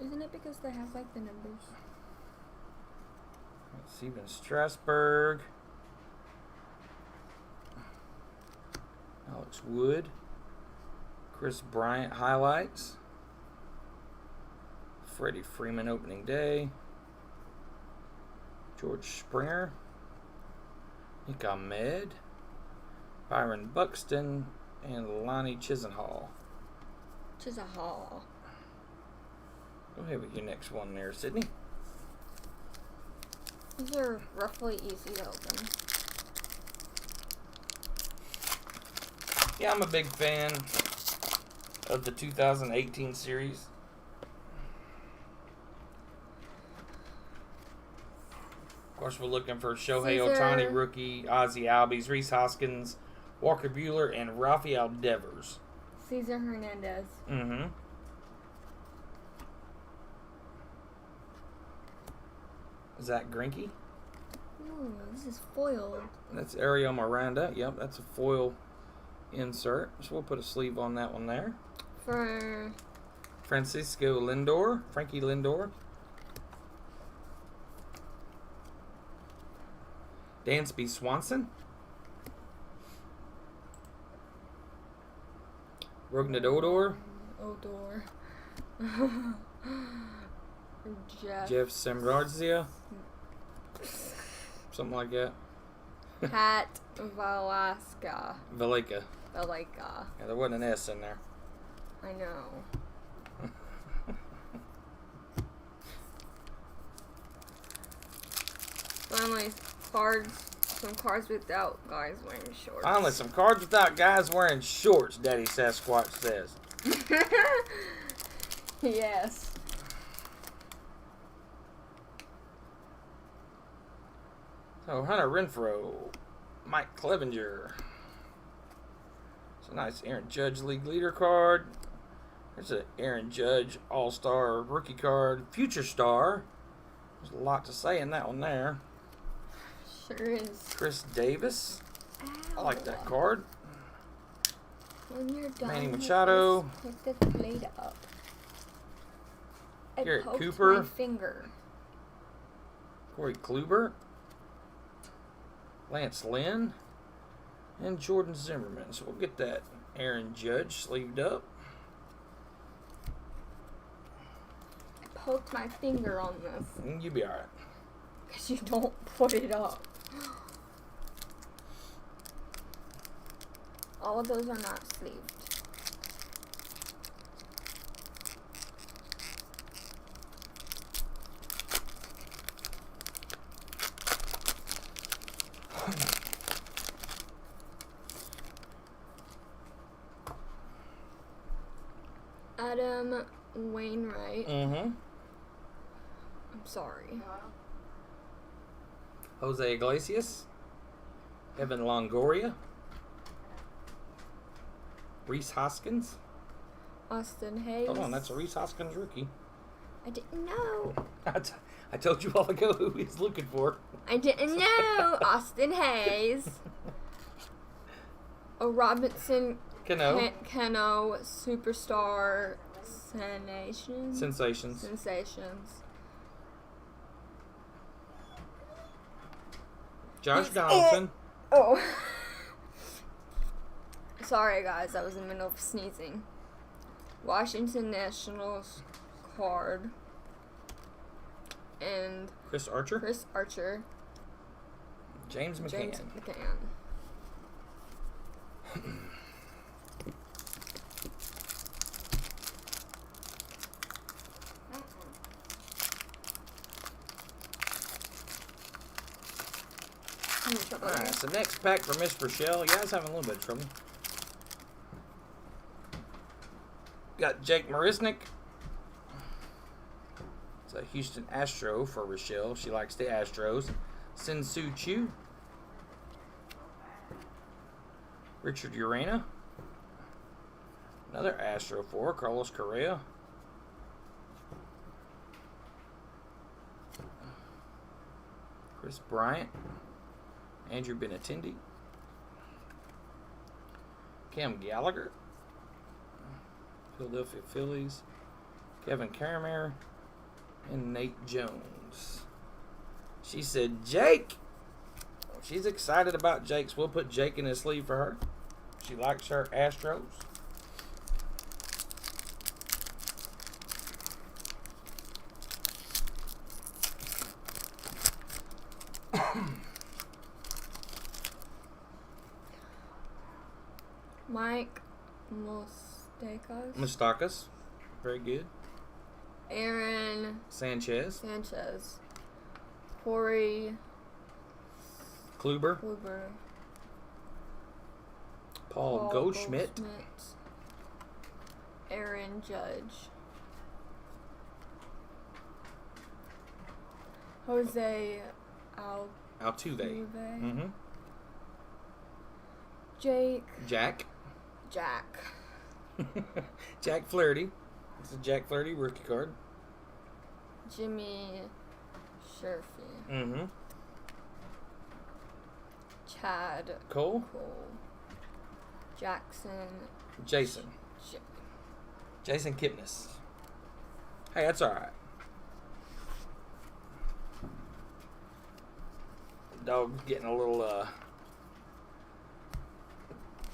Isn't it because they have like the numbers? Steven Strasburg. Alex Wood. Chris Bryant highlights. Freddie Freeman opening day. George Springer. Nick Ahmed. Byron Buxton. And Lonnie Chisenhall. Go ahead with your next one there, Sydney. These are roughly easy to open. Yeah, I'm a big fan of the 2018 series. Of course, we're looking for Shohei Ohtani rookie, Ozzie Albies, Reese Hoskins, Walker Buehler, and Rafael Devers. Cesar Hernandez. Mm-hmm. Zach Greinke. Ooh, this is foiled. That's Ariel Miranda. Yep, that's a foil insert. So we'll put a sleeve on that one there. For Frankie Lindor. Dansby Swanson. Rougned Odor. Jeff Samrarzia. Something like that. Pat Valleca. But like, Yeah, there wasn't an S in there. I know. Finally, some cards without guys wearing shorts. Finally, some cards without guys wearing shorts, Daddy Sasquatch says. Yes. So, Hunter Renfroe, Mike Clevenger. It's a nice Aaron Judge League Leader card. There's an Aaron Judge All-Star rookie card. Future Star. There's a lot to say in that one there. Sure is. Chris Davis. Ow. I like that card. When you're done Manny with Machado. this, pick the plate up. I Garrett poked Cooper. my finger. Corey Kluber. Lance Lynn. And Jordan Zimmerman. So we'll get that Aaron Judge sleeved up. I poked my finger on this. And you'll be alright. Because you don't put it up. All of those are not sleeved. Adam Wainwright. Mm-hmm. I'm sorry. Jose Iglesias. Evan Longoria. Reese Hoskins. Austin Hayes. Hold on, that's a Reese Hoskins rookie. I didn't know. I told you a while ago who he's looking for. I didn't know. Austin Hayes. A Robinson Cano. Cano Superstar Sensations. Sensations. Josh He's Donaldson. Oh. Sorry, guys. I was in the middle of sneezing. Washington Nationals card. And Chris Archer. James McCann. Alright, so next pack for Miss Rochelle. You guys having a little bit of trouble. Got Jake Marisnick. It's a Houston Astro for Rochelle. She likes the Astros. Sin-Soo Choo. Richard Urena. Another Astro for Carlos Correa. Chris Bryant. Andrew Benintendi. Cam Gallagher. Philadelphia Phillies. Kevin Kiermaier. And Nate Jones. She said Jake. She's excited about Jake's. We'll put Jake in his sleeve for her. She likes her Astros. Mike Moustakas. Very good. Aaron Sanchez. Corey Kluber. Paul Goldschmidt. Aaron Judge. Jose Altuve. Mm-hmm. Jack Flaherty. It's a Jack Flaherty rookie card. Jimmy Sherfy. Mm-hmm. Chad Cole. Jason Kipnis. Hey, that's alright. Dog's getting a little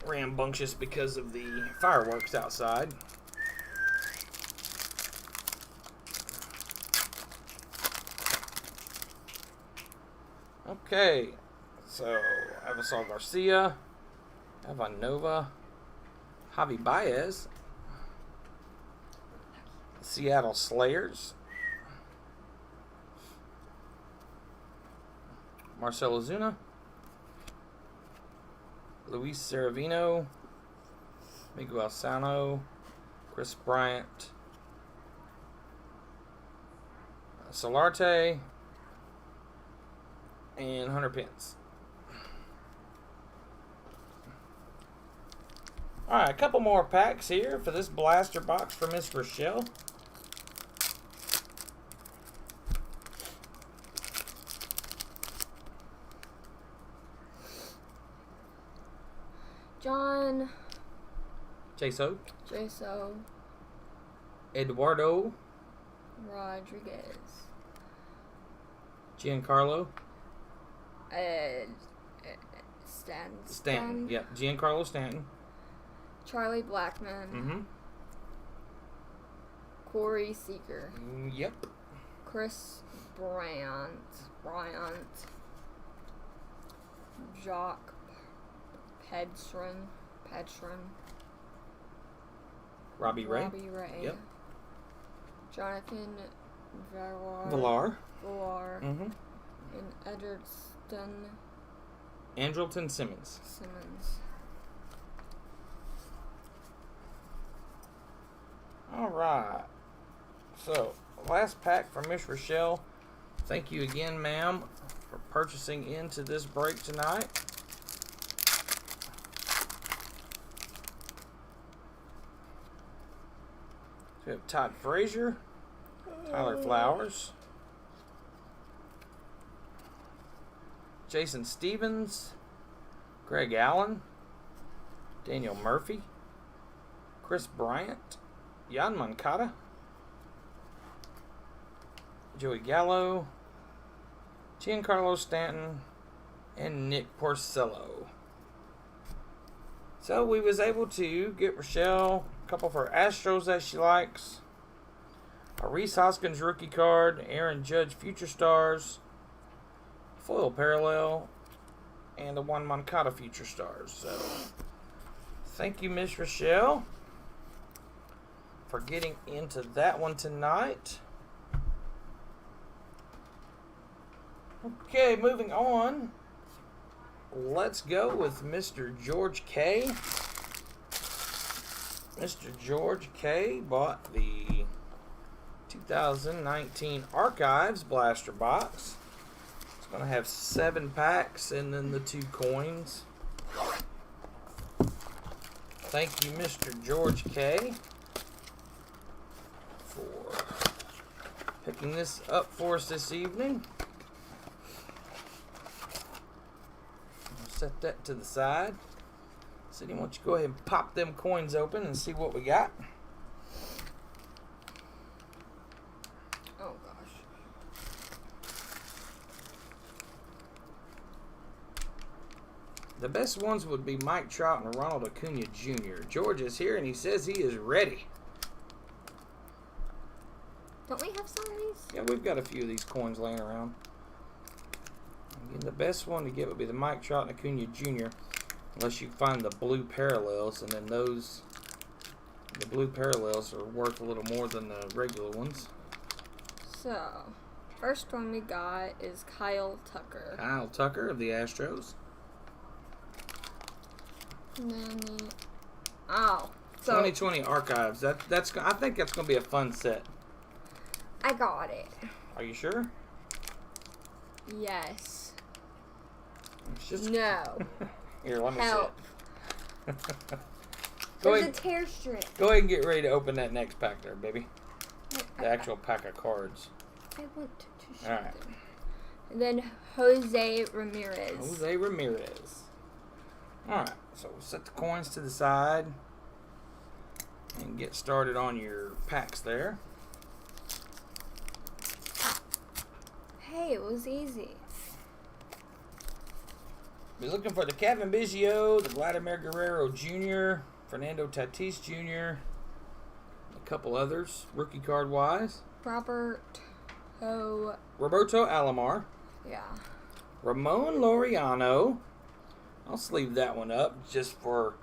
rambunctious because of the fireworks outside. Okay, so Avisal Garcia, Ivanova, Javi Baez. Seattle Slayers. Marcell Ozuna. Luis Seravino. Miguel Sano. Chris Bryant. Solarte. And Hunter Pence. Alright, a couple more packs here for this blaster box for Miss Rochelle. John. Jaso. Eduardo. Rodriguez. Giancarlo. Stanton. Yep, Giancarlo Stanton. Charlie Blackmon. Mm-hmm. Corey Seager. Yep. Chris Bryant. Jacques Pedstron. Robbie Ray. Yep. Jonathan Villar. Mm-hmm. And Ederson. Andrelton Simmons. All right. So, last pack for Miss Rochelle. Thank you again, ma'am, for purchasing into this break tonight. So we have Todd Frazier, Tyler Flowers, Jason Stevens, Greg Allen, Daniel Murphy, Chris Bryant, Jan Moncada, Joey Gallo, Giancarlo Stanton, and Nick Porcello. So we was able to get Rochelle a couple of her Astros that she likes, a Rhys Hoskins rookie card, Aaron Judge Future Stars, foil parallel, and a Juan Moncada Future Stars. So thank you, Miss Rochelle, for getting into that one tonight. Okay, moving on. Let's go with Mr. George K. Mr. George K. bought the 2019 Archives blaster box. It's going to have 7 packs and then the 2 coins. Thank you, Mr. George K. for picking this up for us this evening. Set that to the side. Cindy, why don't you go ahead and pop them coins open and see what we got. Oh gosh. The best ones would be Mike Trout and Ronald Acuna Jr. George is here and he says he is ready. Don't we have some of these? Yeah, we've got a few of these coins laying around. Again, the best one to get would be the Mike Trout and Acuna Jr. Unless you find the blue parallels, and then the blue parallels are worth a little more than the regular ones. So, first one we got is Kyle Tucker. Kyle Tucker of the Astros. And then, so 2020 Archives. That's I think that's going to be a fun set. I got it. Are you sure? Yes. It's just No. Here, let me Help. see it. There's a tear strip. Go ahead and get ready to open that next pack there, baby. The actual pack of cards. I want to show All right. them. And then Jose Ramirez. Jose Ramirez. Alright, so we'll set the coins to the side and get started on your packs there. Hey, it was easy. Be looking for the Kevin Biggio, the Vladimir Guerrero Jr., Fernando Tatis Jr., a couple others, rookie card wise. Roberto Alomar. Yeah. Ramon Laureano. I'll sleeve that one up just for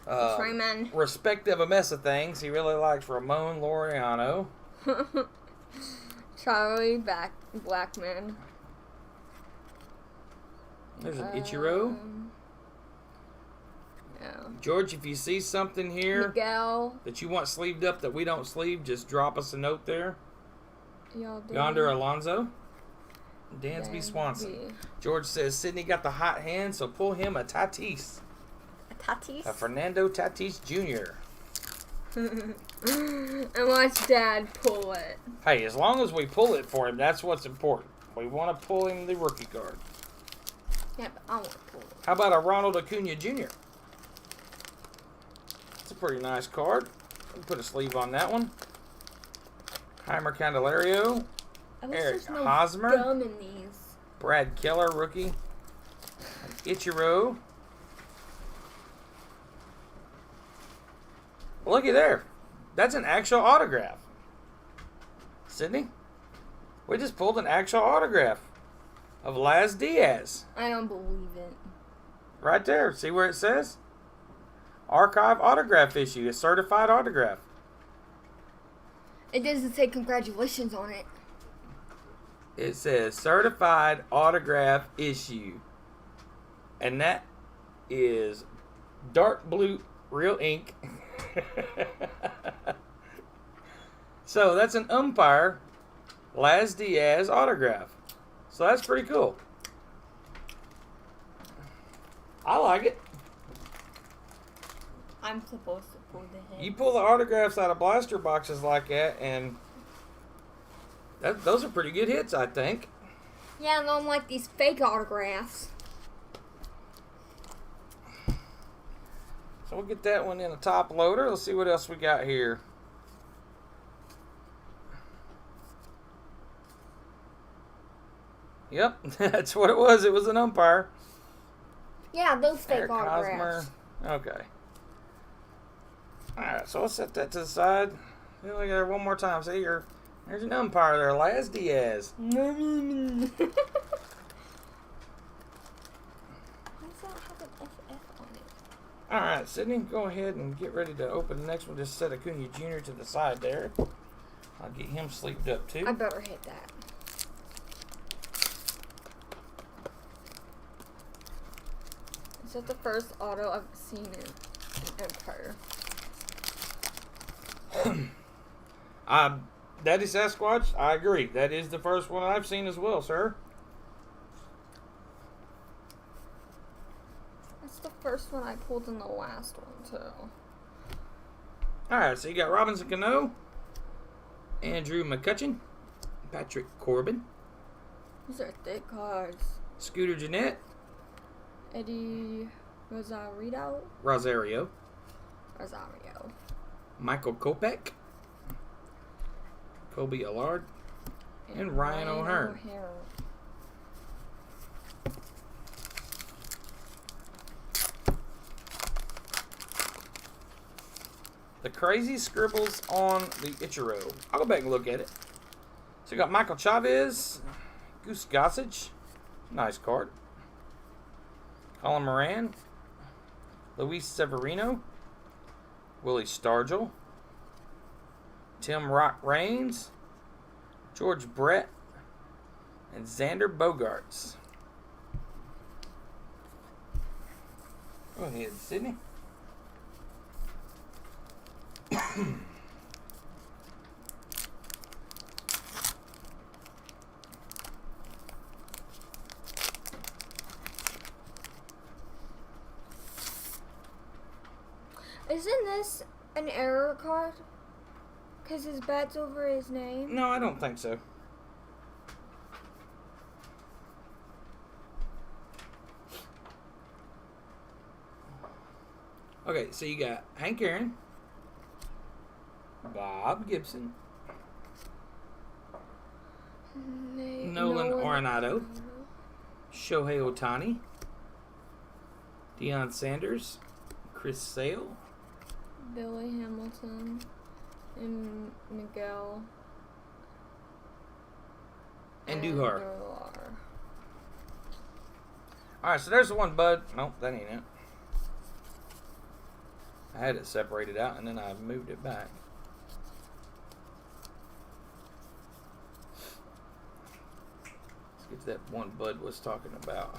Trayman. Respect of a mess of things. He really likes Ramon Laureano. Charlie Blackman. There's an Ichiro. Yeah. George, if you see something here Miguel. that you want sleeved up that we don't sleeve, just drop us a note there. Yonder Yonder Alonso. Dansby Swanson. George says Sydney got the hot hand, so pull him a Tatis. Tatis? A Fernando Tatis Jr. And watch Dad pull it. Hey, as long as we pull it for him, that's what's important. We want to pull him the rookie card. Yeah, but I want to pull it. How about a Ronald Acuna Jr.? It's a pretty nice card. We'll put a sleeve on that one. Heimer Candelario. Eric Hosmer. Gum in these. Brad Keller, rookie. Ichiro. Looky there. That's an actual autograph. Sydney, we just pulled an actual autograph of Laz Diaz. I don't believe it. Right there. See where it says? Archive autograph issue. A certified autograph. It doesn't say congratulations on it. It says certified autograph issue. And that is dark blue real ink. So that's an umpire Laz Diaz autograph. So that's pretty cool. I like it. I'm supposed to pull the head. You pull the autographs out of blaster boxes like that, and those are pretty good hits, I think. Yeah, and unlike these fake autographs. So we'll get that one in a top loader. Let's see what else we got here. Yep, that's what it was. It was an umpire. Yeah, those fake Eric autographs. Hosmer. Okay. Alright, so we'll set that to the side. Look at there one more time. See, there's an umpire there. Laz Diaz. Why does that have an FF on it? Alright, Sydney, go ahead and get ready to open the next one. Just set Acuna Jr. to the side there. I'll get him sleeved up too. I better hit that. Is that the first auto I've seen in Empire? Daddy Sasquatch, I agree. That is the first one I've seen as well, sir. That's the first one I pulled in the last one, too. Alright, so you got Robinson Cano, Andrew McCutcheon, Patrick Corbin, These are thick cards. Scooter Jeanette, Eddie Rosario. Rosario, Michael Kopech, Kobe Allard, and Ryan O'Hearn. The crazy scribbles on the Ichiro. I'll go back and look at it. So you got Michael Chavez, Goose Gossage, nice card. Colin Moran, Luis Severino, Willie Stargell, Tim Rock Raines, George Brett, and Xander Bogaerts. Go ahead, Sydney. Isn't this an error card? Because his bat's over his name? No, I don't think so. Okay, so you got Hank Aaron, Bob Gibson, Nolan Arenado, Shohei Ohtani, Deion Sanders, Chris Sale, Billy Hamilton, and Miguel. and Duhar. Alright, so there's the one, bud. Nope, that ain't it. I had it separated out and then I moved it back. Let's get to that one Bud was talking about.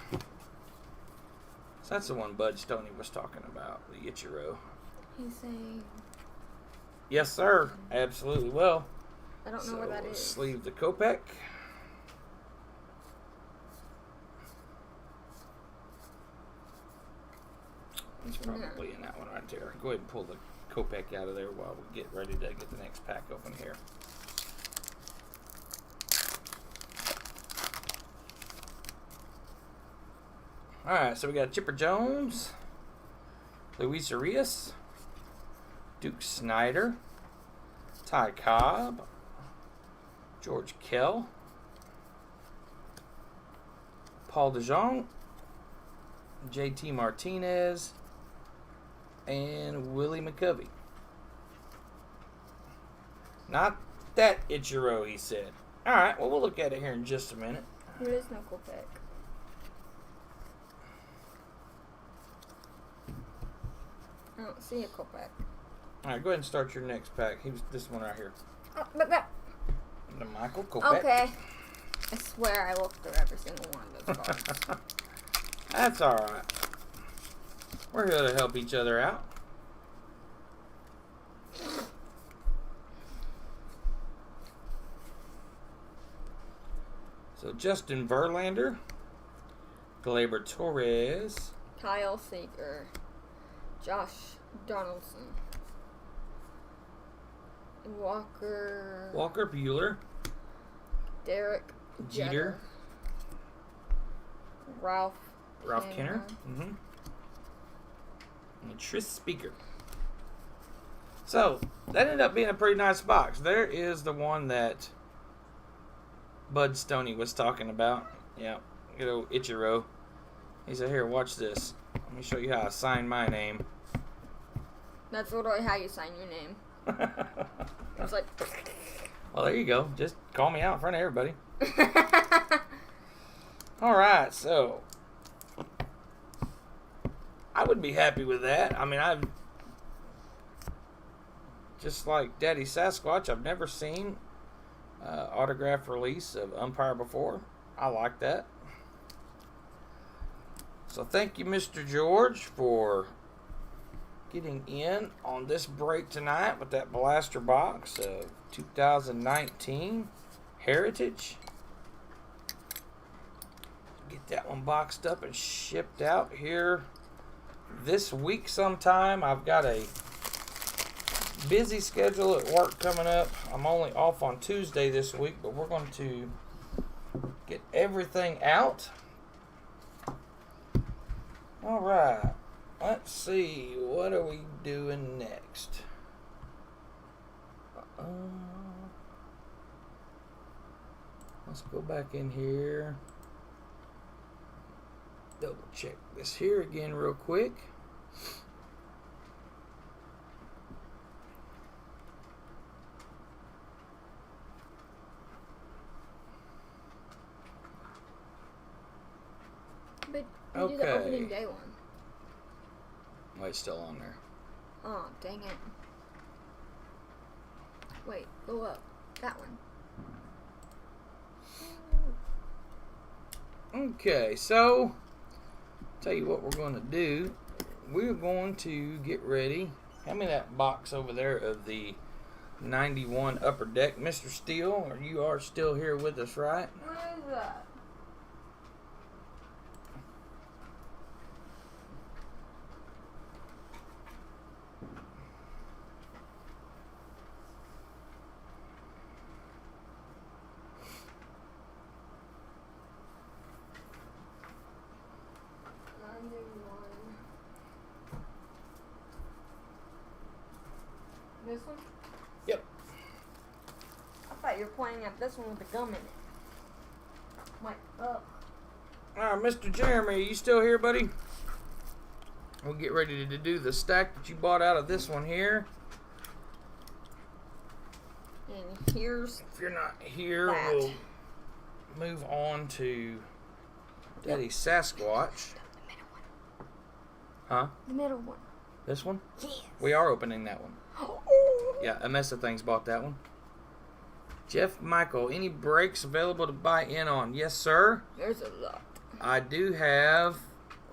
So that's the one Bud Stoney was talking about, the Ichiro. He's saying... Yes, sir. Absolutely will. I don't know what that is. Sleeve the Kopek. It's probably in that one right there. Go ahead and pull the Kopek out of there while we get ready to get the next pack open here. Alright, so we got Chipper Jones, Luis Arias, Duke Snyder, Ty Cobb, George Kell, Paul DeJong, JT Martinez, and Willie McCovey. Not that Ichiro, he said. Alright, well, we'll look at it here in just a minute. There is no Kopek. I don't see a Kopek. Alright, go ahead and start your next pack. This one right here. Oh, but that... The Michael Kopek. Okay. I swear I looked through every single one of those cards. That's alright. We're here to help each other out. So Justin Verlander, Gleyber Torres, Kyle Seager, Josh Donaldson, Walker Buehler, Derek Jeter, Ralph Kenner, and Tris Speaker. So that ended up being a pretty nice box. There is the one that Bud Stoney was talking about. Yeah, good old Ichiro. He said, "Here, watch this. Let me show you how I sign my name." That's literally how you sign your name. It was like... Well, there you go. Just call me out in front of everybody. Alright, so I would be happy with that. I mean, I've just like Daddy Sasquatch, I've never seen autograph release of umpire before. I like that. So thank you, Mr. George, for getting in on this break tonight with that blaster box of 2019 Heritage. Get that one boxed up and shipped out here this week sometime. I've got a busy schedule at work coming up. I'm only off on Tuesday this week, but we're going to get everything out. All right. Let's see. What are we doing next? Let's go back in here. Double check this here again real quick. But you do the opening day one. Wait, it's still on there. Oh, dang it. Wait, go up. That one. Okay, so tell you what we're going to do. We're going to get ready. Hand me that box over there of the 91 Upper Deck. Mr. Steele, you are still here with us, right? What is that? This one? Yep. I thought you were pointing at this one with the gum in it. Like, ugh. Alright, Mr. Jeremy, are you still here, buddy? We'll get ready to do the stack that you bought out of this one here. And here's... If you're not here, that. we'll move on to Daddy Sasquatch. The middle one. Huh? The middle one. This one? Yes. We are opening that one. Oh. Yeah, a mess of things bought that one. Jeff Michael, any breaks available to buy in on? Yes, sir. There's a lot. I do have.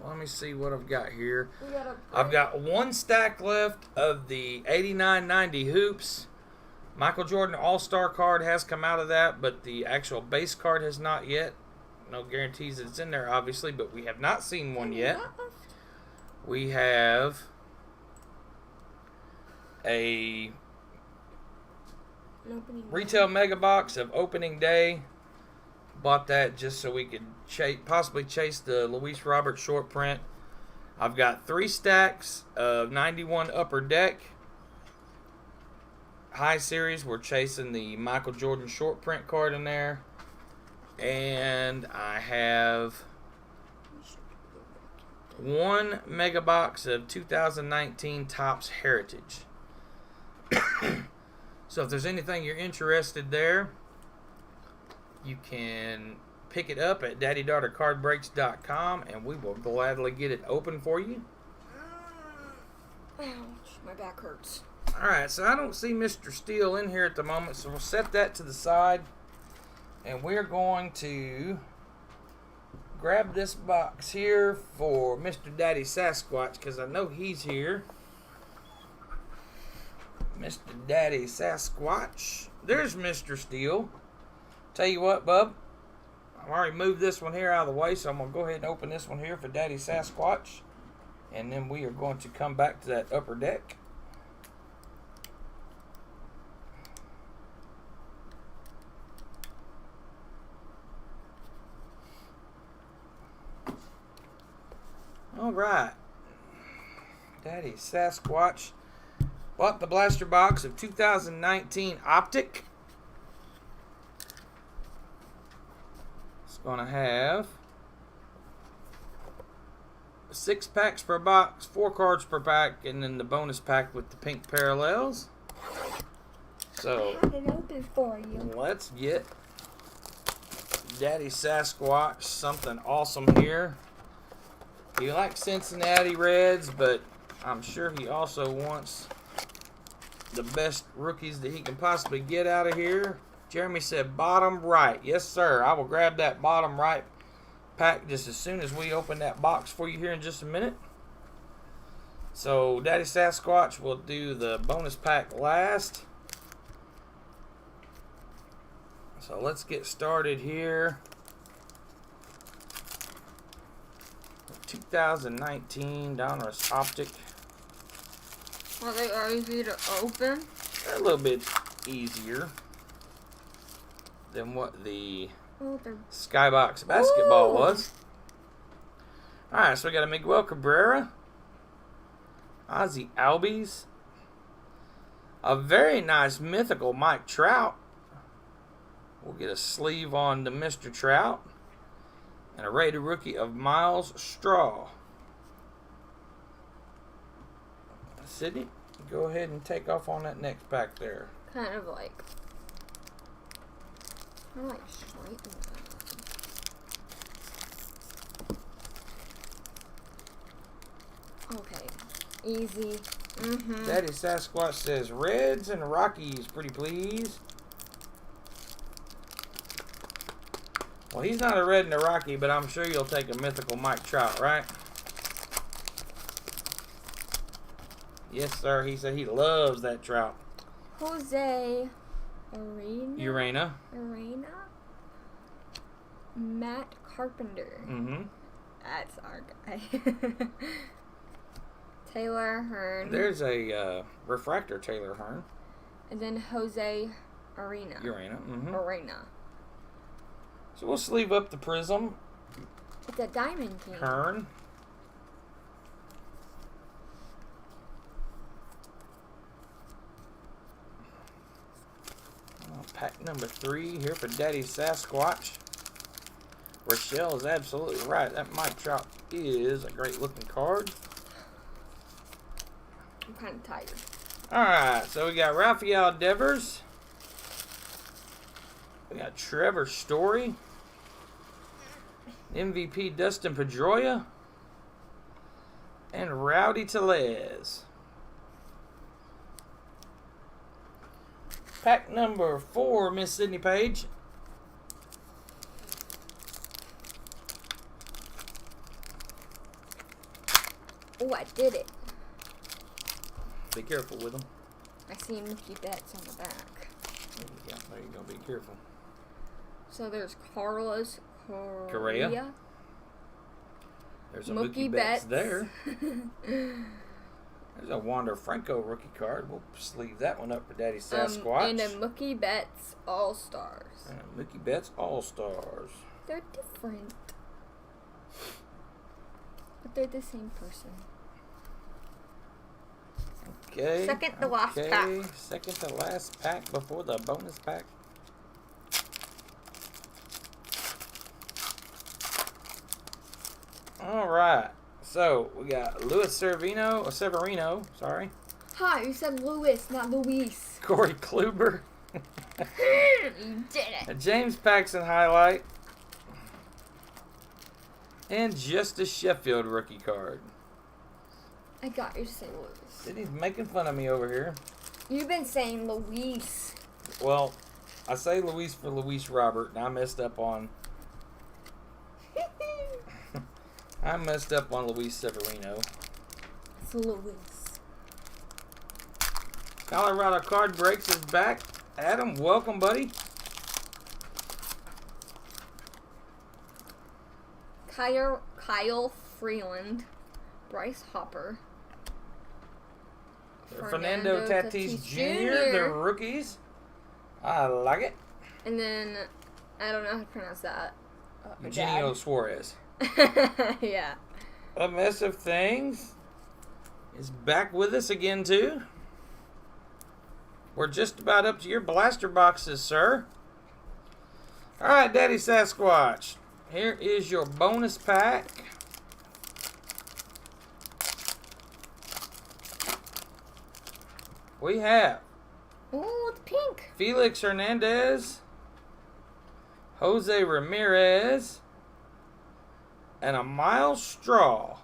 Let me see what I've got here. We got a I've got one stack left of the 89-90 hoops. Michael Jordan All-Star card has come out of that, but the actual base card has not yet. No guarantees it's in there, obviously, but we have not seen one yet. We have a retail mega box of opening day. Bought that just so we could possibly chase the Luis Robert short print. I've got 3 stacks of 91 Upper Deck. High series, we're chasing the Michael Jordan short print card in there. And I have 1 mega box of 2019 Topps Heritage. So if there's anything you're interested there, you can pick it up at daddydaughtercardbreaks.com and we will gladly get it open for you. Ouch, my back hurts. Alright, so I don't see Mr. Steele in here at the moment, so we'll set that to the side. And we're going to grab this box here for Mr. Daddy Sasquatch, because I know he's here. Mr. Daddy Sasquatch. There's Mr. Steele. Tell you what, bub. I've already moved this one here out of the way, so I'm going to go ahead and open this one here for Daddy Sasquatch. And then we are going to come back to that upper deck. Alright. Daddy Sasquatch bought the blaster box of 2019 Optic. It's going to have 6 packs per box, 4 cards per pack, and then the bonus pack with the pink parallels. So, I have it open for you. let's get Daddy Sasquatch something awesome here. He likes Cincinnati Reds, but I'm sure he also wants the best rookies that he can possibly get out of here. Jeremy said bottom right. Yes, sir. I will grab that bottom right pack just as soon as we open that box for you here in just a minute. So, Daddy Sasquatch will do the bonus pack last. So, let's get started here. 2019 Donruss Optic. Are they easy to open? A little bit easier than what the Skybox basketball was. Alright, so we got a Miguel Cabrera, Ozzie Albies, a very nice mythical Mike Trout. We'll get a sleeve on the Mr. Trout. And a rated rookie of Miles Straw. Sydney, go ahead and take off on that next pack there. Kind of like straighten that. Okay. Easy. Daddy Sasquatch says Reds and Rockies, pretty please. Well, he's not a Red and a Rocky, but I'm sure you'll take a mythical Mike Trout, right? Yes, sir. He said he loves that Trout. Jose Arena. Matt Carpenter. That's our guy. Taylor Hearn. There's a refractor Taylor Hearn. And then Jose Arena. Arena. So we'll sleeve up the Prism. It's a Diamond King. Hearn. Pack number 3 here for Daddy Sasquatch. Rochelle is absolutely right. That Mike Trout is a great looking card. I'm kind of tired. Alright, so we got Rafael Devers. We got Trevor Story. MVP Dustin Pedroia. and Rowdy Tellez. Pack number 4, Miss Sydney Page. Oh, I did it. Be careful with them. I see Mickey Betts on the back. Yeah, there you go. Be careful. So there's Carlos Correa. There's a Mookie Mookie Betts Betts there. There's a Wander Franco rookie card. We'll sleeve that one up for Daddy Sasquatch. And a Mookie Betts All-Stars. And a Mookie Betts All-Stars. They're different. But they're the same person. Okay. Second to last pack. Second to last pack before the bonus pack. All right. So we got Luis Severino. Sorry. Hi, you said Luis, not Luis. Corey Kluber. You did it. A James Paxton highlight. And Justice Sheffield rookie card. I got you to say Luis. Sydney's making fun of me over here. You've been saying Luis. Well, I say Luis for Luis Robert, and I messed up on Luis Severino. It's Luis. Colorado Card Breaks is back. Adam, welcome, buddy. Kyle Freeland, Bryce Hopper, Fernando Tatis Jr., the rookies. I like it. And then, I don't know how to pronounce that. Eugenio Suarez. Yeah. A Mess of Things is back with us again, too. We're just about up to your blaster boxes, sir. All right, Daddy Sasquatch. Here is your bonus pack. We have Oh, it's pink. Felix Hernandez, Jose Ramirez, and a Miles Straw.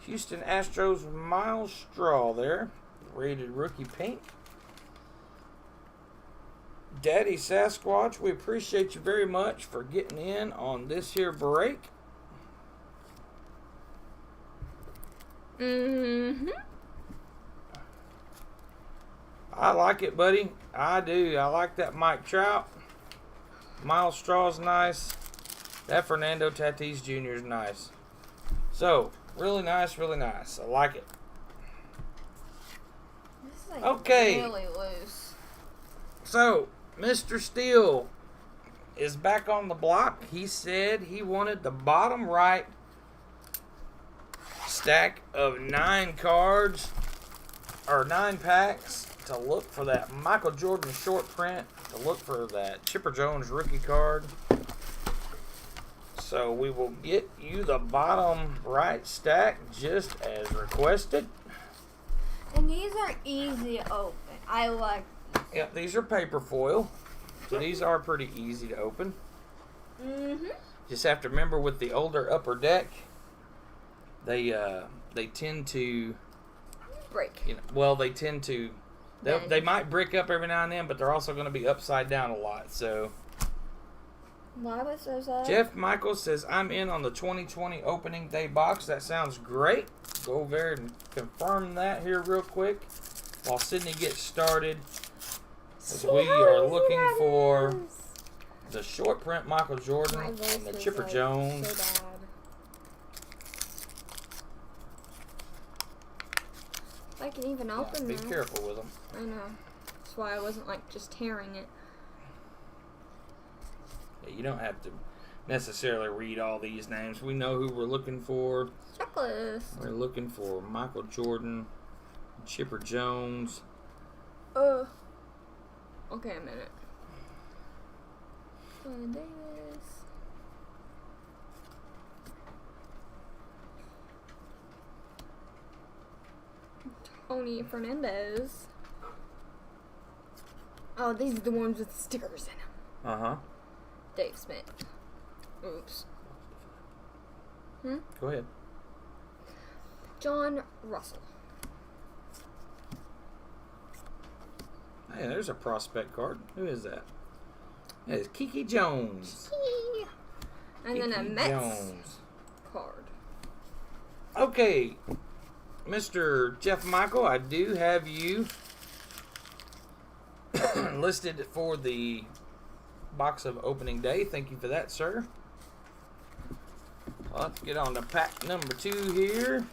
Houston Astros Miles Straw there. Rated rookie pink. Daddy Sasquatch, we appreciate you very much for getting in on this here break. Mm-hmm. I like it, buddy. I do. I like that Mike Trout. Miles Straw's nice. That Fernando Tatis Jr. is nice. So, really nice, really nice. I like it. This is like Okay. really loose. So, Mr. Steele is back on the block. He said he wanted the bottom right stack of 9 cards, or 9 packs, to look for that Michael Jordan short print, to look for that Chipper Jones rookie card. So we will get you the bottom right stack just as requested. And these are easy to open. I like these. Yep, these are paper foil, so these are pretty easy to open. Mm-hmm. Just have to remember with the older upper deck, they tend to Break. they tend to they might brick up every now and then, but they're also going to be upside down a lot. So Why was there that? Jeff Michael says, I'm in on the 2020 opening day box. That sounds great. Go over there and confirm that here real quick while Sydney gets started. As we are looking for the short print Michael Jordan and the Chipper Jones. So bad. I can even open Be them. careful with them. I know. That's why I wasn't like just tearing it. Yeah, you don't have to necessarily read all these names. We know who we're looking for. Checklist. We're looking for Michael Jordan, Chipper Jones. Okay, a minute. Colin Davis. Tony Fernandez. Oh, these are the ones with stickers in them. Uh-huh. Dave Smith. Oops. Go ahead. John Russell. Hey, there's a prospect card. Who is that? That is Kiki Jones. Kiki. And then a Kiki Mets Jones. card. Okay, Mr. Jeff Michael, I do have you listed for the box of opening day. Thank you for that, sir. Let's get on to pack number 2 here.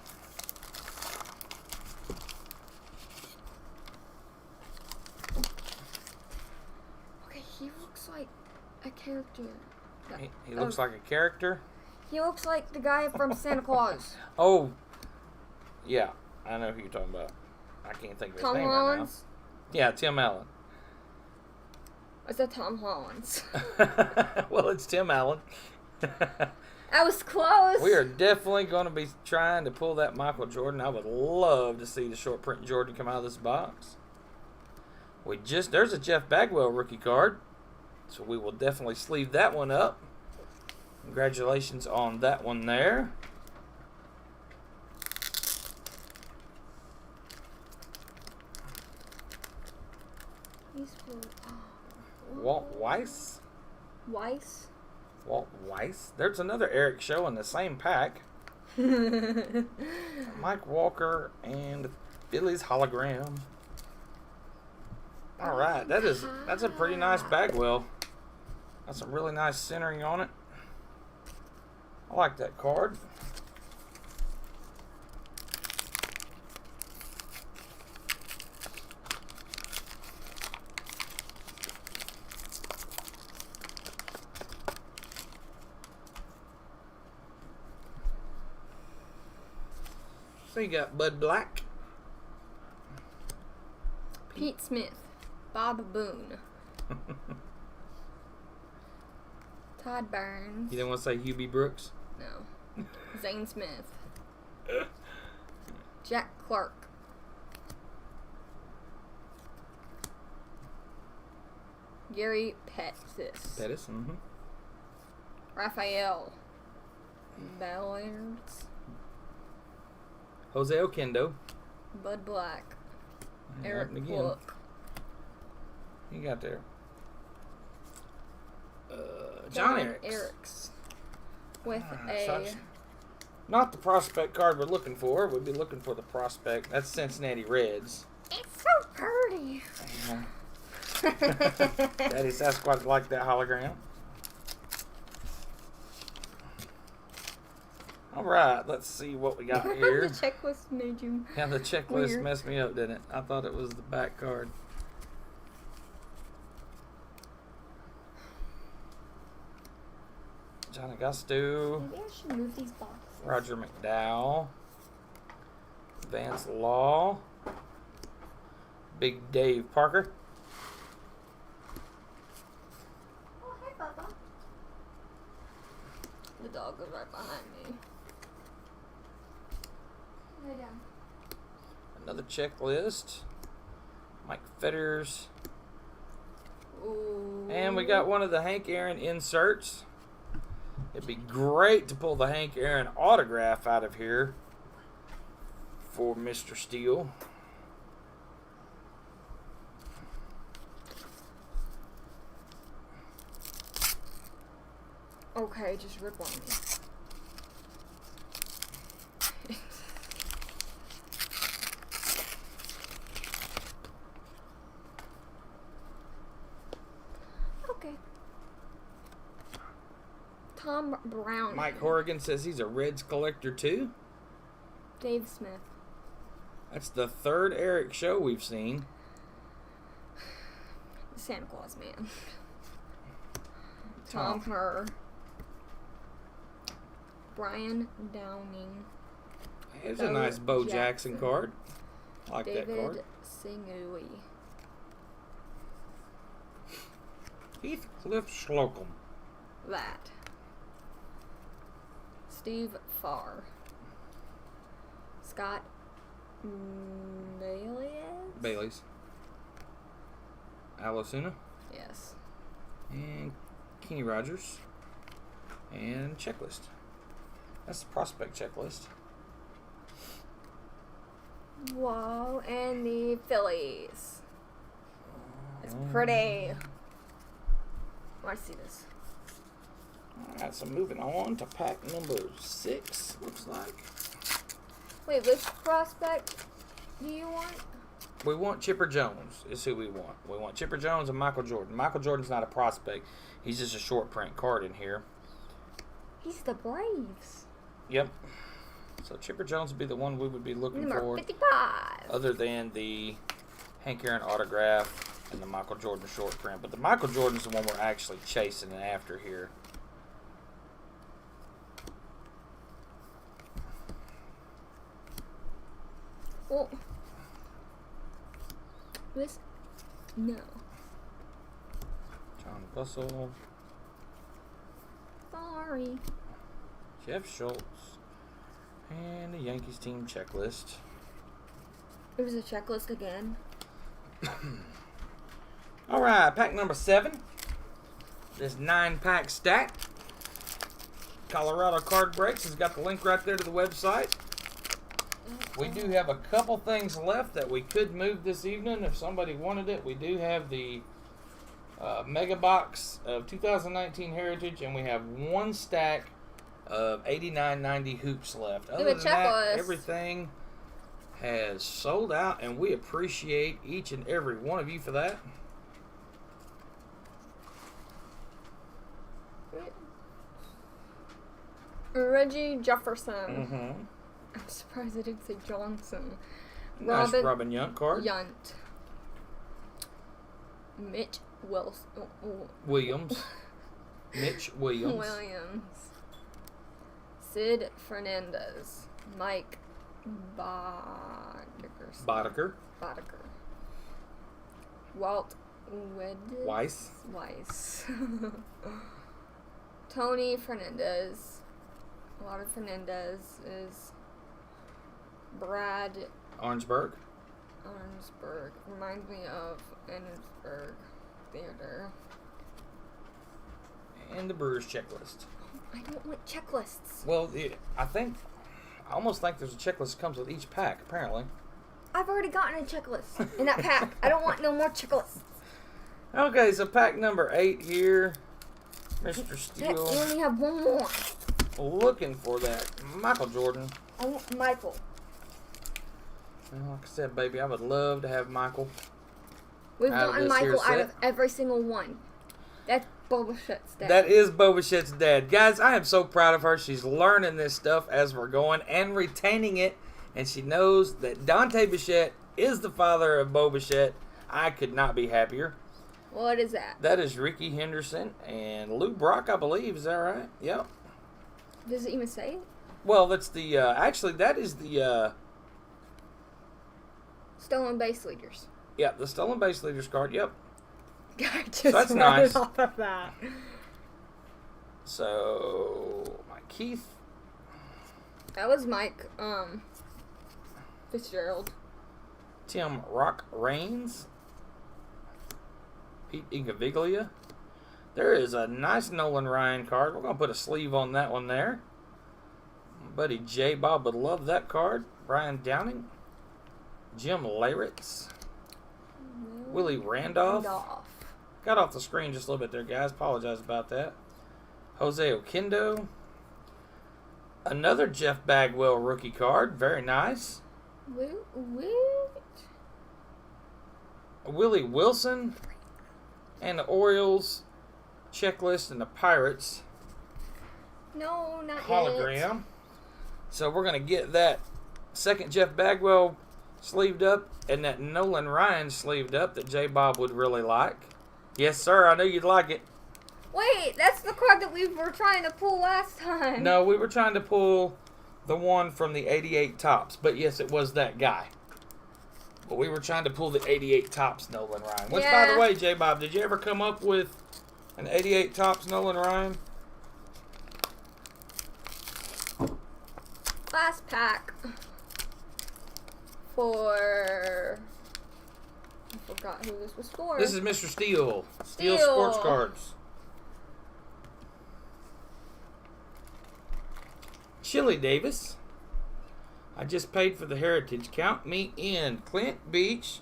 Okay, he looks like a character. He looks like a character. He looks like the guy from Santa Claus. Oh, yeah. I know who you're talking about. I can't think of his Tom name Holland's? right now. Yeah, Tim Allen. Is that Tom Holland's? Well, it's Tim Allen. I was close. We are definitely going to be trying to pull that Michael Jordan. I would love to see the short print Jordan come out of this box. There's a Jeff Bagwell rookie card. So we will definitely sleeve that one up. Congratulations on that one there. Walt Weiss? Walt Weiss. There's another Eric show in the same pack. Mike Walker and Billy's hologram. All right, that's a pretty nice Bagwell. Got some really nice centering on it. I like that card. So you got Bud Black, Pete Smith, Bob Boone, Todd Burns. You didn't want to say Hubie Brooks? No. Zane Smith, Jack Clark, Gary Pettis, Mm-hmm. Raphael Ballards, Jose Oquendo. Bud Black, Yeah, Eric again. Cook. You got there. John Eriks. Eriks. With Not the prospect card we're looking for. We'd be looking for the prospect. That's Cincinnati Reds. It's so pretty. Yeah. Daddy Sasquatch like that hologram. All right, let's see what we got here. The checklist made you. Yeah, the checklist weird. messed me up, didn't it? I thought it was the back card. John Augusto, Maybe I should move these boxes. Roger McDowell, Vance Law, Big Dave Parker, Oh, hey, Bubba. The dog is right behind me. Lay down. another checklist, Mike Fetters, Ooh. and we got one of the Hank Aaron inserts. It'd be great to pull the Hank Aaron autograph out of here for Mr. Steele. Okay, just rip on me. Okay. Tom Brown. Mike Horrigan says he's a Reds collector too. Dave Smith. That's the third Eric show we've seen. Santa Claus man. Tom Kerr. Brian Downing. Here's a nice Bo Jackson card. I like that card. David Singui. Heathcliff Slocum. That. Steve Farr. Scott Bailey's. Alasuna. Yes. And Kenny Rogers. And checklist. That's the prospect checklist. Whoa, and the Phillies. It's pretty. I want to see this. Alright, so moving on to pack number 6, looks like. Wait, which prospect do you want? We want Chipper Jones is who we want. We want Chipper Jones and Michael Jordan. Michael Jordan's not a prospect. He's just a short print card in here. He's the Braves. Yep. So Chipper Jones would be the one we would be looking Number for. 55. Other than the Hank Aaron autograph and the Michael Jordan short print. But the Michael Jordan's the one we're actually chasing after here. Well, this, no. John Bussell. Sorry. Jeff Schultz. And the Yankees team checklist. It was a checklist again. Alright, pack number 7. This 9-pack stack. Colorado Card Breaks has got the link right there to the website. We do have a couple things left that we could move this evening if somebody wanted it. We do have the mega box of 2019 Heritage, and we have one stack of 89.90 hoops left. Other than that, everything has sold out, and we appreciate each and every one of you for that. Reggie Jefferson. Mm-hmm. I'm surprised I didn't say Johnson. Nice Robin Yount card. Yount. Mitch Williams. Mitch Williams. Williams. Sid Fernandez. Mike Boddicker. Walt Weiss. Tony Fernandez. A lot of Fernandez is Brad Orangeburg. Reminds me of Ennisburg Theater. And the Brewers checklist. I don't want checklists. Well, I almost think there's a checklist that comes with each pack, apparently. I've already gotten a checklist in that pack. I don't want no more checklists. Okay, so pack number 8 here. Mr. Steele. You only have one more. Looking for that Michael Jordan. I want Michael. Well, like I said, baby, I would love to have Michael. We've gotten Michael out of every single one. That's Boba Fett's dad. That is Boba Fett's dad. Guys, I am so proud of her. She's learning this stuff as we're going and retaining it. And she knows that Dante Bichette is the father of Boba Fett. I could not be happier. What is that? That is Ricky Henderson and Lou Brock, I believe. Is that right? Yep. Does it even say it? Well, that's the, actually, that is the, Stolen Base Leaders. Yeah, the Stolen Base Leaders card, yep. I just so that's nice. Off of that. So, Mike Keith. That was Mike, Fitzgerald. Tim Rock Raines. Pete Incaviglia. There is a nice Nolan Ryan card. We're going to put a sleeve on that one there. My buddy J. Bob would love that card. Brian Downing. Jim Leyritz. Willie Randolph. Got off the screen just a little bit there, guys. Apologize about that. Jose Oquendo. Another Jeff Bagwell rookie card. Very nice. Willie Wilson. And the Orioles checklist and the Pirates. No, not hologram. Yet. So we're going to get that second Jeff Bagwell sleeved up and that Nolan Ryan sleeved up that J. Bob would really like. Yes, sir. I knew you'd like it. Wait, that's the card that we were trying to pull last time. No, we were trying to pull the one from the 88 Topps. But yes, it was that guy. But we were trying to pull the 88 Topps Nolan Ryan. Which, by the way, J. Bob, did you ever come up with an 88 Topps Nolan Ryan? Last pack for... I forgot who this was for. This is Mr. Steele. Steele Sports Cards. Chili Davis. I just paid for the Heritage. Count me in. Clint Beach,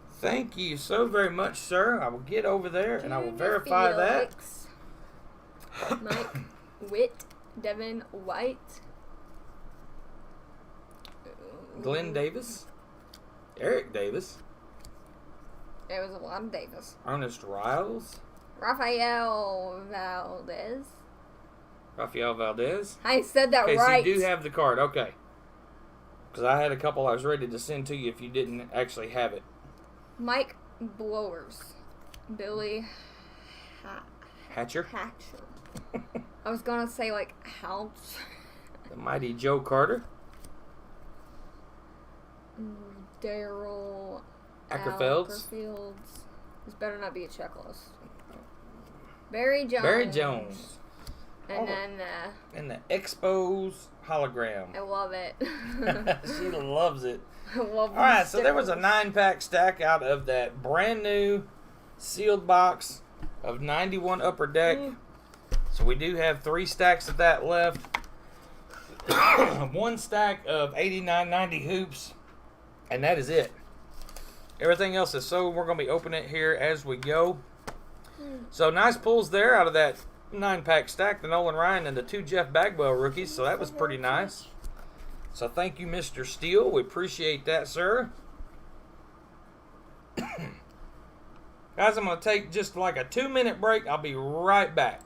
thank you so very much, sir. I will get over there and I will verify Felix. Mike Witt, Devin White, Glenn Davis, Eric Davis. There was a lot of Davis. Ernest Riles. Rafael Valdez. Rafael Valdez. I said that okay, right. So you do have the card. Okay. Because I had a couple I was ready to send to you if you didn't actually have it. Mike Blowers. Billy Hatcher. I was going to say, like, House. The mighty Joe Carter. Daryl Ackerfelds. This better not be a checklist. Barry Jones. Barry Jones. And then... and the Expos hologram. I love it. She loves it. I love it. Alright, so there was a 9-pack stack out of that brand new sealed box of 91 Upper Deck. So we do have 3 stacks of that left. 1 stack of 89.90 hoops. And that is it. Everything else is sold. We're going to be opening it here as we go. So nice pulls there out of that 9-pack stack. The Nolan Ryan and the 2 Jeff Bagwell rookies. So that was pretty nice. So thank you, Mr. Steele. We appreciate that, sir. Guys, I'm going to take just like a 2-minute break. I'll be right back.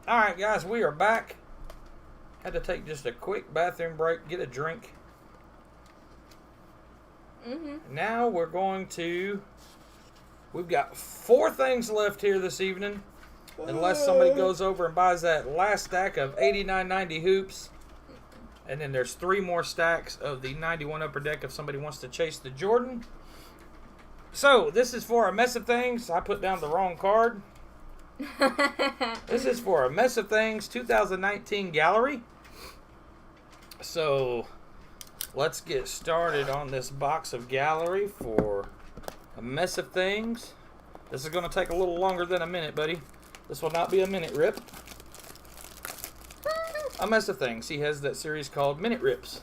Alright, guys, we are back. Had to take just a quick bathroom break, get a drink. Now we're going to... We've got 4 things left here this evening. Unless somebody goes over and buys that last stack of 89.90 hoops. And then there's 3 more stacks of the 91 Upper Deck if somebody wants to chase the Jordan. So, this is for a mess of things. I put down the wrong card. This is for a mess of things 2019 gallery. So let's get started on this box of gallery for a mess of things. This is going to take a little longer than a minute, buddy. This will not be a minute rip. A mess of things. He has that series called Minute Rips.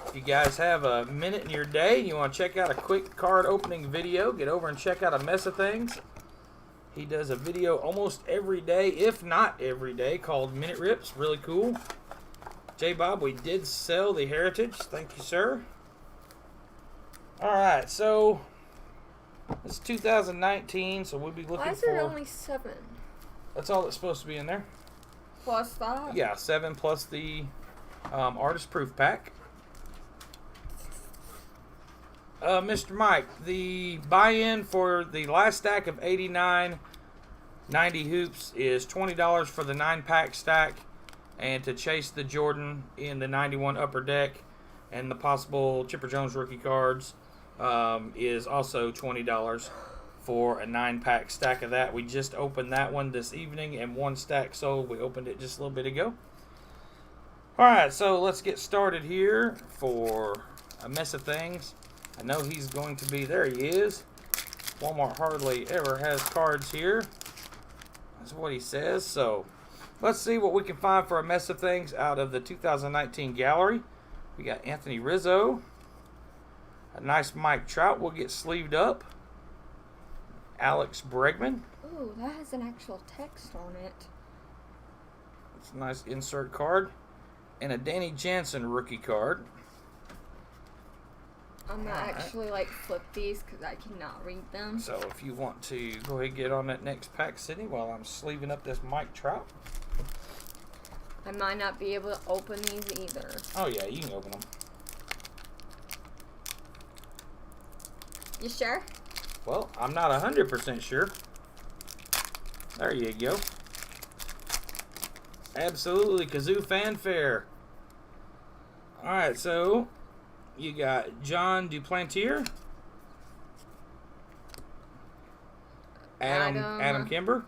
If you guys have a minute in your day, you want to check out a quick card opening video, get over and check out a mess of things. He does a video almost every day, if not every day, called Minute Rips. Really cool. J. Bob, we did sell the Heritage. Thank you, sir. Alright, so it's 2019, so we'll be looking for... Why is there only 7? That's all that's supposed to be in there. Plus that? Yeah, 7 plus the artist proof pack. Mr. Mike, the buy-in for the last stack of 89.90 hoops is $20 for the 9-pack stack, and to chase the Jordan in the 91 upper deck and the possible Chipper Jones rookie cards is also $20 for a 9-pack stack of that. We just opened that one this evening, and 1 stack sold. We opened it just a little bit ago. Alright, so let's get started here for a mess of things. I know he's going to be... There he is. Walmart hardly ever has cards here. That's what he says. So, let's see what we can find for a mess of things out of the 2019 gallery. We got Anthony Rizzo. A nice Mike Trout will get sleeved up. Alex Bregman. Ooh, that has an actual text on it. It's a nice insert card. And a Danny Jansen rookie card. I'm gonna actually flip these because I cannot read them. So if you want to go ahead and get on that next pack, Sydney, while I'm sleeving up this Mike Trout. I might not be able to open these either. Oh yeah, you can open them. You sure? Well, I'm not 100% sure. There you go. Absolutely, Kazoo Fanfare. Alright, so you got John Duplantier, Adam Kimber,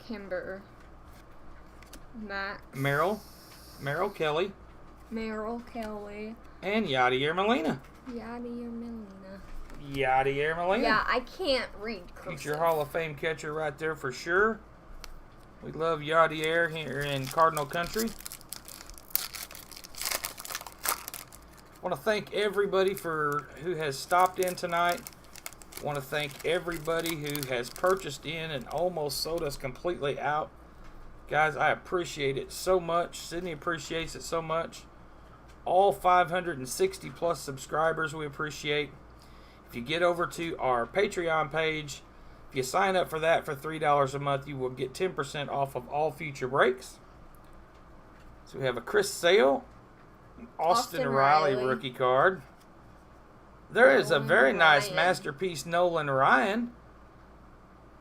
Max, Merrill Kelly, and Yadier Molina. Yeah, I can't read cursive. Future Hall of Fame catcher right there for sure. We love Yadier here in Cardinal Country. I want to thank everybody who has stopped in tonight. I want to thank everybody who has purchased in and almost sold us completely out. Guys, I appreciate it so much. Sydney appreciates it so much. All 560 plus subscribers we appreciate. If you get over to our Patreon page, if you sign up for that for $3 a month, you will get 10% off of all future breaks. So we have a Chris Sale, Austin Riley rookie card. There is a very nice masterpiece Nolan Ryan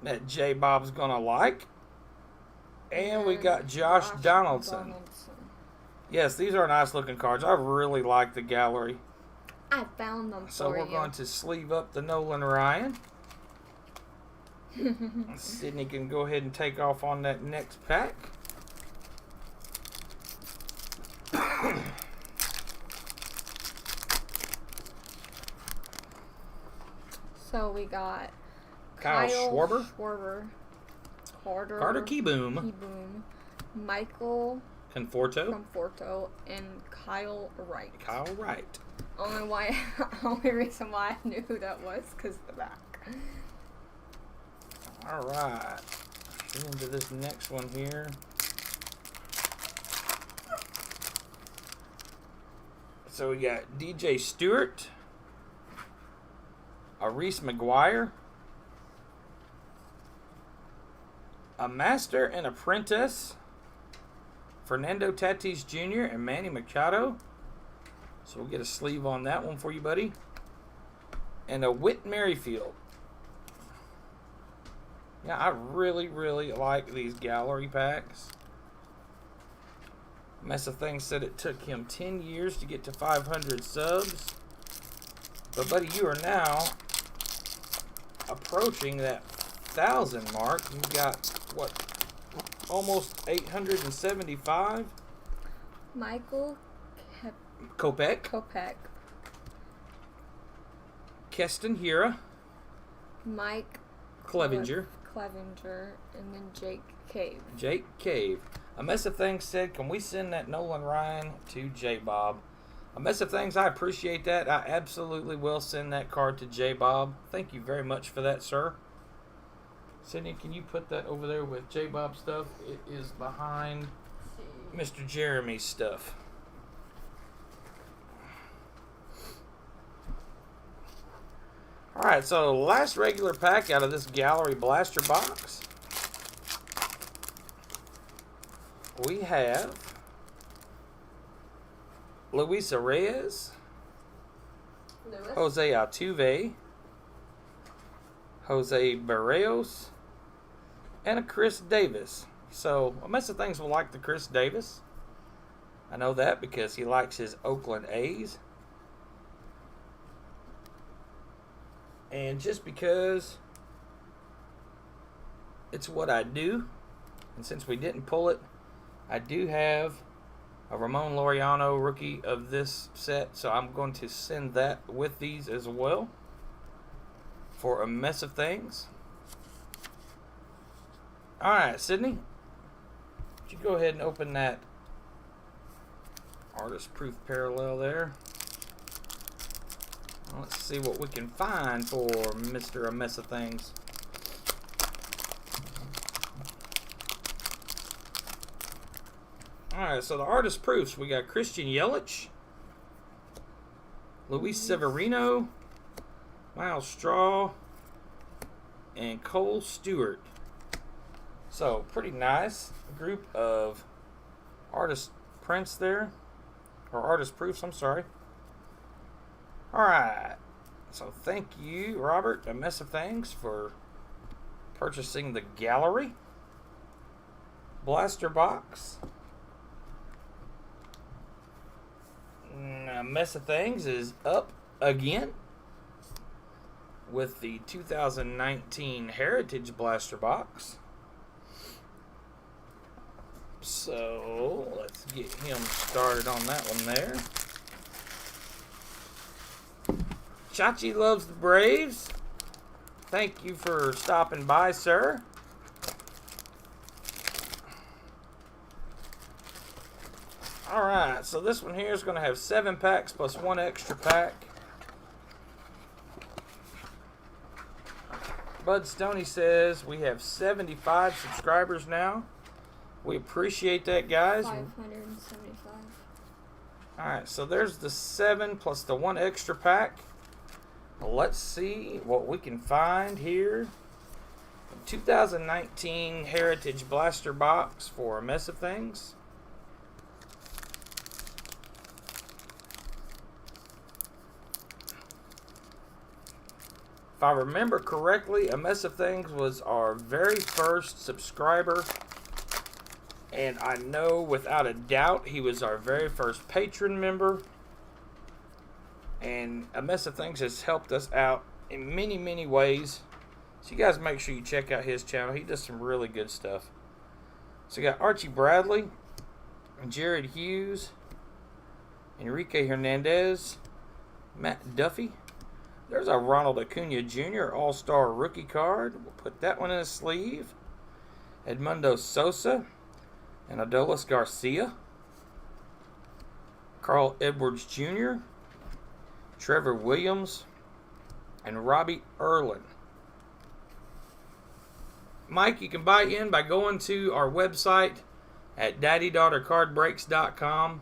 that J. Bob's gonna like. And we got Josh Donaldson. Yes, these are nice looking cards. I really like the gallery. I found them So we're going to sleeve up the Nolan Ryan. Sydney can go ahead and take off on that next pack. So we got Kyle Schwarber. Carter Keyboom. Michael Conforto. and Kyle Wright. Only reason why I knew who that was because of the back. Alright. Get into this next one here. So we got DJ Stewart, a Reese McGuire, a Master and Apprentice, Fernando Tatis Jr. and Manny Machado. So we'll get a sleeve on that one for you, buddy. And a Whit Merrifield. Yeah, I really, really like these gallery packs. Mess of Things said it took him 10 years to get to 500 subs. But, buddy, you are now approaching that 1,000 mark. You've got, what, almost 875? Michael Kopech. Keston Hira, Mike Clevenger, and then Jake Cave. Jake Cave. A Mess of Things said, can we send that Nolan Ryan to J Bob? A Mess of Things, I appreciate that. I absolutely will send that card to J Bob. Thank you very much for that, sir. Sydney, can you put that over there with J Bob stuff? It is behind Mr. Jeremy's stuff. Alright, so last regular pack out of this Gallery Blaster box. We have Luisa Reyes, Jose Altuve, Jose Barrios, and a Chris Davis. So, A Mess of Things will like the Chris Davis. I know that because he likes his Oakland A's. And just because it's what I do, and since we didn't pull it, I do have a Ramon Laureano rookie of this set, so I'm going to send that with these as well for A Mess of Things. Alright, Sydney, would you go ahead and open that artist proof parallel there? Let's see what we can find for Mr. A Mess of Things. Alright, so the artist proofs. We got Christian Yelich, Luis Severino, Miles Straw, and Cole Stewart. So, pretty nice group of artist prints there. Or artist proofs, I'm sorry. Alright, so thank you, Robert, A Mess of Things, for purchasing the Gallery Blaster box. A Mess of Things is up again with the 2019 Heritage Blaster box. So, let's get him started on that one there. Chachi loves the Braves. Thank you for stopping by, sir. Alright, so this one here is going to have 7 packs plus 1 extra pack. Bud Stoney says we have 75 subscribers now. We appreciate that, guys. 575. Alright, so there's the 7 plus the 1 extra pack. Let's see what we can find here. 2019 Heritage Blaster box for A Mess of Things. If I remember correctly, A Mess of Things was our very first subscriber. And I know without a doubt he was our very first patron member. And A Mess of Things has helped us out in many, many ways. So you guys make sure you check out his channel. He does some really good stuff. So we got Archie Bradley, Jared Hughes, Enrique Hernandez, Matt Duffy. There's a Ronald Acuna Jr. All-Star rookie card. We'll put that one in a sleeve. Edmundo Sosa and Adolis Garcia. Carl Edwards Jr., Trevor Williams, and Robbie Erlin. Mike, you can buy in by going to our website at daddydaughtercardbreaks.com.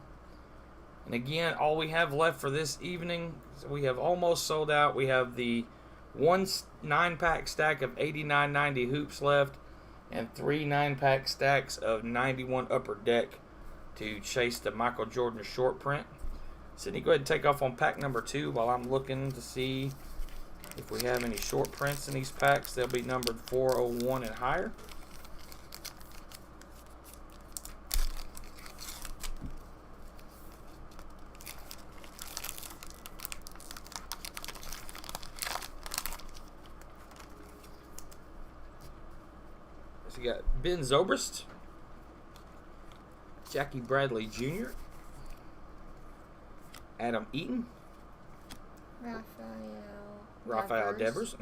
And again, all we have left for this evening, we have almost sold out. We have the 1 9-pack stack of 89.90 hoops left and 3 9-pack stacks of 91 Upper Deck to chase the Michael Jordan short print. Sydney, go ahead and take off on pack number 2 while I'm looking to see if we have any short prints in these packs. They'll be numbered 401 and higher. So we got Ben Zobrist, Jackie Bradley Jr., Adam Eaton, Raphael Rafael Devers.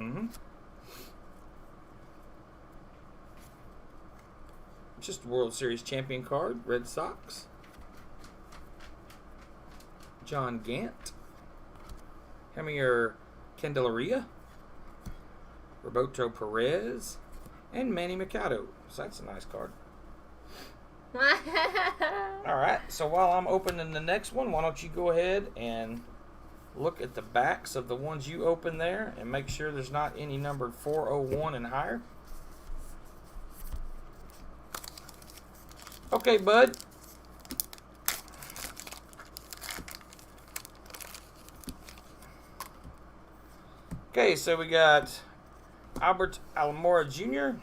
Just World Series champion card. Red Sox. John Gant. Javier Candelaria. Roberto Perez. And Manny Machado. So that's a nice card. Alright, so while I'm opening the next one, why don't you go ahead and look at the backs of the ones you open there and make sure there's not any numbered 401 and higher. Okay, bud. Okay, so we got Albert Almora Jr.,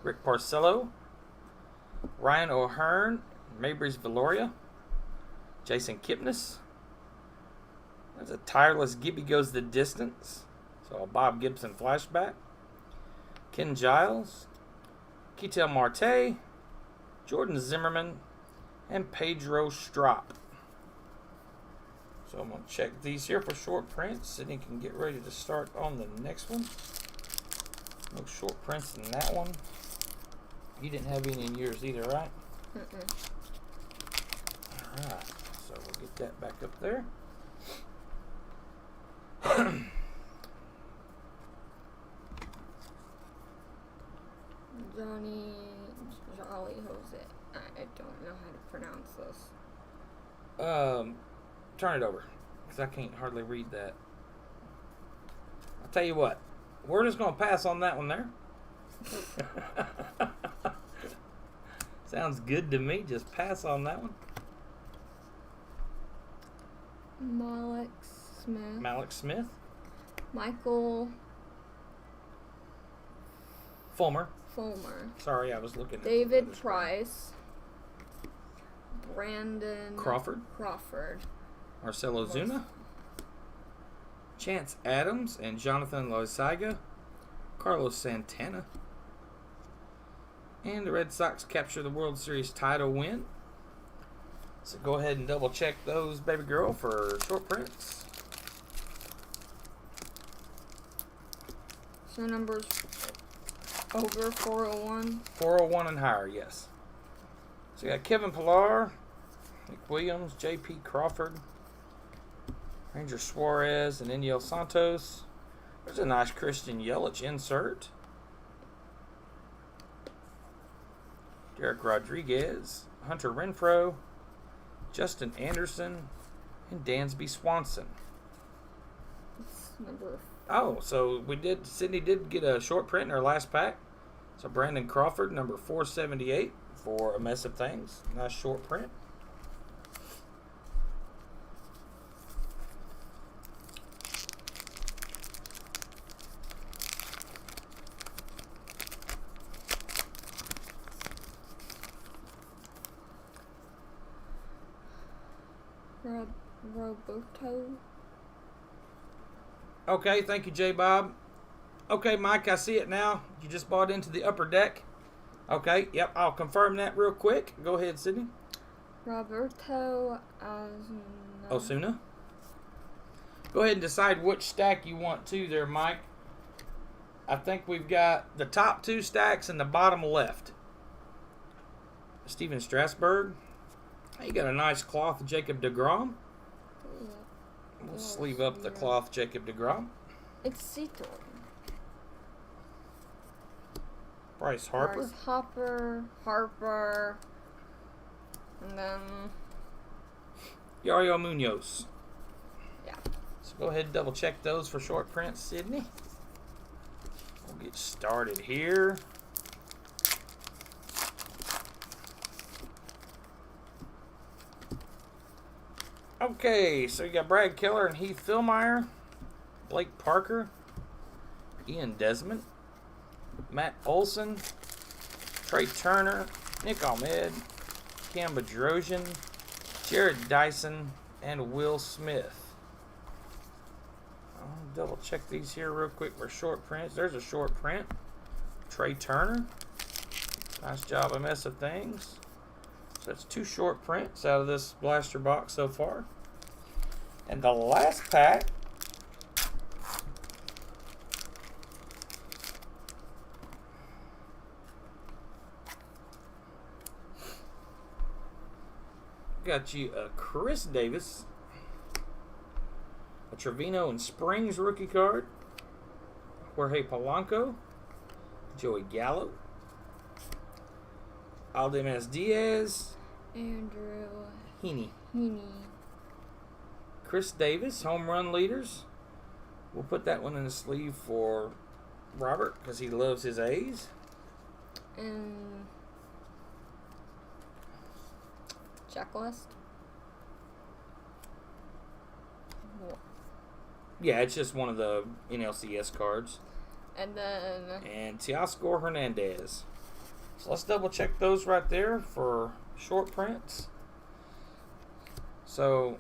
Rick Porcello, Ryan O'Hearn, Mabrys Valoria, Jason Kipnis. There's a tireless Gibby Goes the Distance. So a Bob Gibson flashback. Ken Giles, Ketel Marte, Jordan Zimmerman, and Pedro Strop. So I'm going to check these here for short prints. Sydney can get ready to start on the next one. No short prints in that one. You didn't have any in yours either, right? Alright, so we'll get that back up there. Jolly Jose. I don't know how to pronounce this. Turn it over, because I can't hardly read that. I'll tell you what, we're just going to pass on that one there. Sounds good to me. Just pass on that one. Malik Smith. Michael Fulmer. Sorry, I was looking at David Price. Brandon Crawford. Marcelo Zuna. Chance Adams and Jonathan Loaizaga. Carlos Santana. And the Red Sox capture the World Series title win. So go ahead and double check those, baby girl, for short prints. So numbers over 401. 401 and higher, yes. So you got Kevin Pillar, Nick Williams, J.P. Crawford, Ranger Suarez, and Eniel Santos. There's a nice Christian Yelich insert. Derek Rodriguez, Hunter Renfroe, Justin Anderson, and Dansby Swanson. Oh, so Sydney did get a short print in our last pack. So Brandon Crawford, number 478 for A Mess of Things. Nice short print. Roberto. Okay, thank you, J. Bob. Okay, Mike, I see it now. You just bought into the upper deck. Okay, yep, I'll confirm that real quick. Go ahead, Sydney. Roberto Osuna. Go ahead and decide which stack you want to there, Mike. I think we've got the top two stacks in the bottom left. Steven Strasburg. You got a nice cloth Jacob deGrom. We'll sleeve up the cloth Jacob deGrom. Exito. Bryce Harper. Harper. And then Yario Munoz. Yeah. So go ahead and double check those for short prints, Sydney. We'll get started here. Okay, so you got Brad Keller and Heath Philmeyer, Blake Parker, Ian Desmond, Matt Olson, Trey Turner, Nick Ahmed, Cam Bedrosian, Jared Dyson, and Will Smith. I'll double check these here real quick for short prints. There's a short print. Trey Turner. Nice job, A Mess of Things. So that's two short prints out of this blaster box so far. And the last pack got you a Chris Davis, a Trevino and Springs rookie card, Jorge Polanco, Joey Gallo, Aldemez Diaz, Andrew Heaney, Chris Davis, home run leaders. We'll put that one in the sleeve for Robert because he loves his A's. And checklist. Yeah, it's just one of the NLCS cards. And then And Teoscar Hernandez. So let's double check those right there for short prints. So,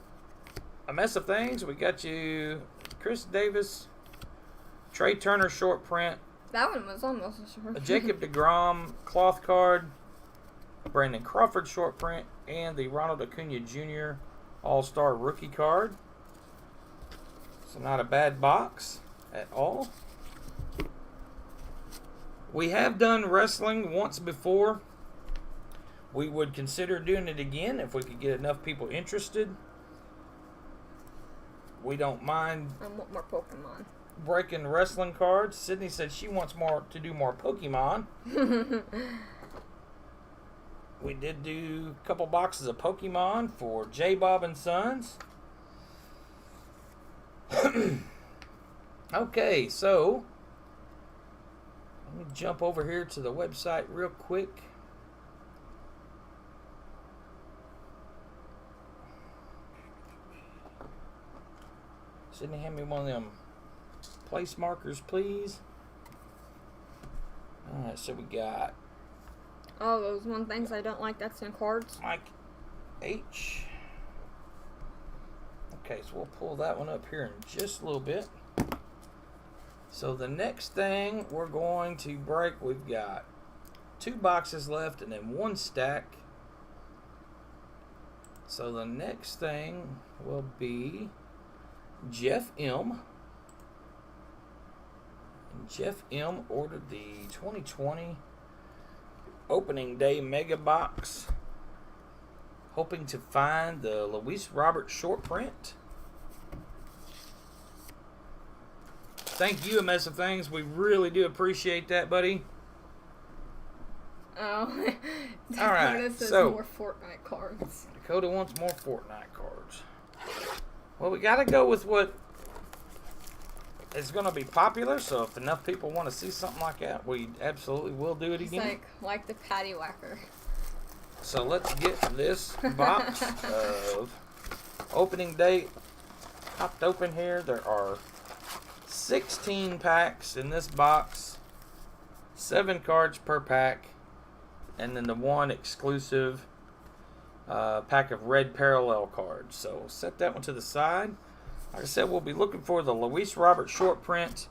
a mess of things. We got you Chris Davis, Trey Turner short print, that one was almost a short. a Jacob deGrom cloth card, a Brandon Crawford short print, and the Ronald Acuna Jr. All-Star rookie card. So not a bad box at all. We have done wrestling once before. We would consider doing it again if we could get enough people interested. We don't mind I want more Pokemon. breaking wrestling cards. Sydney said she wants to do more Pokemon. We did do a couple boxes of Pokemon for J. Bob and Sons. Okay, so let me jump over here to the website real quick. Sydney, hand me one of them place markers, please. Alright, so we got Oh, those one things I don't like that's in cards. Mike H. Okay, so we'll pull that one up here in just a little bit. So the next thing we're going to break, we've got 2 boxes left and then 1 stack. So the next thing will be Jeff M. And Jeff M ordered the 2020 opening day mega box, hoping to find the Luis Robert short print. Thank you, A Mess of Things. We really do appreciate that, buddy. Oh. All right, Dakota says so more Fortnite cards. Dakota wants more Fortnite cards. Well, we got to go with what is going to be popular. So if enough people want to see something like that, we absolutely will do it It's again. like the patty whacker. So let's get this box of opening date popped open here. There are 16 packs in this box, 7 cards per pack, and then the 1 exclusive pack of red parallel cards. So set that one to the side. Like I said, we'll be looking for the Luis Robert short print,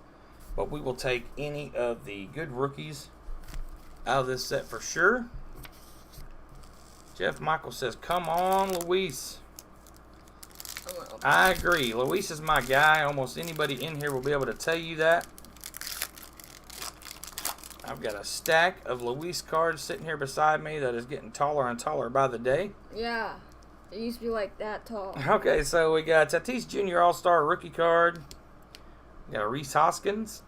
but we will take any of the good rookies out of this set for sure. Jeff Michael says, come on, Luis. I agree. Luis is my guy. Almost anybody in here will be able to tell you that. I've got a stack of Luis cards sitting here beside me that is getting taller and taller by the day. Yeah. It used to be like that tall. Okay, so we got Tatis Jr. All-Star rookie card. We got a Reese Hoskins,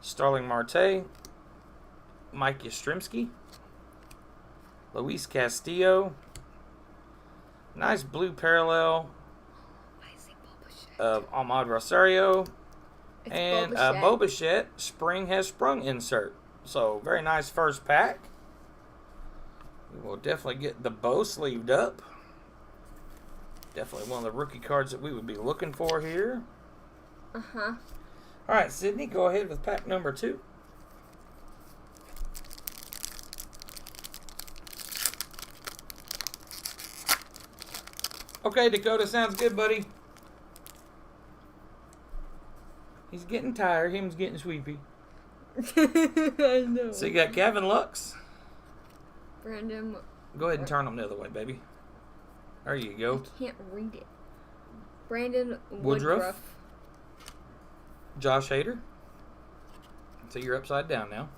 Starling Marte, Mike Yastrzemski, Luis Castillo, nice blue parallel of Ahmad Rosario, and a Bo Bichette Spring Has Sprung insert. So, very nice first pack. We will definitely get the Bo sleeved up. Definitely one of the rookie cards that we would be looking for here. Uh-huh. All right, Sydney, go ahead with pack number 2. Okay, Dakota, sounds good, buddy. He's getting tired. Him's getting sweepy. I know. So you got Gavin Lux. Brandon. Go ahead and turn them the other way, baby. There you go. I can't read it. Brandon Woodruff. Josh Hader. So you're upside down now.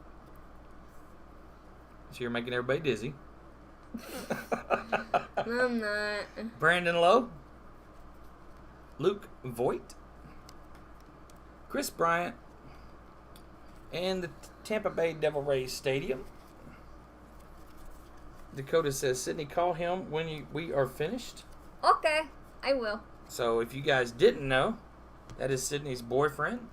So you're making everybody dizzy. I'm not. Brandon Lowe. Luke Voigt. Chris Bryant. And the Tampa Bay Devil Rays Stadium. Dakota says, Sydney, call him when we are finished. Okay, I will. So if you guys didn't know, that is Sydney's boyfriend.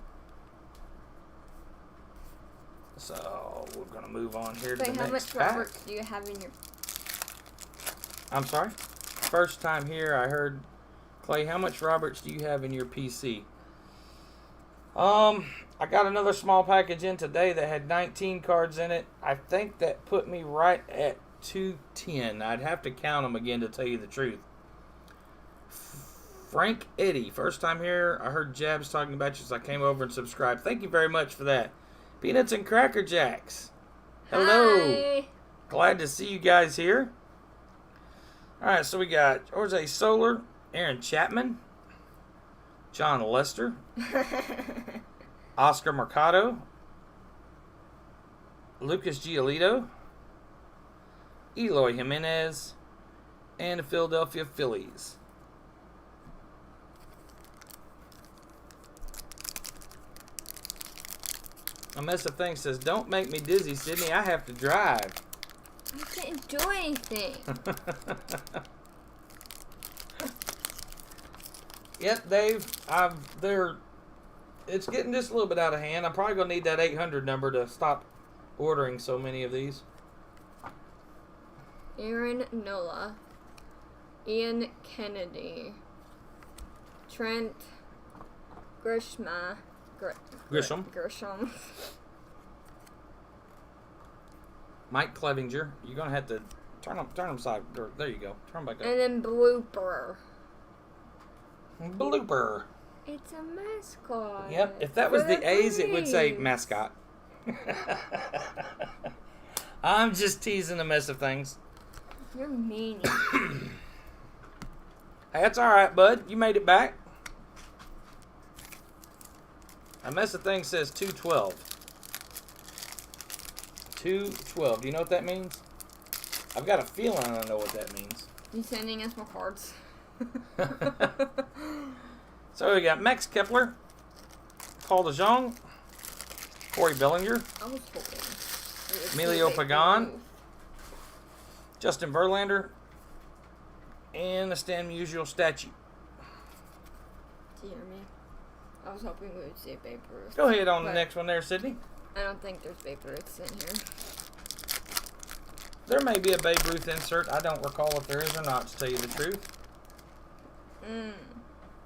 So we're going to move on here to the next how much pack. Roberts do you have in your... I'm sorry? First time here I heard, Clay, how much Roberts do you have in your PC? I got another small package in today that had 19 cards in it. I think that put me right at 210. I'd have to count them again to tell you the truth. Frank Eddy, first time here. I heard Jabs talking about you, so I came over and subscribed. Thank you very much for that. Peanuts and Cracker Jacks. Hello. Hi. Glad to see you guys here. Alright, so we got Jose Soler, Aaron Chapman, John Lester, Oscar Mercado, Lucas Giolito, Eloy Jimenez, and the Philadelphia Phillies. A mess of things says, don't make me dizzy, Sydney. I have to drive. I didn't do anything. Yep, Dave. It's getting just a little bit out of hand. I'm probably going to need that 800 number to stop ordering so many of these. Aaron Nola, Ian Kennedy, Trent Grisham. Mike Clevinger. You're going to have to turn them side. There you go. Turn them back up. And then Blooper. Blooper. It's a mascot. Yep. If that was the A's, it would say mascot. I'm just teasing a mess of things. You're mean. Hey, that's all right, bud. You made it back. A mess of things says 212. 212. Do you know what that means? I've got a feeling I know what that means. You sending us more cards? So we got Max Kepler, Paul DeJong, Corey Bellinger, I was hoping. Emilio Pagan, Justin Verlander, and the Stan Musial statue. Do you hear me? I was hoping we would see Babe Ruth. Go ahead on the next one there, Sydney. I don't think there's Babe Ruths in here. There may be a Babe Ruth insert. I don't recall if there is or not, to tell you the truth.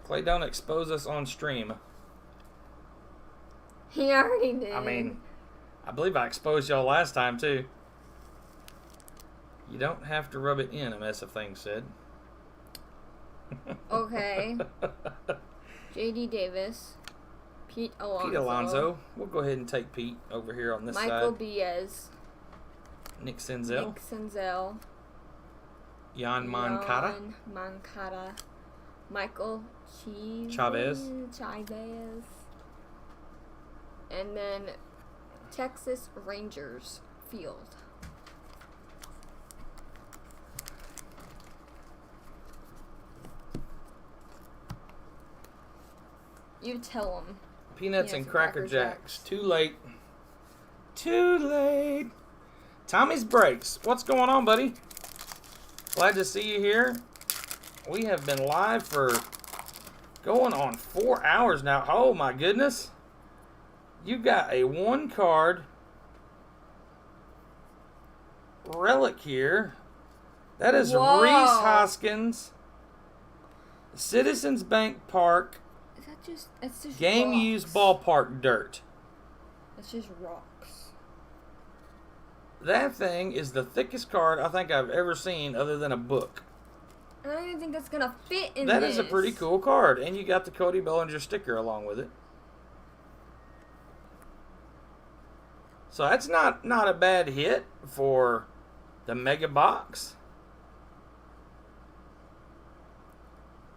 Clay, don't expose us on stream. He already did. I mean, I believe I exposed y'all last time, too. You don't have to rub it in, a mess of things said. Okay. J.D. Davis. Pete Alonso. We'll go ahead and take Pete over here on this side. Michael Baez. Nick Senzel. Jan Moncada. Michael Chavez. And then Texas Rangers Field. You tell them. Peanuts and Cracker Jacks. Too late. Too late. Tommy's Breaks. What's going on, buddy? Glad to see you here. We have been live for going on 4 hours now. Oh, my goodness. You got a one-card relic here. That is Whoa. Reese Hoskins, Citizens Bank Park, It's just game rocks. used ballpark dirt. It's just rocks. That thing is the thickest card I think I've ever seen other than a book. I don't even think that's gonna fit in That this. is a pretty cool card. And you got the Cody Bellinger sticker along with it. So that's not a bad hit for the mega box.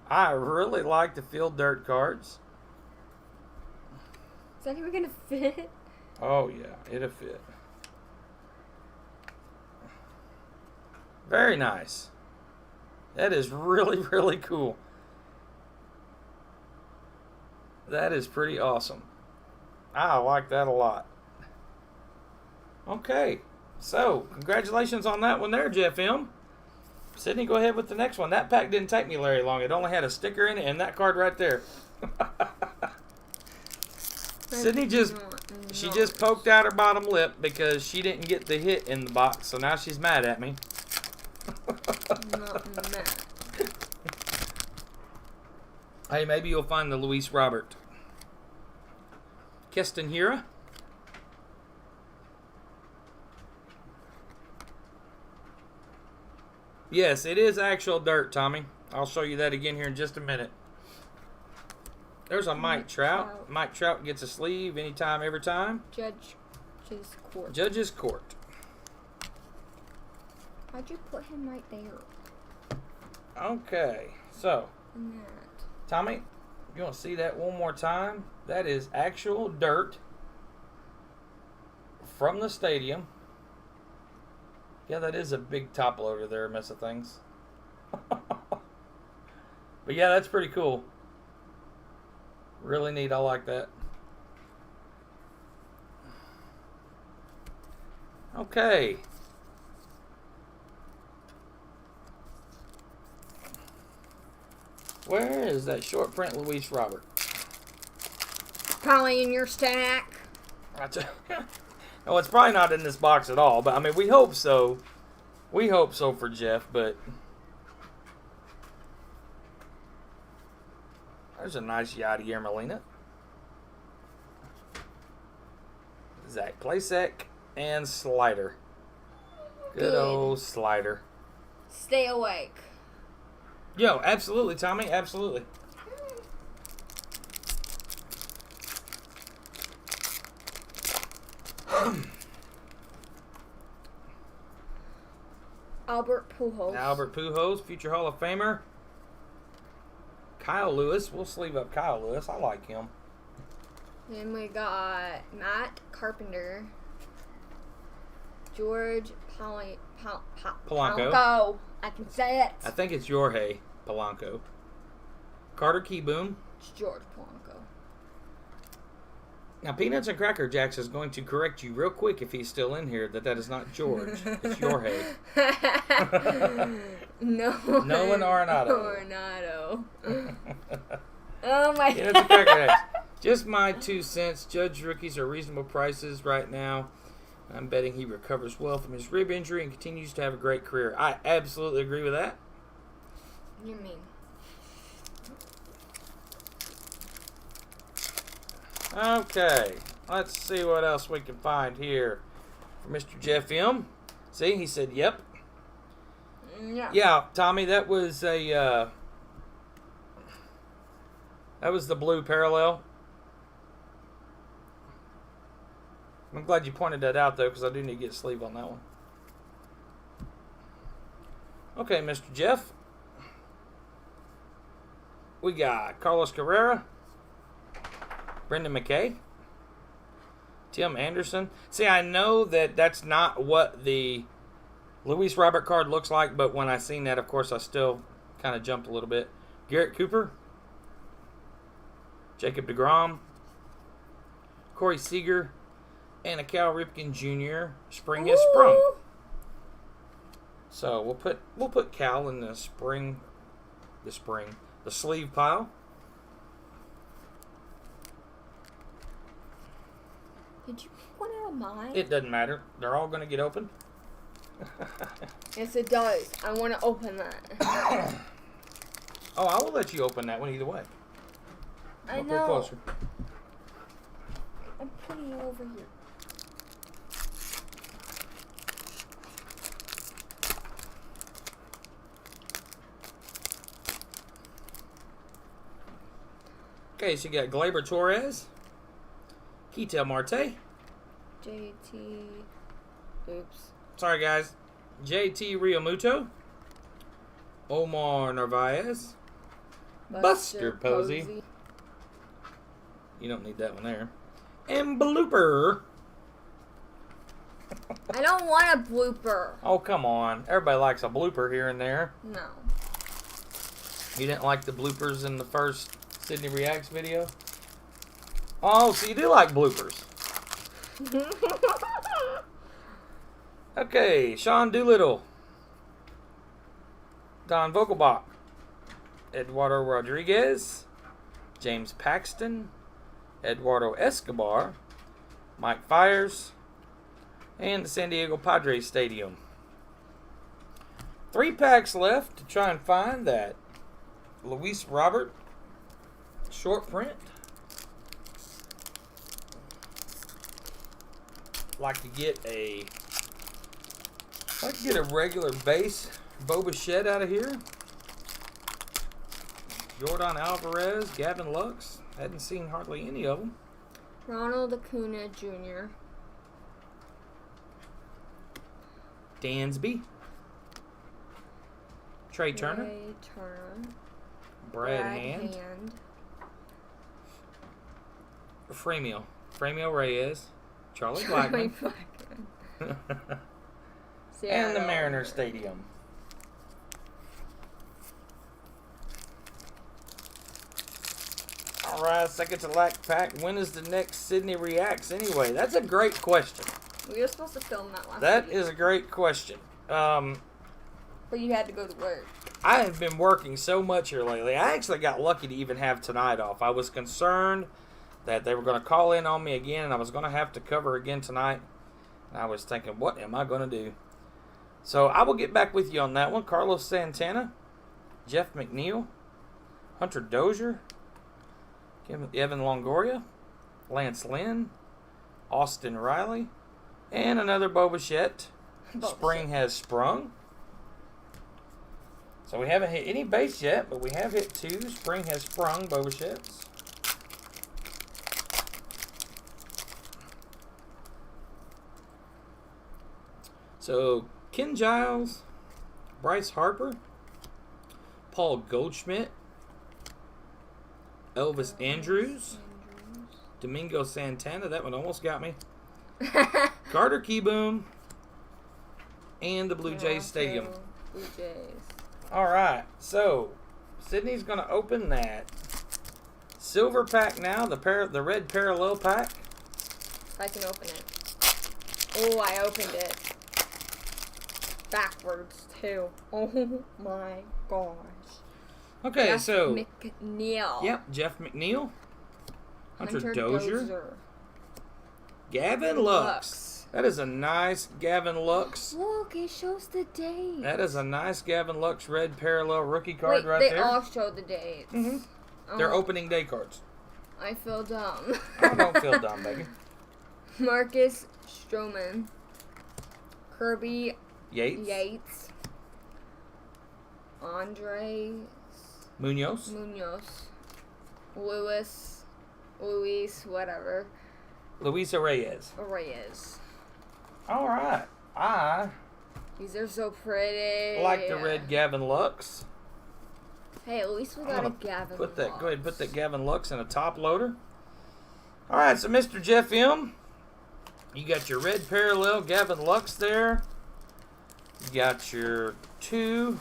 I really like the field dirt cards. Is that even gonna fit? Oh yeah, it'll fit. Very nice. That is really, really cool. That is pretty awesome. I like that a lot. Okay, so congratulations on that one there, Jeff M. Sydney, go ahead with the next one. That pack didn't take me very long. It only had a sticker in it and that card right there. Sydney she just poked out her bottom lip because she didn't get the hit in the box, so now she's mad at me. Not mad. Hey, maybe you'll find the Luis Robert. Keston Hira. Yes, it is actual dirt, Tommy. I'll show you that again here in just a minute. There's a Mike Trout. Mike Trout gets a sleeve anytime, every time. Judge's Court. Judge's Court. Why'd you put him right there? Okay, so Tommy, you want to see that one more time? That is actual dirt from the stadium. Yeah, that is a big top loader there, mess of things. But yeah, that's pretty cool. Really neat. I like that. Okay. Where is that short print Luis Robert? Probably in your stack. No, it's probably not in this box at all, but I mean, we hope so. We hope so for Jeff, but there's a nice Yadier Molina. Zach Plasek and Slider. Good old Slider. Stay awake. Yo, absolutely, Tommy, absolutely. Albert Pujols. Albert Pujols, future Hall of Famer. Kyle Lewis. We'll sleeve up Kyle Lewis. I like him. Then we got Matt Carpenter. George Polanco. I can say it. I think it's Jorge Polanco. Carter Keyboom. It's George Polanco. Now, Peanuts and Cracker Jacks is going to correct you real quick if he's still in here that is not George. It's Jorge. No. Nolan Arenado. Oh my Peanuts and Cracker Jacks. Just my 2 cents. Judge rookies are reasonable prices right now. I'm betting he recovers well from his rib injury and continues to have a great career. I absolutely agree with that. You mean? Okay, let's see what else we can find here for Mr. Jeff M. See, he said, yep. Yeah. Yeah, Tommy, that was a, that was the blue parallel. I'm glad you pointed that out, though, because I do need to get a sleeve on that one. Okay, Mr. Jeff. We got Carlos Carrera. Brendan McKay. Tim Anderson. See, I know that that's not what the Luis Robert card looks like, but when I seen that, of course, I still kind of jumped a little bit. Garrett Cooper. Jacob deGrom. Corey Seager. And a Cal Ripken Jr. Spring has sprung. So we'll put Cal in the sleeve pile. Did you pick one out of mine? It doesn't matter. They're all going to get open. Yes, it does. I want to open that. Oh, I will let you open that one either way. I I'll know. put closer. I'm putting it over here. Okay, so you got Gleyber Torres, Ketel Marte. JT. Oops. Sorry, guys. JT Realmuto. Omar Narvaez. Buster Posey. You don't need that one there. And Blooper. I don't want a blooper. Oh, come on. Everybody likes a blooper here and there. No. You didn't like the bloopers in the first Sydney Reacts video? Oh, so you do like bloopers. Okay, Sean Doolittle. Don Vogelbach. Eduardo Rodriguez. James Paxton. Eduardo Escobar. Mike Fires. And the San Diego Padres Stadium. 3 packs left to try and find that Luis Robert short print. Like to get a regular base Boba Shed out of here. Jordan Alvarez, Gavin Lux. Hadn't seen hardly any of them. Ronald Acuna Jr. Dansby. Trey Turner. Brad Hand. Fremio Reyes. Charlie Blackmon. And the Mariner Stadium. Alright, second to last pack. When is the next Sydney Reacts anyway? That's a great question. We were supposed to film that last That week. is a great question. But you had to go to work. I have been working so much here lately. I actually got lucky to even have tonight off. I was concerned that they were going to call in on me again, and I was going to have to cover again tonight. And I was thinking, what am I going to do? So I will get back with you on that one. Carlos Santana, Jeff McNeil, Hunter Dozier, Evan Longoria, Lance Lynn, Austin Riley, and another Boba Shed. Spring has sprung. So we haven't hit any base yet, but we have hit 2. Spring has sprung Boba Sheds. So Ken Giles, Bryce Harper, Paul Goldschmidt, Elvis Andrews, Domingo Santana. That one almost got me. Carter Keyboom, and the Blue Jays Stadium. Blue Jays. All right, so Sydney's going to open that silver pack now, the red parallel pack. If I can open it. Oh, I opened it. Backwards, too. Oh, my gosh. Okay, Jeff so... McNeil. Yep, Jeff McNeil. Hunter Dozier. Gavin Lux. That is a nice Gavin Lux. Look, it shows the date. That is a nice Gavin Lux red parallel rookie card right there. there. They all show the dates. Mm-hmm. They're opening day cards. I feel dumb. I don't feel dumb, baby. Marcus Stroman. Kirby Yates. Andres Munoz. Luis, whatever. Luisa Reyes. All right. These are so pretty. I like the red Gavin Lux. Hey, at least we got a Gavin Lux. Go ahead and put that Gavin Lux in a top loader. All right, so Mr. Jeff M., you got your red parallel Gavin Lux there. You got your 2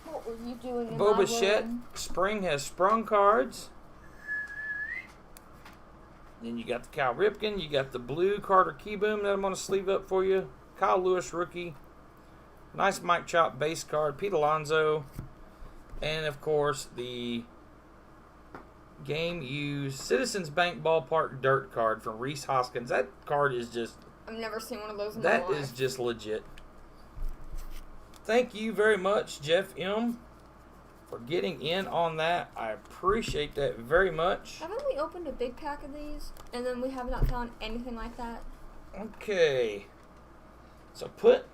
What were you doing in Boba my Shed room? Spring has sprung cards. Then you got the Cal Ripken. You got the blue Carter Keyboom that I'm going to sleeve up for you. Kyle Lewis rookie. Nice Mike Chop base card. Pete Alonso. And, of course, the game used Citizens Bank Ballpark dirt card from Reese Hoskins. That card is just... I've never seen one of those in my life. That is just legit. Thank you very much, Jeff M., for getting in on that. I appreciate that very much. Haven't we opened a big pack of these and then we have not found anything like that? Okay. So put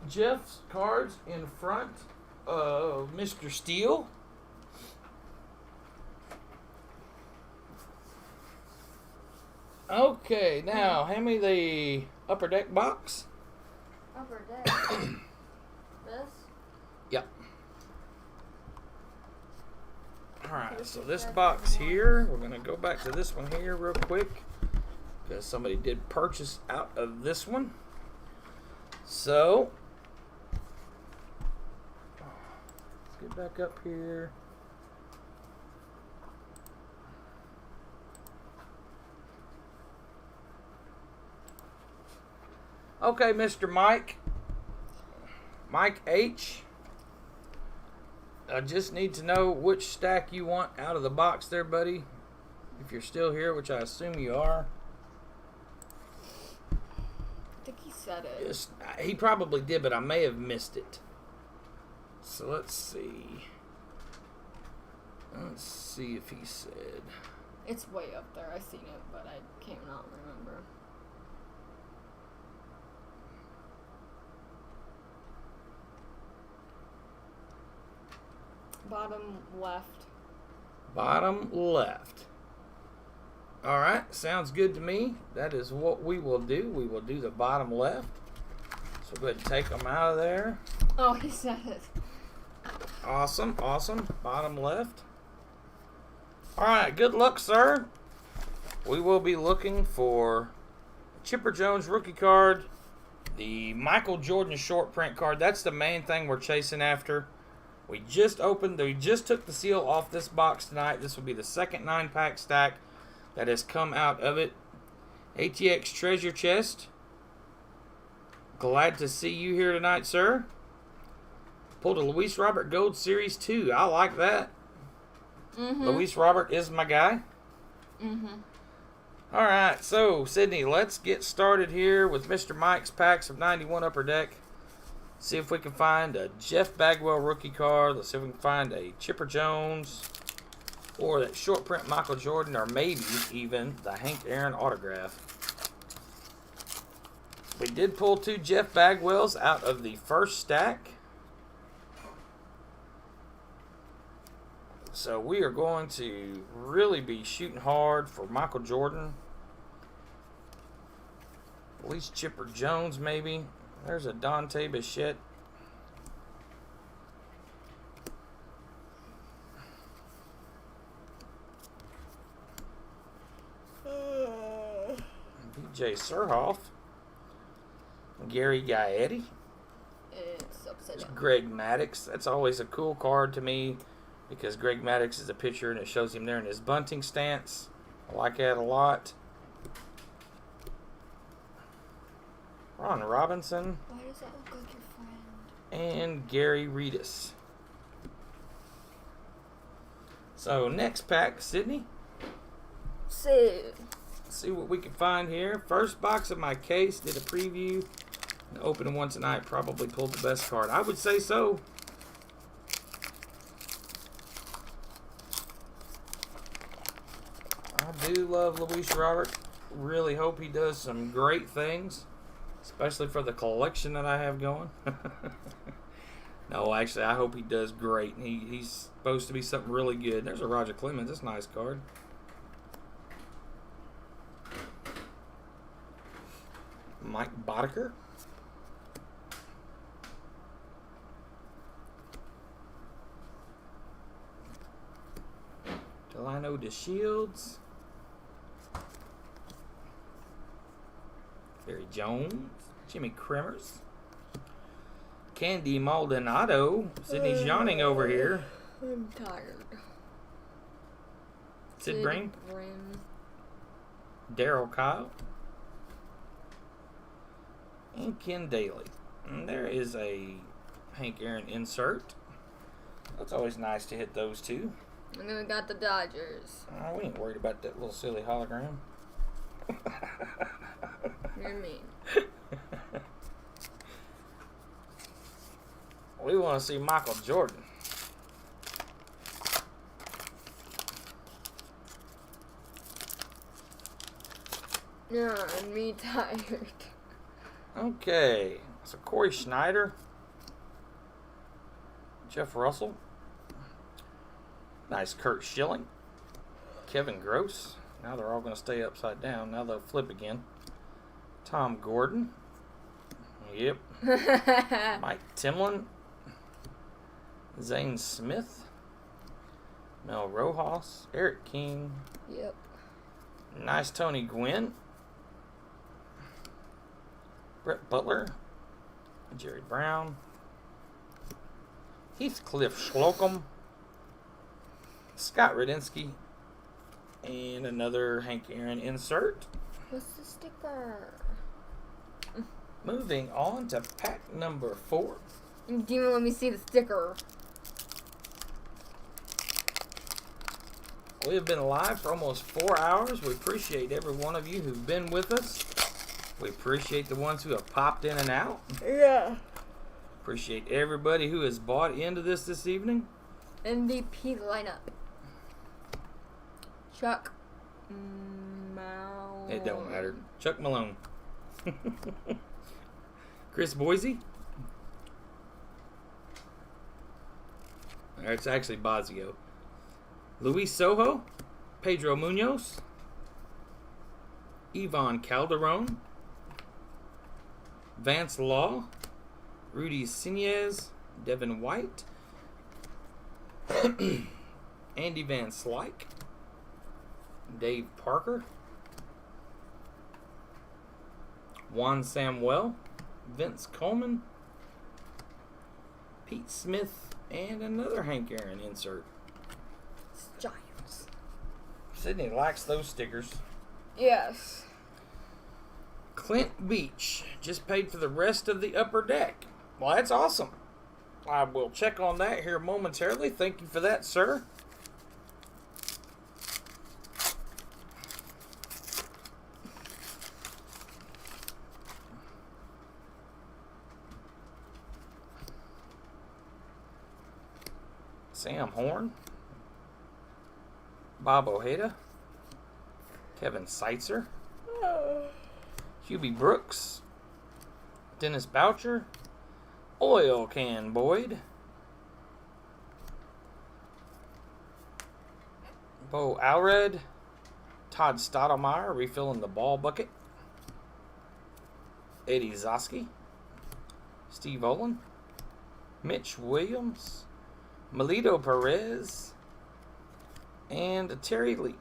Jeff's cards in front of Mr. Steele. Okay, now hand me the upper deck box. Upper deck. This? Yep. Alright, so this box here, we're going to go back to this one here real quick, because somebody did purchase out of this one. So, let's get back up here. Okay, Mr. Mike. Mike H. I just need to know which stack you want out of the box there, buddy. If you're still here, which I assume you are. I think he said it. He probably did, but I may have missed it. So let's see. Let's see if he said. It's way up there. I seen it, but I can't not remember. Bottom left. Bottom left. All right, sounds good to me. That is what we will do. We will do the bottom left. So go ahead and take them out of there. Oh, he said it. Awesome, awesome. Bottom left. All right, good luck, sir. We will be looking for Chipper Jones rookie card, the Michael Jordan short print card. That's the main thing we're chasing after. We just took the seal off this box tonight. This will be the second 9-pack stack that has come out of it. ATX Treasure Chest. Glad to see you here tonight, sir. Pulled a Luis Robert Gold Series 2. I like that. Luis Robert is my guy. All right, so, Sydney, let's get started here with Mr. Mike's packs of 91 Upper Deck. See if we can find a Jeff Bagwell rookie card. Let's see if we can find a Chipper Jones or that short print Michael Jordan, or maybe even the Hank Aaron autograph. We did pull 2 Jeff Bagwells out of the first stack. So we are going to really be shooting hard for Michael Jordan. At least Chipper Jones, maybe. There's a Dante Bichette. BJ Surhoff. Gary Gaetti. It's upside down. Greg Maddux. That's always a cool card to me because Greg Maddux is a pitcher and it shows him there in his bunting stance. I like that a lot. Ron Robinson. Why does that look like your friend? And Gary Redus. So next pack, Sydney. So, Let's see what we can find here. First box of my case. Did a preview. Opening one tonight. Probably pulled the best card. I would say so. I do love Luis Robert. Really hope he does some great things. Especially for the collection that I have going. No, actually, I hope he does great. He's supposed to be something really good. There's a Roger Clemens. That's a nice card. Mike Boddicker. Delano DeShields. Barry Jones. Jimmy Kremers. Candy Maldonado. Sydney's yawning over here. I'm tired. Sid Bream. Daryl Kyle. And Ken Daly. And there is a Hank Aaron insert. That's always nice to hit those two. And then we got the Dodgers. Oh, we ain't worried about that little silly hologram. You're mean. We want to see Michael Jordan. Yeah, and me tired. Okay, so Corey Schneider, Jeff Russell, nice Kurt Schilling, Kevin Gross. Now they're all going to stay upside down. Now they'll flip again. Tom Gordon. Yep. Mike Timlin. Zane Smith. Mel Rojas. Eric King. Yep. Nice Tony Gwynn. Brett Butler. Jerry Brown. Heathcliff Slocum. Scott Radinsky. And another Hank Aaron insert. What's the sticker? Moving on to pack number 4. You didn't even let me see the sticker. We have been live for almost 4 hours. We appreciate every one of you who've been with us. We appreciate the ones who have popped in and out. Yeah. Appreciate everybody who has bought into this evening. MVP lineup. Chuck Malone. It don't matter. Chuck Malone. Chris Boise. It's actually Bozio. Luis Soho. Pedro Munoz. Ivan Calderon. Vance Law. Rudy Sinez. Devin White. Andy Van Slyke. Dave Parker. Juan Samuel. Vince Coleman. Pete Smith. And another Hank Aaron insert. It's Giants. Sydney likes those stickers. Yes. Clint Beach just paid for the rest of the upper deck. Well, that's awesome. I will check on that here momentarily. Thank you for that, sir. Sam Horn. Bob Ojeda. Kevin Seitzer. Hubie Brooks. Dennis Boucher. Oil Can Boyd. Bo Alred. Todd Stottlemyre refilling the ball bucket. Eddie Zosky. Steve Olin. Mitch Williams. Melito Perez. And Terry Lee.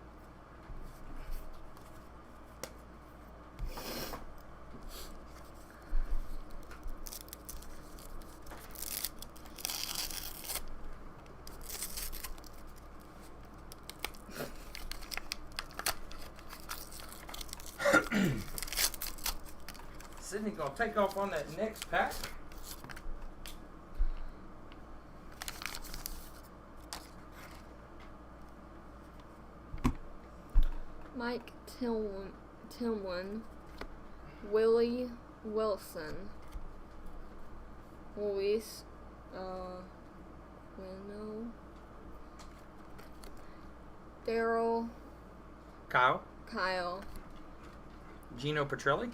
Sydney gonna take off on that next pack. Mike Tillman, Willie Wilson, Luis Bueno, Daryl, Kyle, Gino Petrelli.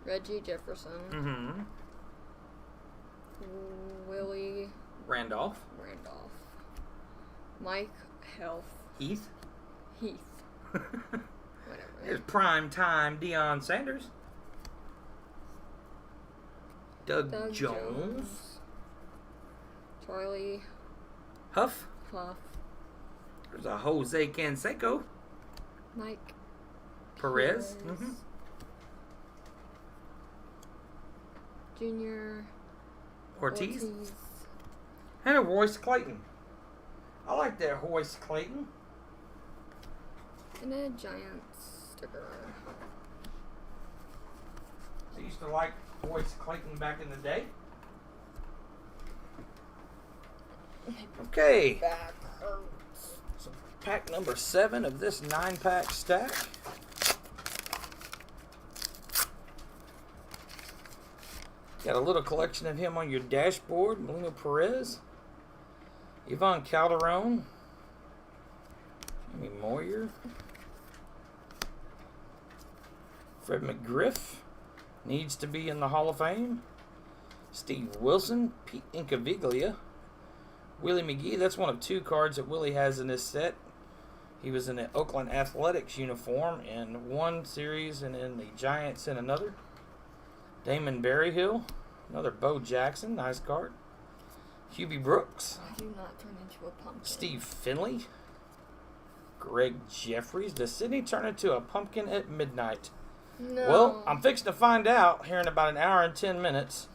Reggie Jefferson, Mm-hmm. Willie Randolph. Mike Heath. Whatever. There's prime time Deion Sanders. Doug Jones. Charlie Huff. Huff. There's a Jose Canseco. Mike Perez. Mm-hmm. Junior Ortiz. And a Royce Clayton. I like that Royce Clayton. And a Giants sticker. I used to like Royce Clayton back in the day. Okay. Back hurts. So pack number 7 of this 9-pack stack. Got a little collection of him on your dashboard. Melino Perez. Ivan Calderon. Jimmy Moyer. Fred McGriff. Needs to be in the Hall of Fame. Steve Wilson. Pete Incaviglia. Willie McGee. That's one of 2 cards that Willie has in this set. He was in the Oakland Athletics uniform in one series and in the Giants in another. Damon Berryhill. Another Bo Jackson. Nice card. Hubie Brooks. I do not turn into a pumpkin. Steve Finley. Greg Jeffries. Does Sydney turn into a pumpkin at midnight? No. Well, I'm fixing to find out here in about an hour and 10 minutes.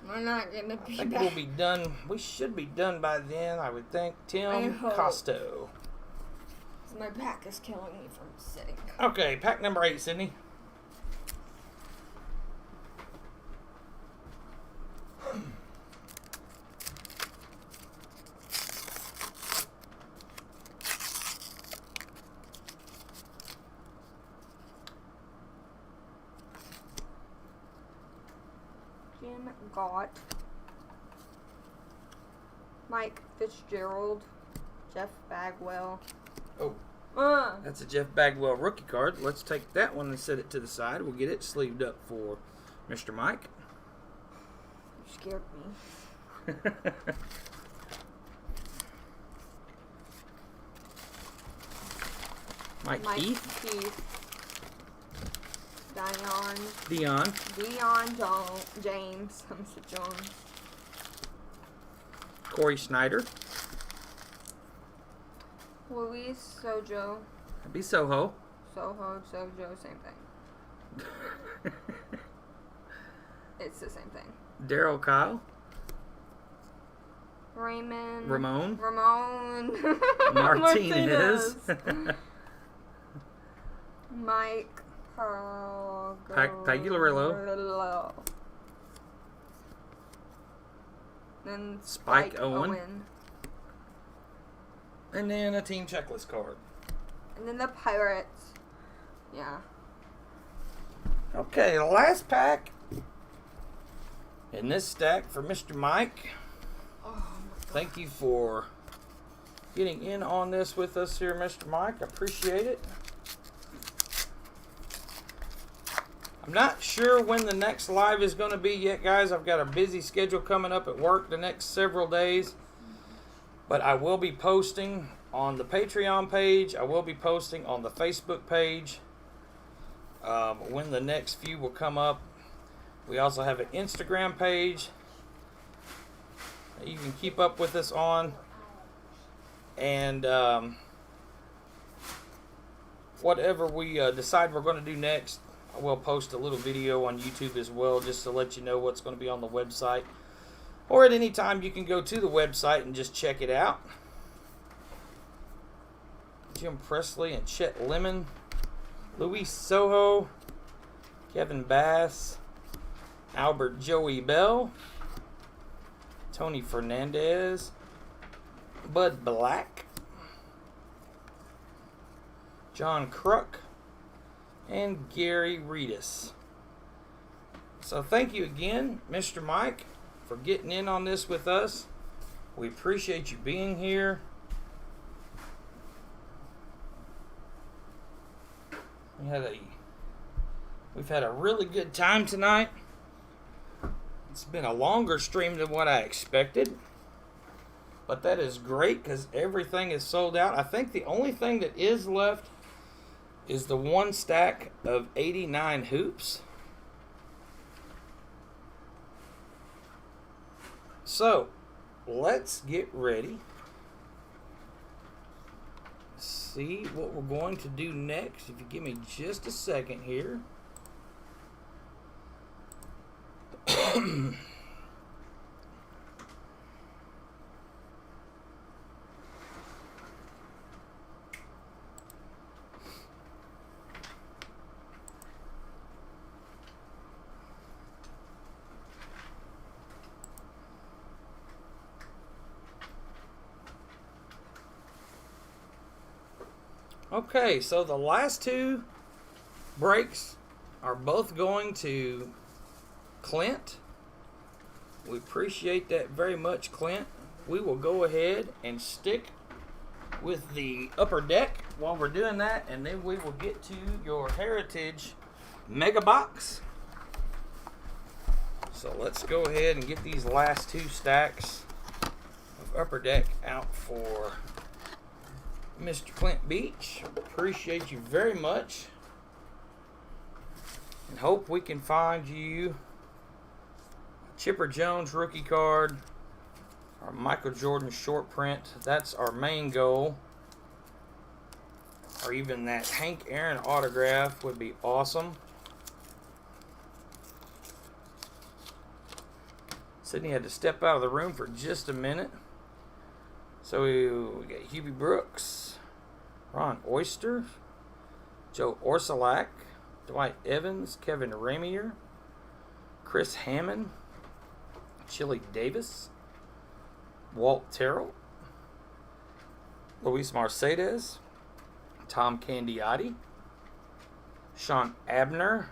We're not going to be I think back. we'll be done. We should be done by then, I would think. I Tim hope. Costo. My back is killing me from sitting. Okay, pack number 8, Sydney. Gott, Mike Fitzgerald, Jeff Bagwell. Oh, that's a Jeff Bagwell rookie card. Let's take that one and set it to the side. We'll get it sleeved up for Mr. Mike. You scared me. Mike Keith. Dion James. Jones. Corey Snyder. Luis Sojo. That'd be Soho. Sojo, same thing. It's the same thing. Daryl Kyle. Ramon Martinez. Mike Pagliarillo. Then Spike Owen. And then a team checklist card. And then the Pirates. Yeah. Okay, the last pack in this stack for Mr. Mike. Thank you for getting in on this with us here, Mr. Mike. I appreciate it. I'm not sure when the next live is going to be yet, guys. I've got a busy schedule coming up at work the next several days. But I will be posting on the Patreon page. I will be posting on the Facebook page when the next few will come up. We also have an Instagram page that you can keep up with us on. And whatever we decide we're going to do next, I will post a little video on YouTube as well, just to let you know what's going to be on the website. Or at any time, you can go to the website and just check it out. Jim Presley and Chet Lemon. Luis Soho. Kevin Bass. Albert Joey Bell. Tony Fernandez. Bud Black. John Kruk. And Gary Reedus. So thank you again, Mr. Mike, for getting in on this with us. We appreciate you being here. We've had a really good time tonight. It's been a longer stream than what I expected, but that is great because everything is sold out. I think the only thing that is left is the one stack of 89 hoops. So, let's get ready. See what we're going to do next. If you give me just a second here. Okay, so the last two breaks are both going to Clint. We appreciate that very much, Clint. We will go ahead and stick with the upper deck while we're doing that, and then we will get to your Heritage Mega Box. So let's go ahead and get these last two stacks of upper deck out for Mr. Clint Beach. Appreciate you very much, and hope we can find you Chipper Jones rookie card or Michael Jordan short print. That's our main goal. Or even that Hank Aaron autograph would be awesome. Sydney had to step out of the room for just a minute. So we got Hubie Brooks, Ron Oyster, Joe Orsulak, Dwight Evans, Kevin Ramier, Chris Hammond, Chili Davis, Walt Terrell, Luis Mercedes, Tom Candiotti, Sean Abner,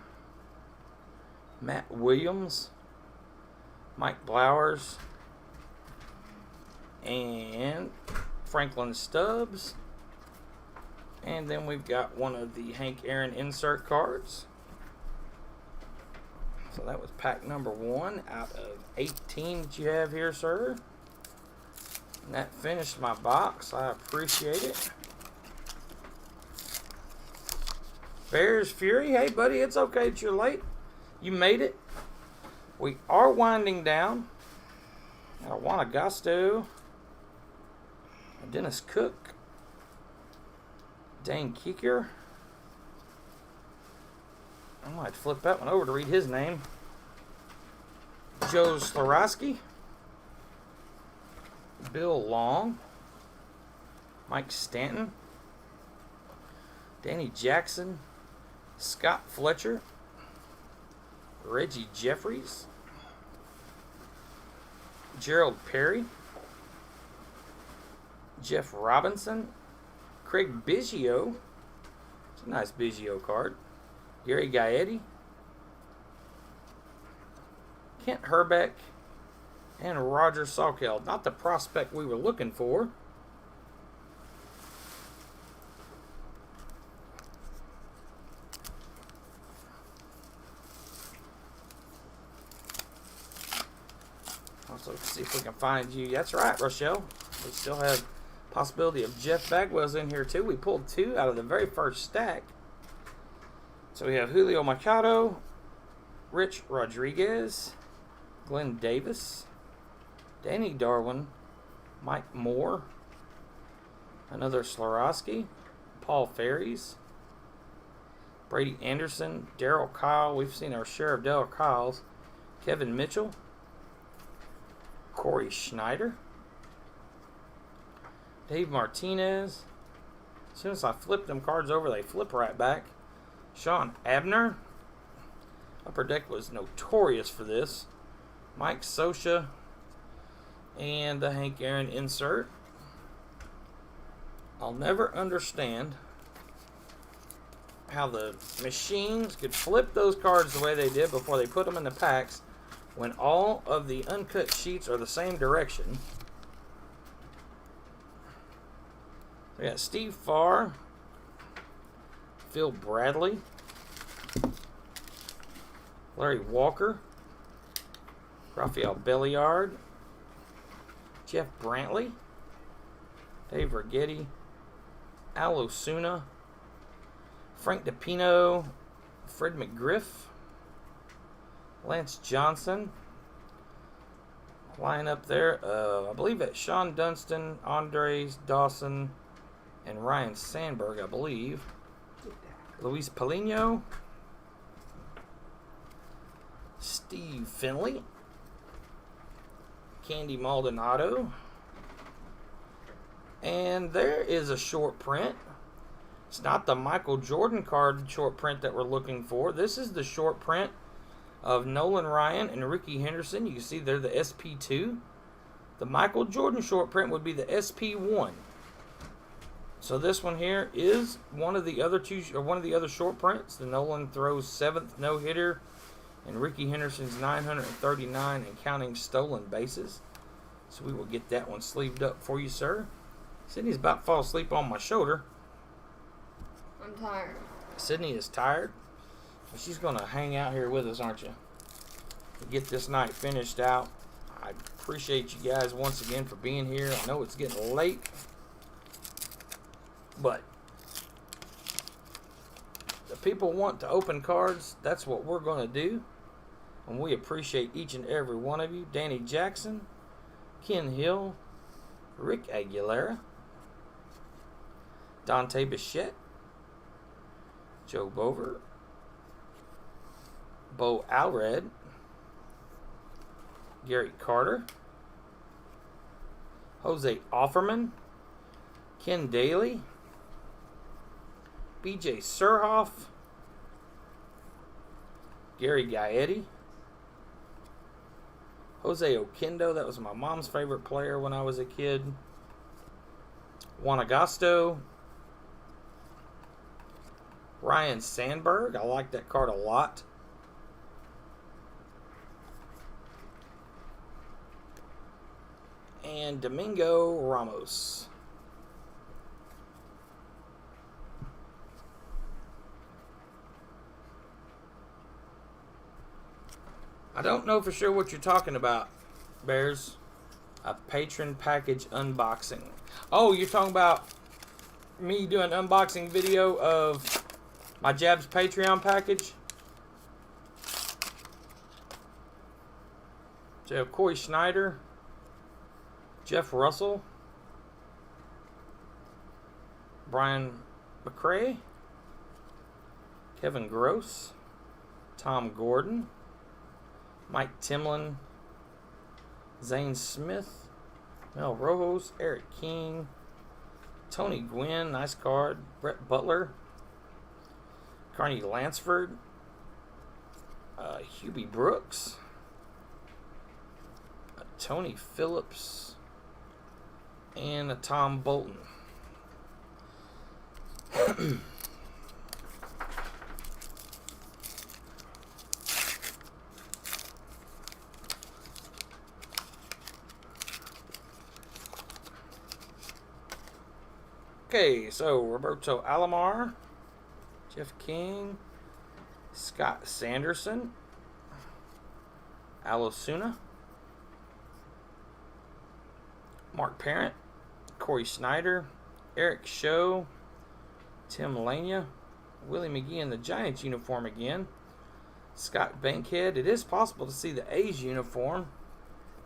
Matt Williams, Mike Blowers, and Franklin Stubbs. And then we've got one of the Hank Aaron insert cards. So that was pack number 1 out of 18 that you have here, sir. And that finished my box. I appreciate it. Bears Fury. Hey, buddy, it's okay that you're late. You made it. We are winding down. Got a Wanagasto, a Dennis Cook, Dane Kicker. I might flip that one over to read his name. Joe Slorowski, Bill Long, Mike Stanton, Danny Jackson, Scott Fletcher, Reggie Jeffries, Gerald Perry, Jeff Robinson, Craig Biggio. It's a nice Biggio card. Gary Gaetti, Kent Herbeck, and Roger Sawkell. Not the prospect we were looking for. Also, see if we can find you. That's right, Rochelle. We still have possibility of Jeff Bagwell's in here too. We pulled 2 out of the very first stack. So we have Julio Machado, Rich Rodriguez, Glenn Davis, Danny Darwin, Mike Moore, another Slorowski, Paul Ferries, Brady Anderson, Darryl Kyle. We've seen our share of Darryl Kyles. Kevin Mitchell, Corey Schneider, Dave Martinez. As soon as I flip them cards over, they flip right back. Sean Abner. Upper Deck was notorious for this. Mike Scioscia. And the Hank Aaron insert. I'll never understand how the machines could flip those cards the way they did before they put them in the packs when all of the uncut sheets are the same direction. We got Steve Farr, Phil Bradley, Larry Walker, Rafael Belliard, Jeff Brantley, Dave Righetti, Al Osuna, Frank DePino, Fred McGriff, Lance Johnson. Line up there, I believe that's Sean Dunston, Andres Dawson, and Ryan Sandberg, I believe. Luis Polino, Steve Finley, Candy Maldonado, and there is a short print. It's not the Michael Jordan card short print that we're looking for. This is the short print of Nolan Ryan and Ricky Henderson. You can see they're the SP2. The Michael Jordan short print would be the SP1. So this one here is one of the other short prints. The Nolan throws 7th no-hitter, and Ricky Henderson's 939 and counting stolen bases. So we will get that one sleeved up for you, sir. Sydney's about to fall asleep on my shoulder. I'm tired. Sydney is tired. She's going to hang out here with us, aren't you? To get this night finished out. I appreciate you guys once again for being here. I know it's getting late, but the people want to open cards. That's what we're going to do, and we appreciate each and every one of you. Danny Jackson, Ken Hill, Rick Aguilera, Dante Bichette, Joe Bover, Bo Alred, Gary Carter, Jose Offerman, Ken Daly, BJ Surhoff, Gary Gaetti, Jose Oquendo. That was my mom's favorite player when I was a kid. Wanagasto, Ryan Sandberg. I like that card a lot. and Domingo Ramos. I don't know for sure what you're talking about, Bears. A patron package unboxing. Oh, you're talking about me doing an unboxing video of my Jabs Patreon package? So, Corey Schneider, Jeff Russell, Brian McCray, Kevin Gross, Tom Gordon, Mike Timlin, Zane Smith, Mel Rojos, Eric King, Tony Gwynn, nice card, Brett Butler, Carney Lansford, Hubie Brooks, Tony Phillips, and Tom Bolton. Okay, so Roberto Alomar, Jeff King, Scott Sanderson, Alosuna, Mark Parent, Corey Snyder, Eric Show, Tim Lania, Willie McGee in the Giants uniform again, Scott Bankhead. It is possible to see the A's uniform,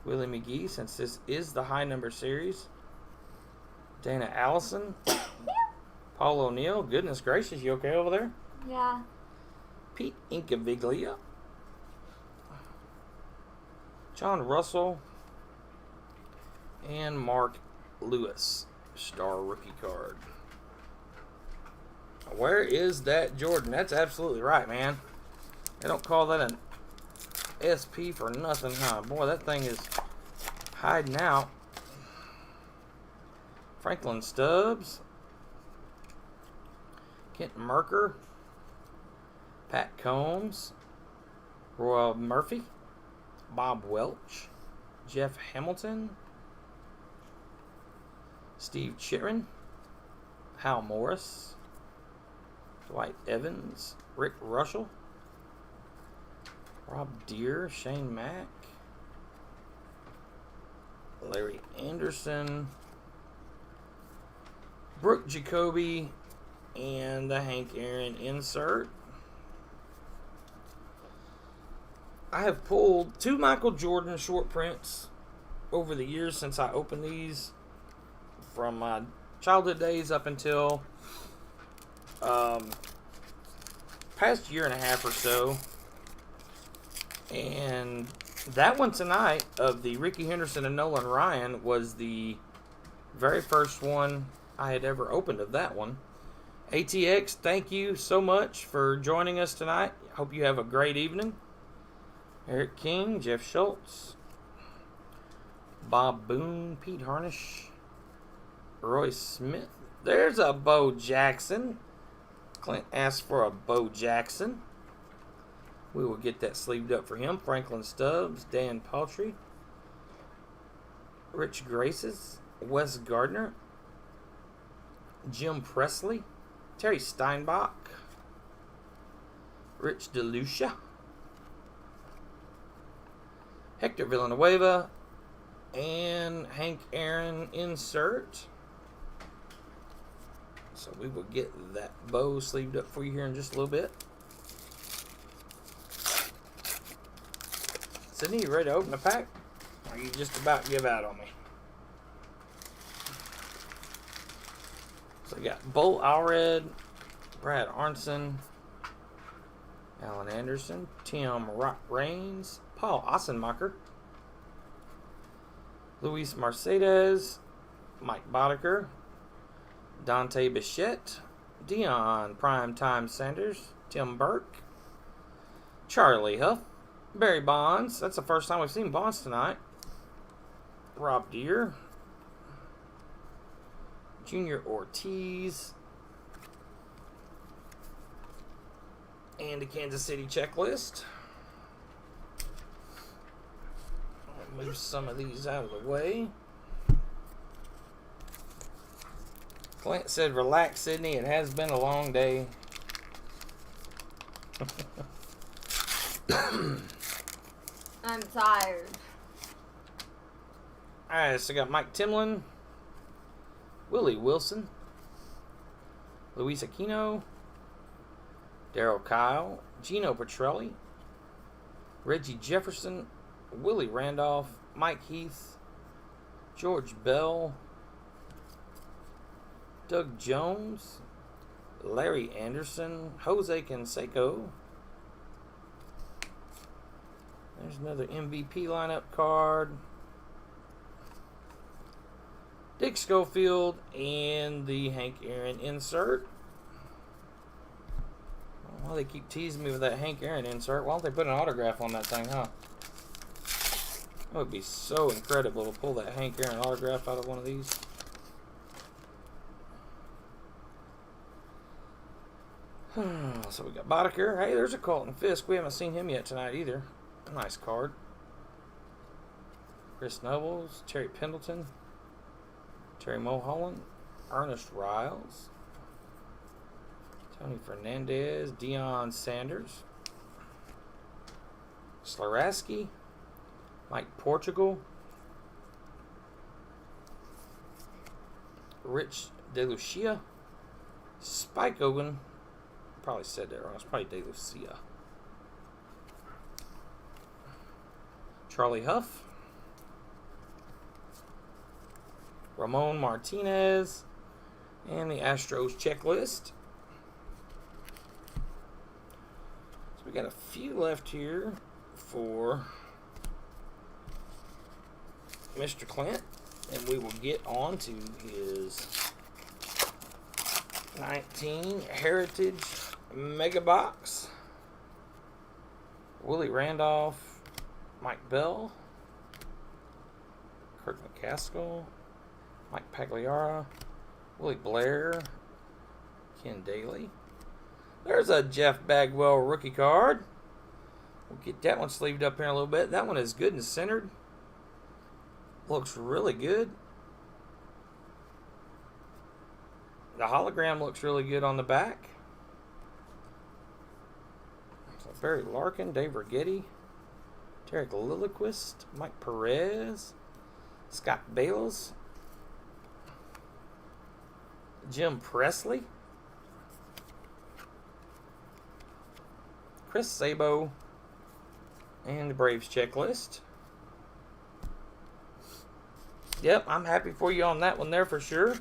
Willie McGee, since this is the high number series. Dana Allison, Paul O'Neill. Goodness gracious, you okay over there? Yeah. Pete Incaviglia, John Russell, and Mark Lewis, star rookie card. Where is that Jordan? That's absolutely right, man. They don't call that an SP for nothing, huh? Boy, that thing is hiding out. Franklin Stubbs, Kent Merker, Pat Combs, Roy Murphy, Bob Welch, Jeff Hamilton, Steve Chitrin, Hal Morris, Dwight Evans, Rick Russell, Rob Deere, Shane Mack, Larry Anderson, Brooke Jacoby, and the Hank Aaron insert. I have pulled 2 Michael Jordan short prints over the years since I opened these, from my childhood days up until past year and a half or so. And that one tonight of the Ricky Henderson and Nolan Ryan was the very first one I had ever opened of that one. ATX, thank you so much for joining us tonight. Hope you have a great evening. Eric King, Jeff Schultz, Bob Boone, Pete Harnish, Roy Smith. There's a Bo Jackson. Clint asked for a Bo Jackson. We will get that sleeved up for him. Franklin Stubbs, Dan Paltry, Rich Graces, Wes Gardner, Jim Presley, Terry Steinbach, Rich DeLucia, Hector Villanueva, and Hank Aaron insert. So we will get that bow sleeved up for you here in just a little bit. Sydney, you ready to open the pack? Or are you just about to give out on me? So I got Bo Allred, Brad Arnson, Alan Anderson, Tim Raines, Paul Ossenmacher, Luis Mercedes, Mike Boddicker, Dante Bichette, Dion Primetime Sanders, Tim Burke, Charlie Huff, Barry Bonds. That's the first time we've seen Bonds tonight. Rob Deere, Junior Ortiz, and the Kansas City checklist. I'll move some of these out of the way. Clint said, relax, Sydney. It has been a long day. I'm tired. Alright, so I got Mike Timlin, Willie Wilson, Luis Aquino, Darryl Kyle, Gino Petrelli, Reggie Jefferson, Willie Randolph, Mike Heath, George Bell, Doug Jones, Larry Anderson, Jose Canseco. There's another MVP lineup card. Dick Schofield and the Hank Aaron insert. Well, they keep teasing me with that Hank Aaron insert. Why don't they put an autograph on that thing, huh? That would be so incredible to pull that Hank Aaron autograph out of one of these. So we got Boddicker. Hey, there's a Colton Fisk. We haven't seen him yet tonight either. A nice card. Chris Nobles, Terry Pendleton, Terry Mulholland, Ernest Riles, Tony Fernandez, Deion Sanders, Slaraski, Mike Portugal, Rich DeLucia, Spike Owen. Probably said that wrong. It's probably DeLucia. Charlie Huff, Ramon Martinez, and the Astros checklist. So we got a few left here for Mr. Clint, and we will get on to his 19 Heritage Mega Box. Willie Randolph, Mike Bell, Kirk McCaskill, Mike Pagliara, Willie Blair, Ken Daly. There's a Jeff Bagwell rookie card. We'll get that one sleeved up here in a little bit. That one is good and centered. Looks really good. The hologram looks really good on the back. So Barry Larkin, Dave Rigetti, Derek Lilliquist, Mike Perez, Scott Bales, Jim Presley, Chris Sabo, and the Braves checklist. Yep, I'm happy for you on that one there for sure.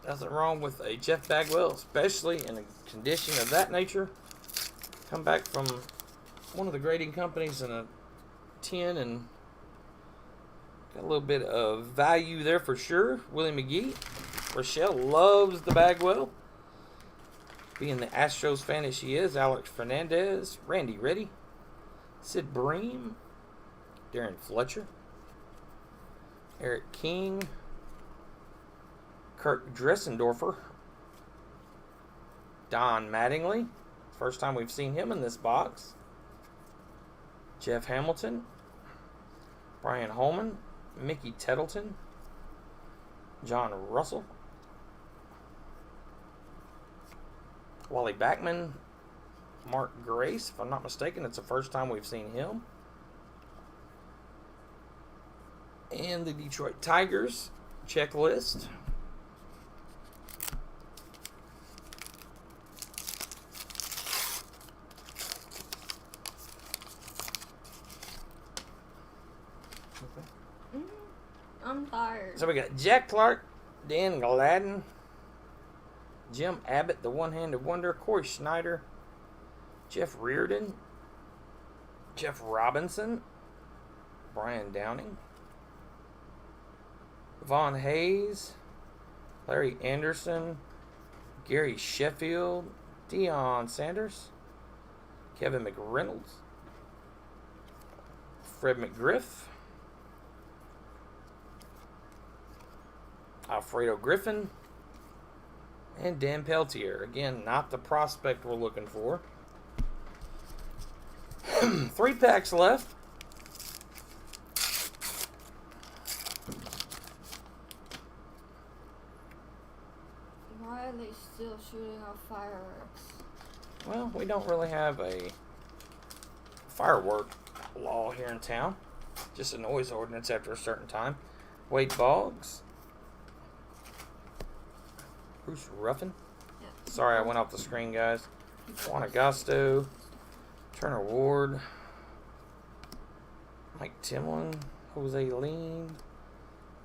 Nothing wrong with a Jeff Bagwell, especially in a condition of that nature. Come back from one of the grading companies in a tin and got a little bit of value there for sure. Willie McGee. Rochelle loves the Bagwell. Being the Astros fan as she is, Alex Fernandez, Randy Reddy, Sid Bream, Darren Fletcher, Eric King, Kirk Dressendorfer, Don Mattingly. First time we've seen him in this box. Jeff Hamilton, Brian Holman, Mickey Tettleton, John Russell, Wally Backman, Mark Grace. If I'm not mistaken, it's the first time we've seen him. And the Detroit Tigers checklist. I'm tired. So we got Jack Clark, Dan Gladden, Jim Abbott, the one-handed wonder, Corey Schneider, Jeff Reardon, Jeff Robinson, Brian Downing, Vaughn Hayes, Larry Anderson, Gary Sheffield, Deion Sanders, Kevin McReynolds, Fred McGriff, Alfredo Griffin, and Dan Peltier. Again, not the prospect we're looking for. 3 packs left. are they still shooting off fireworks? Well, we don't really have a firework law here in town. Just a noise ordinance after a certain time. Wade Boggs. Bruce Ruffin. Yeah. Sorry, I went off the screen, guys. Juan Agosto. Turner Ward. Mike Timlin. Jose Lean.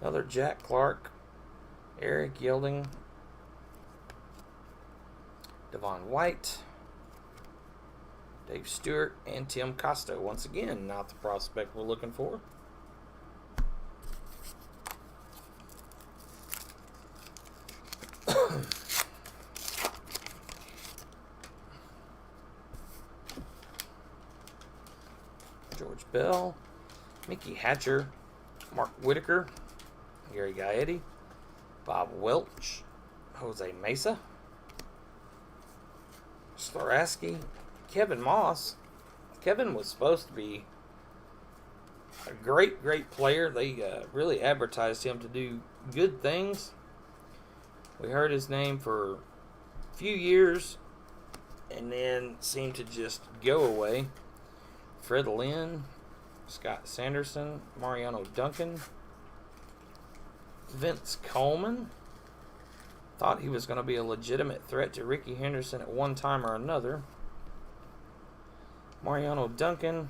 Another Jack Clark. Eric Yielding. Devon White. Dave Stewart and Tim Costo. Once again, not the prospect we're looking for. George Bell, Mickey Hatcher, Mark Whitaker, Gary Gaetti, Bob Welch, Jose Mesa, Slaraski, Kevin Moss. Kevin was supposed to be a great player. They really advertised him to do good things. We heard his name for a few years and then seemed to just go away. Fred Lynn, Scott Sanderson, Mariano Duncan, Vince Coleman. Thought he was going to be a legitimate threat to Ricky Henderson at one time or another. Mariano Duncan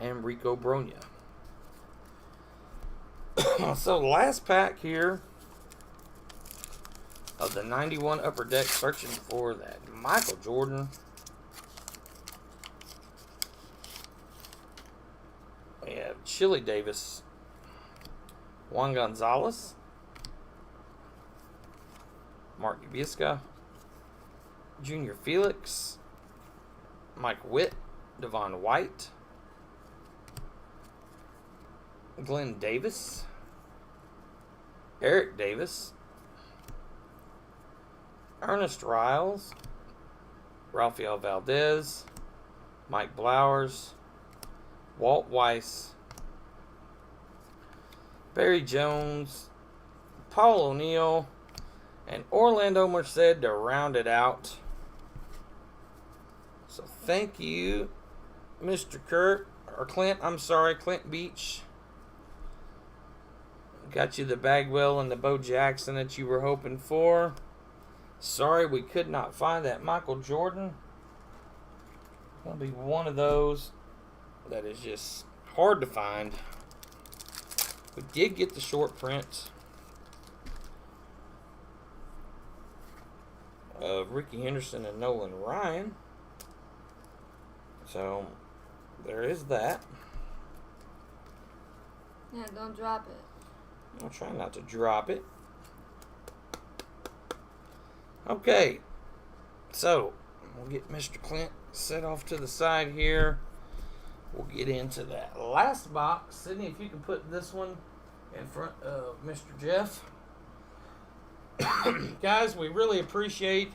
and Rico Bronya. So last pack here of the 91 Upper Deck, searching for that Michael Jordan. We have Chili Davis, Juan Gonzalez, Mark Gubieska, Junior Felix, Mike Witt, Devon White, Glenn Davis, Eric Davis, Ernest Riles, Rafael Valdez, Mike Blowers, Walt Weiss, Barry Jones, Paul O'Neill, and Orlando Merced to round it out. So thank you, Mr. Clint Beach. Got you the Bagwell and the Bo Jackson that you were hoping for. Sorry we could not find that Michael Jordan. Gonna be one of those that is just hard to find. We did get the short print of Ricky Henderson and Nolan Ryan. So, there is that. Yeah, don't drop it. I'll try not to drop it. Okay. So, we'll get Mr. Clint set off to the side here. We'll get into that last box. Sydney, if you can put this one in front of Mr. Jeff. Guys, we really appreciate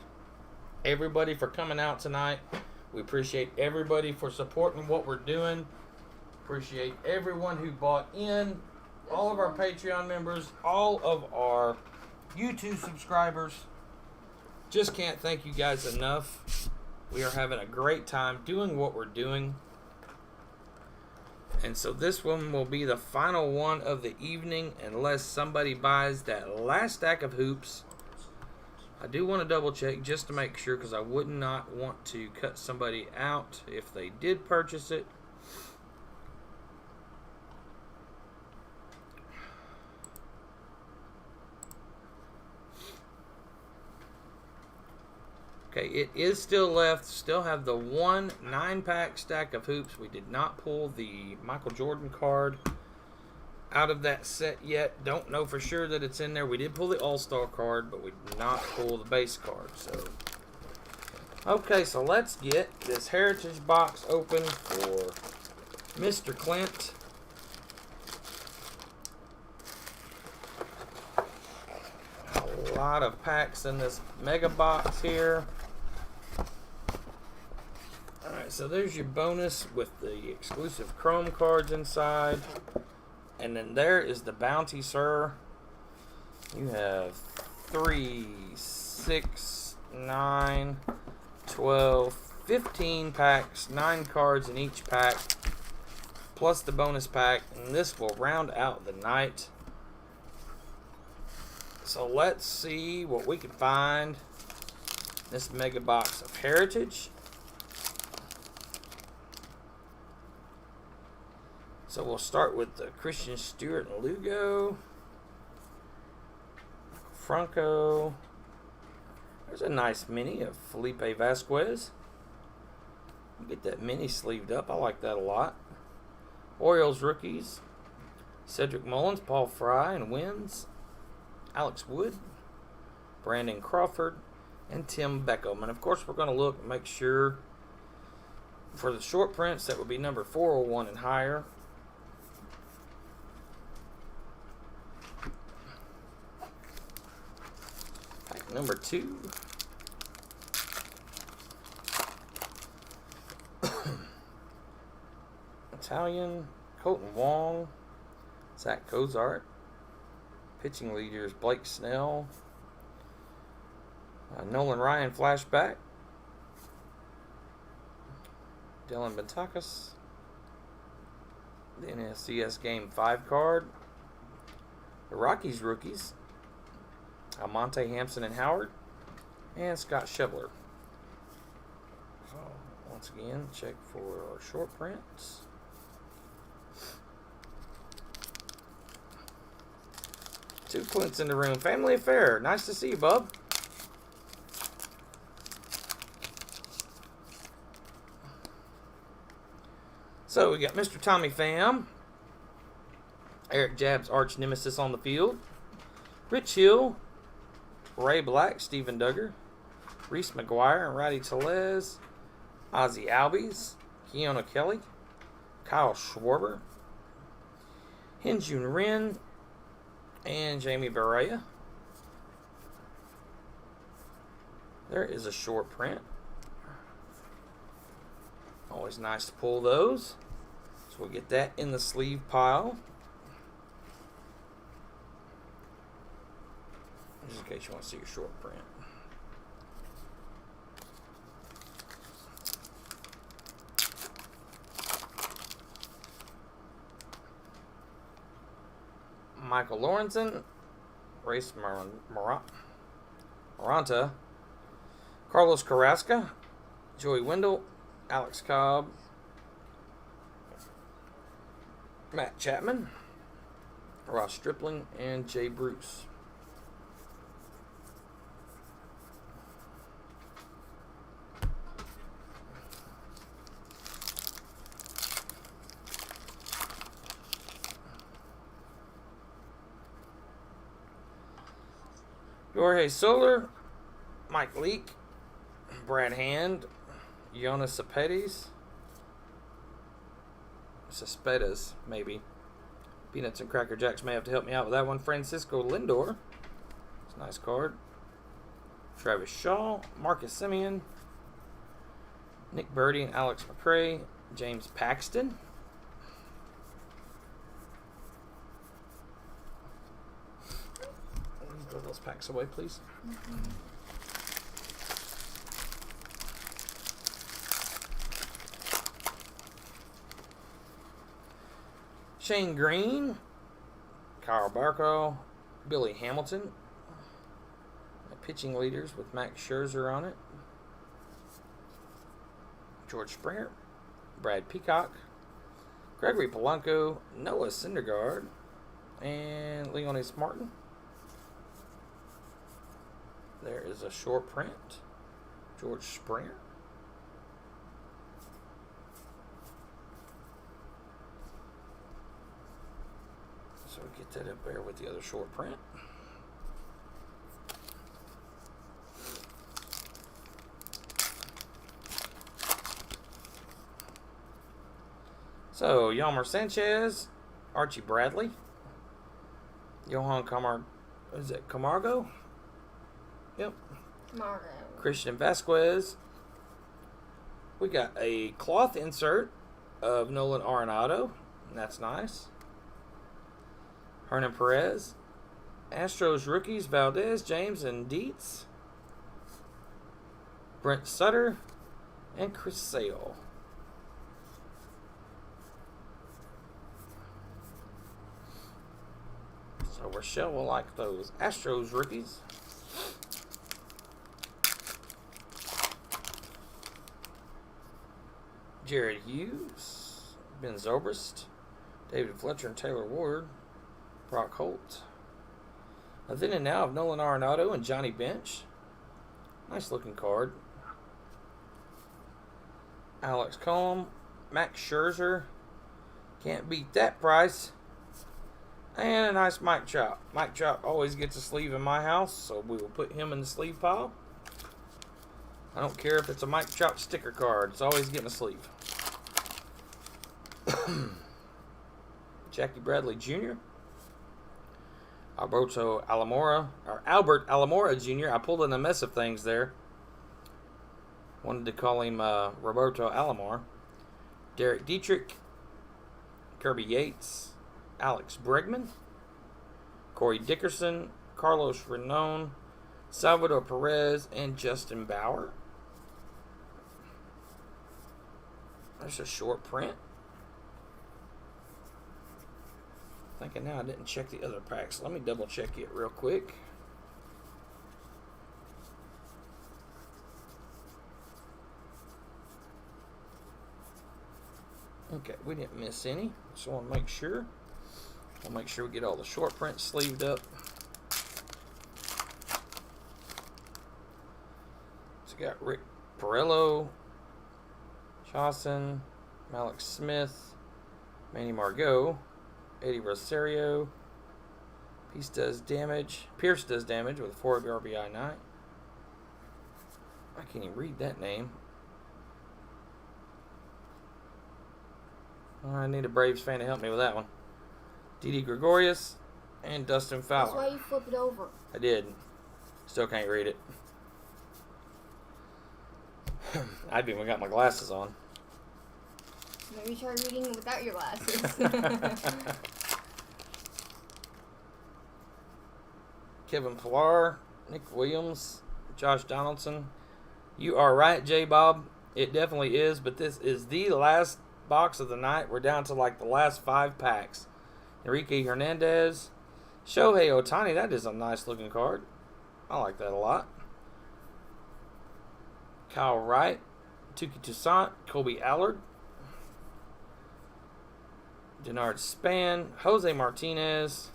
everybody for coming out tonight. We appreciate everybody for supporting what we're doing. Appreciate everyone who bought in. All of our Patreon members. All of our YouTube subscribers. Just can't thank you guys enough. We are having a great time doing what we're doing. And so this one will be the final one of the evening unless somebody buys that last stack of hoops. I do want to double check just to make sure because I would not want to cut somebody out if they did purchase it. Okay, it is still left. Still have the one 9-pack stack of hoops. We did not pull the Michael Jordan card out of that set yet. Don't know for sure that it's in there. We did pull the All-Star card, but we did not pull the base card. So, okay, so let's get this Heritage box open for Mr. Clint. A lot of packs in this mega box here. Alright, so there's your bonus with the exclusive Chrome cards inside. And then there is the bounty, sir. You have 3, 6, 9, 12, 15 packs, 9 cards in each pack, plus the bonus pack, and this will round out the night. So let's see what we can find in this mega box of Heritage. So we'll start with the Christian Stewart and Lugo. Franco. There's a nice mini of Felipe Vasquez. Get that mini sleeved up. I like that a lot. Orioles rookies. Cedric Mullins, Paul Fry, and Wins. Alex Wood. Brandon Crawford. And Tim Beckham. And of course we're going to look and make sure for the short prints that would be number 401 and higher. Pack number 2. Italian, Colton Wong, Zach Cozart. Pitching leaders, Blake Snell. Nolan Ryan flashback. Dylan Bentakis. The NSCS Game 5 card. The Rockies rookies. Almonte Hampson and Howard. And Scott Schebler. So, once again, check for our short prints. Two Clints in the room. Family affair. Nice to see you, bub. So we got Mr. Tommy Pham, Eric Jabb's arch nemesis on the field, Rich Hill, Ray Black, Steven Duggar, Reese McGuire and Roddy Tellez, Ozzie Albies, Keona Kelly, Kyle Schwarber, Hyun-Jun Rin, and Jamie Barria. There is a short print. Always nice to pull those. So we'll get that in the sleeve pile. Just in case you want to see your short print. Michael Lorenzen, Race Maranta, Carlos Carrasco, Joey Wendell, Alex Cobb, Matt Chapman, Ross Stripling, and Jay Bruce. Jorge Soler, Mike Leake, Brad Hand, Jonas Cespedes, maybe. Peanuts and Cracker Jacks may have to help me out with that one. Francisco Lindor. It's a nice card. Travis Shaw, Marcus Semien, Nick Birdie and Alex McRae, James Paxton. Throw those packs away, please. Shane Green, Kyle Barco, Billy Hamilton. The pitching leaders with Max Scherzer on it. George Springer, Brad Peacock, Gregory Polanco, Noah Syndergaard, and Leonis Martin. There is a short print. George Springer. So we get that up there with the other short print. So Yalmer Sanchez, Archie Bradley, Johan Camargo? Yep. Camargo. Christian Vasquez. We got a cloth insert of Nolan Arenado. And that's nice. Hernan Perez. Astros rookies, Valdez, James, and Dietz. Brent Sutter, and Chris Sale. So Rochelle will like those Astros rookies. Jared Hughes, Ben Zobrist, David Fletcher, and Taylor Ward. Brock Holt. Then and now of Nolan Arenado and Johnny Bench. Nice looking card. Alex Colm, Max Scherzer. Can't beat that price. And a nice Mike Trout. Mike Trout always gets a sleeve in my house, so we will put him in the sleeve pile. I don't care if it's a Mike Trout sticker card. It's always getting a sleeve. Jackie Bradley Jr. Albert Alomora Jr. I pulled in a mess of things there. Wanted to call him Roberto Alomar. Derek Dietrich. Kirby Yates. Alex Bregman. Corey Dickerson. Carlos Rendon. Salvador Perez. And Justin Bauer. There's a short print. Thinking now I didn't check the other packs. Let me double check it real quick. Okay, we didn't miss any. Just want to make sure. I'll make sure we get all the short prints sleeved up. So we got Rick Perillo, Chauson, Malik Smith, Manny Margot, Eddie Rosario. Pierce does damage with a 4 RBI night. I can't even read that name. I need a Braves fan to help me with that one. Didi Gregorius and Dustin Fowler. That's why you flip it over. I did. Still can't read it. I've even got my glasses on. Maybe try reading it without your glasses. Kevin Pillar, Nick Williams, Josh Donaldson. You are right, J. Bob. It definitely is, but this is the last box of the night. We're down to like the last 5 packs. Enrique Hernandez, Shohei Ohtani. That is a nice looking card. I like that a lot. Kyle Wright, Tuki Toussaint, Colby Allard, Denard Span, Jose Martinez.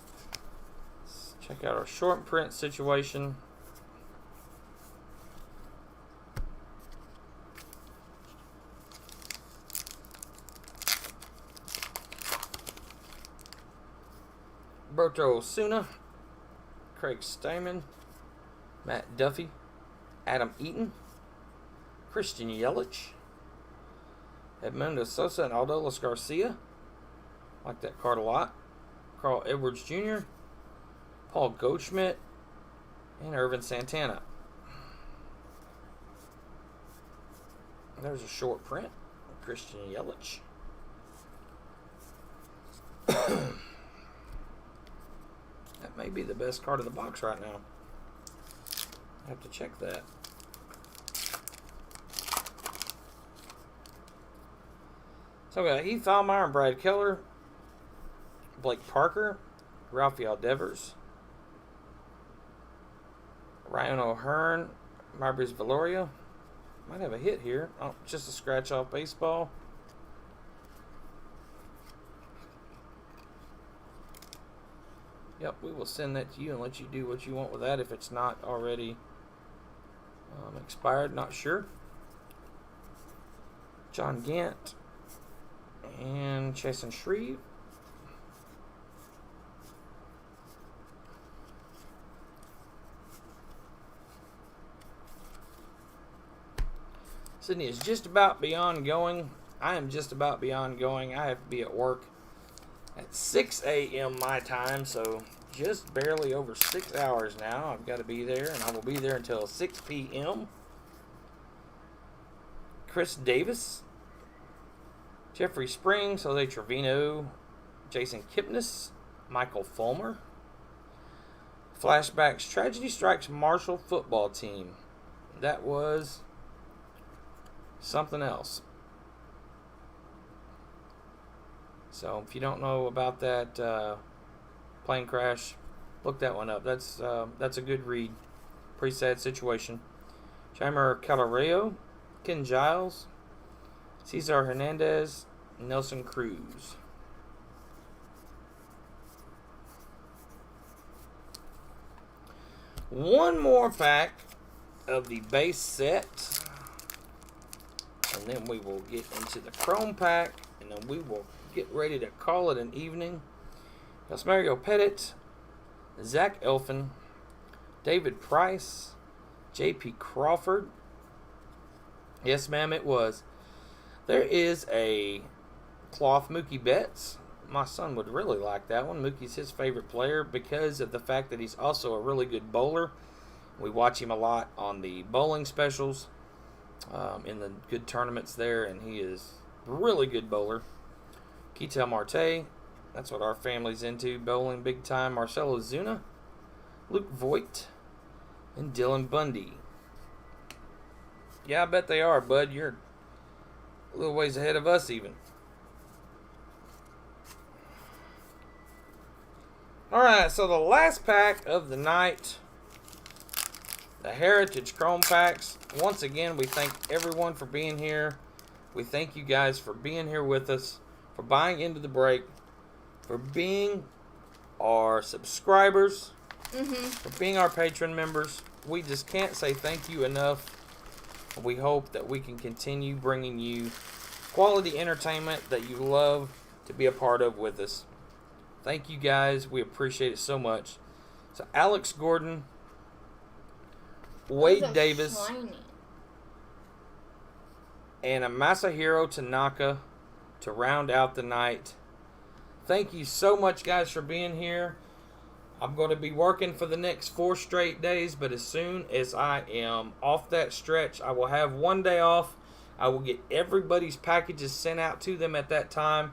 Let's check out our short print situation. Roberto Osuna, Craig Stammen, Matt Duffy, Adam Eaton, Christian Yelich, Edmundo Sosa, and Aldolis Garcia. Like that card a lot. Carl Edwards Jr., Paul Goldschmidt, and Irvin Santana. There's a short print. Christian Yelich. That may be the best card of the box right now. I have to check that. So we got Heath Allmeyer and Brad Keller, Blake Parker, Rafael Devers, Ryan O'Hearn, Marbridge Valoria. Might have a hit here. Oh, just a scratch off baseball. Yep, we will send that to you and let you do what you want with that if it's not already expired. Not sure. John Gant and Chasen Shreve. Sydney is just about beyond going. I am just about beyond going. I have to be at work at 6 a.m. my time, so just barely over 6 hours now. I've got to be there, and I will be there until 6 p.m. Chris Davis, Jeffrey Springs, Jose Trevino, Jason Kipnis, Michael Fulmer, Flashbacks. Tragedy Strikes Marshall football team. That was something else. So if you don't know about that plane crash, look that one up. That's a good read. Pretty sad situation. Jamer Caloreo, Ken Giles, Cesar Hernandez, Nelson Cruz. One more pack of the base set, and then we will get into the chrome pack, and then we will get ready to call it an evening. Mario Pettit, Zach Elfin, David Price, J.P. Crawford. Yes, ma'am, it was. There is a cloth Mookie Betts. My son would really like that one. Mookie's his favorite player because of the fact that he's also a really good bowler. We watch him a lot on the bowling specials, in the good tournaments there, and he is a really good bowler. Ketel Marte, that's what our family's into, bowling big time. Marcelo Zuna, Luke Voigt, and Dylan Bundy. Yeah, I bet they are, bud. You're a little ways ahead of us even. Alright, so the last pack of the night, the Heritage Chrome packs. Once again, we thank everyone for being here. We thank you guys for being here with us, for buying into the break, for being our subscribers, for being our patron members. We just can't say thank you enough. We hope that we can continue bringing you quality entertainment that you love to be a part of with us. Thank you guys. We appreciate it so much. So Alex Gordon, Wade Davis, shiny. and a Masahiro Tanaka to round out the night. Thank you so much, guys, for being here. I'm going to be working for the next 4 straight days, but as soon as I am off that stretch, I will have 1 day off. I will get everybody's packages sent out to them at that time.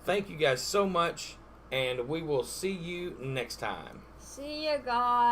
Thank you guys so much, and we will see you next time. See ya, guys.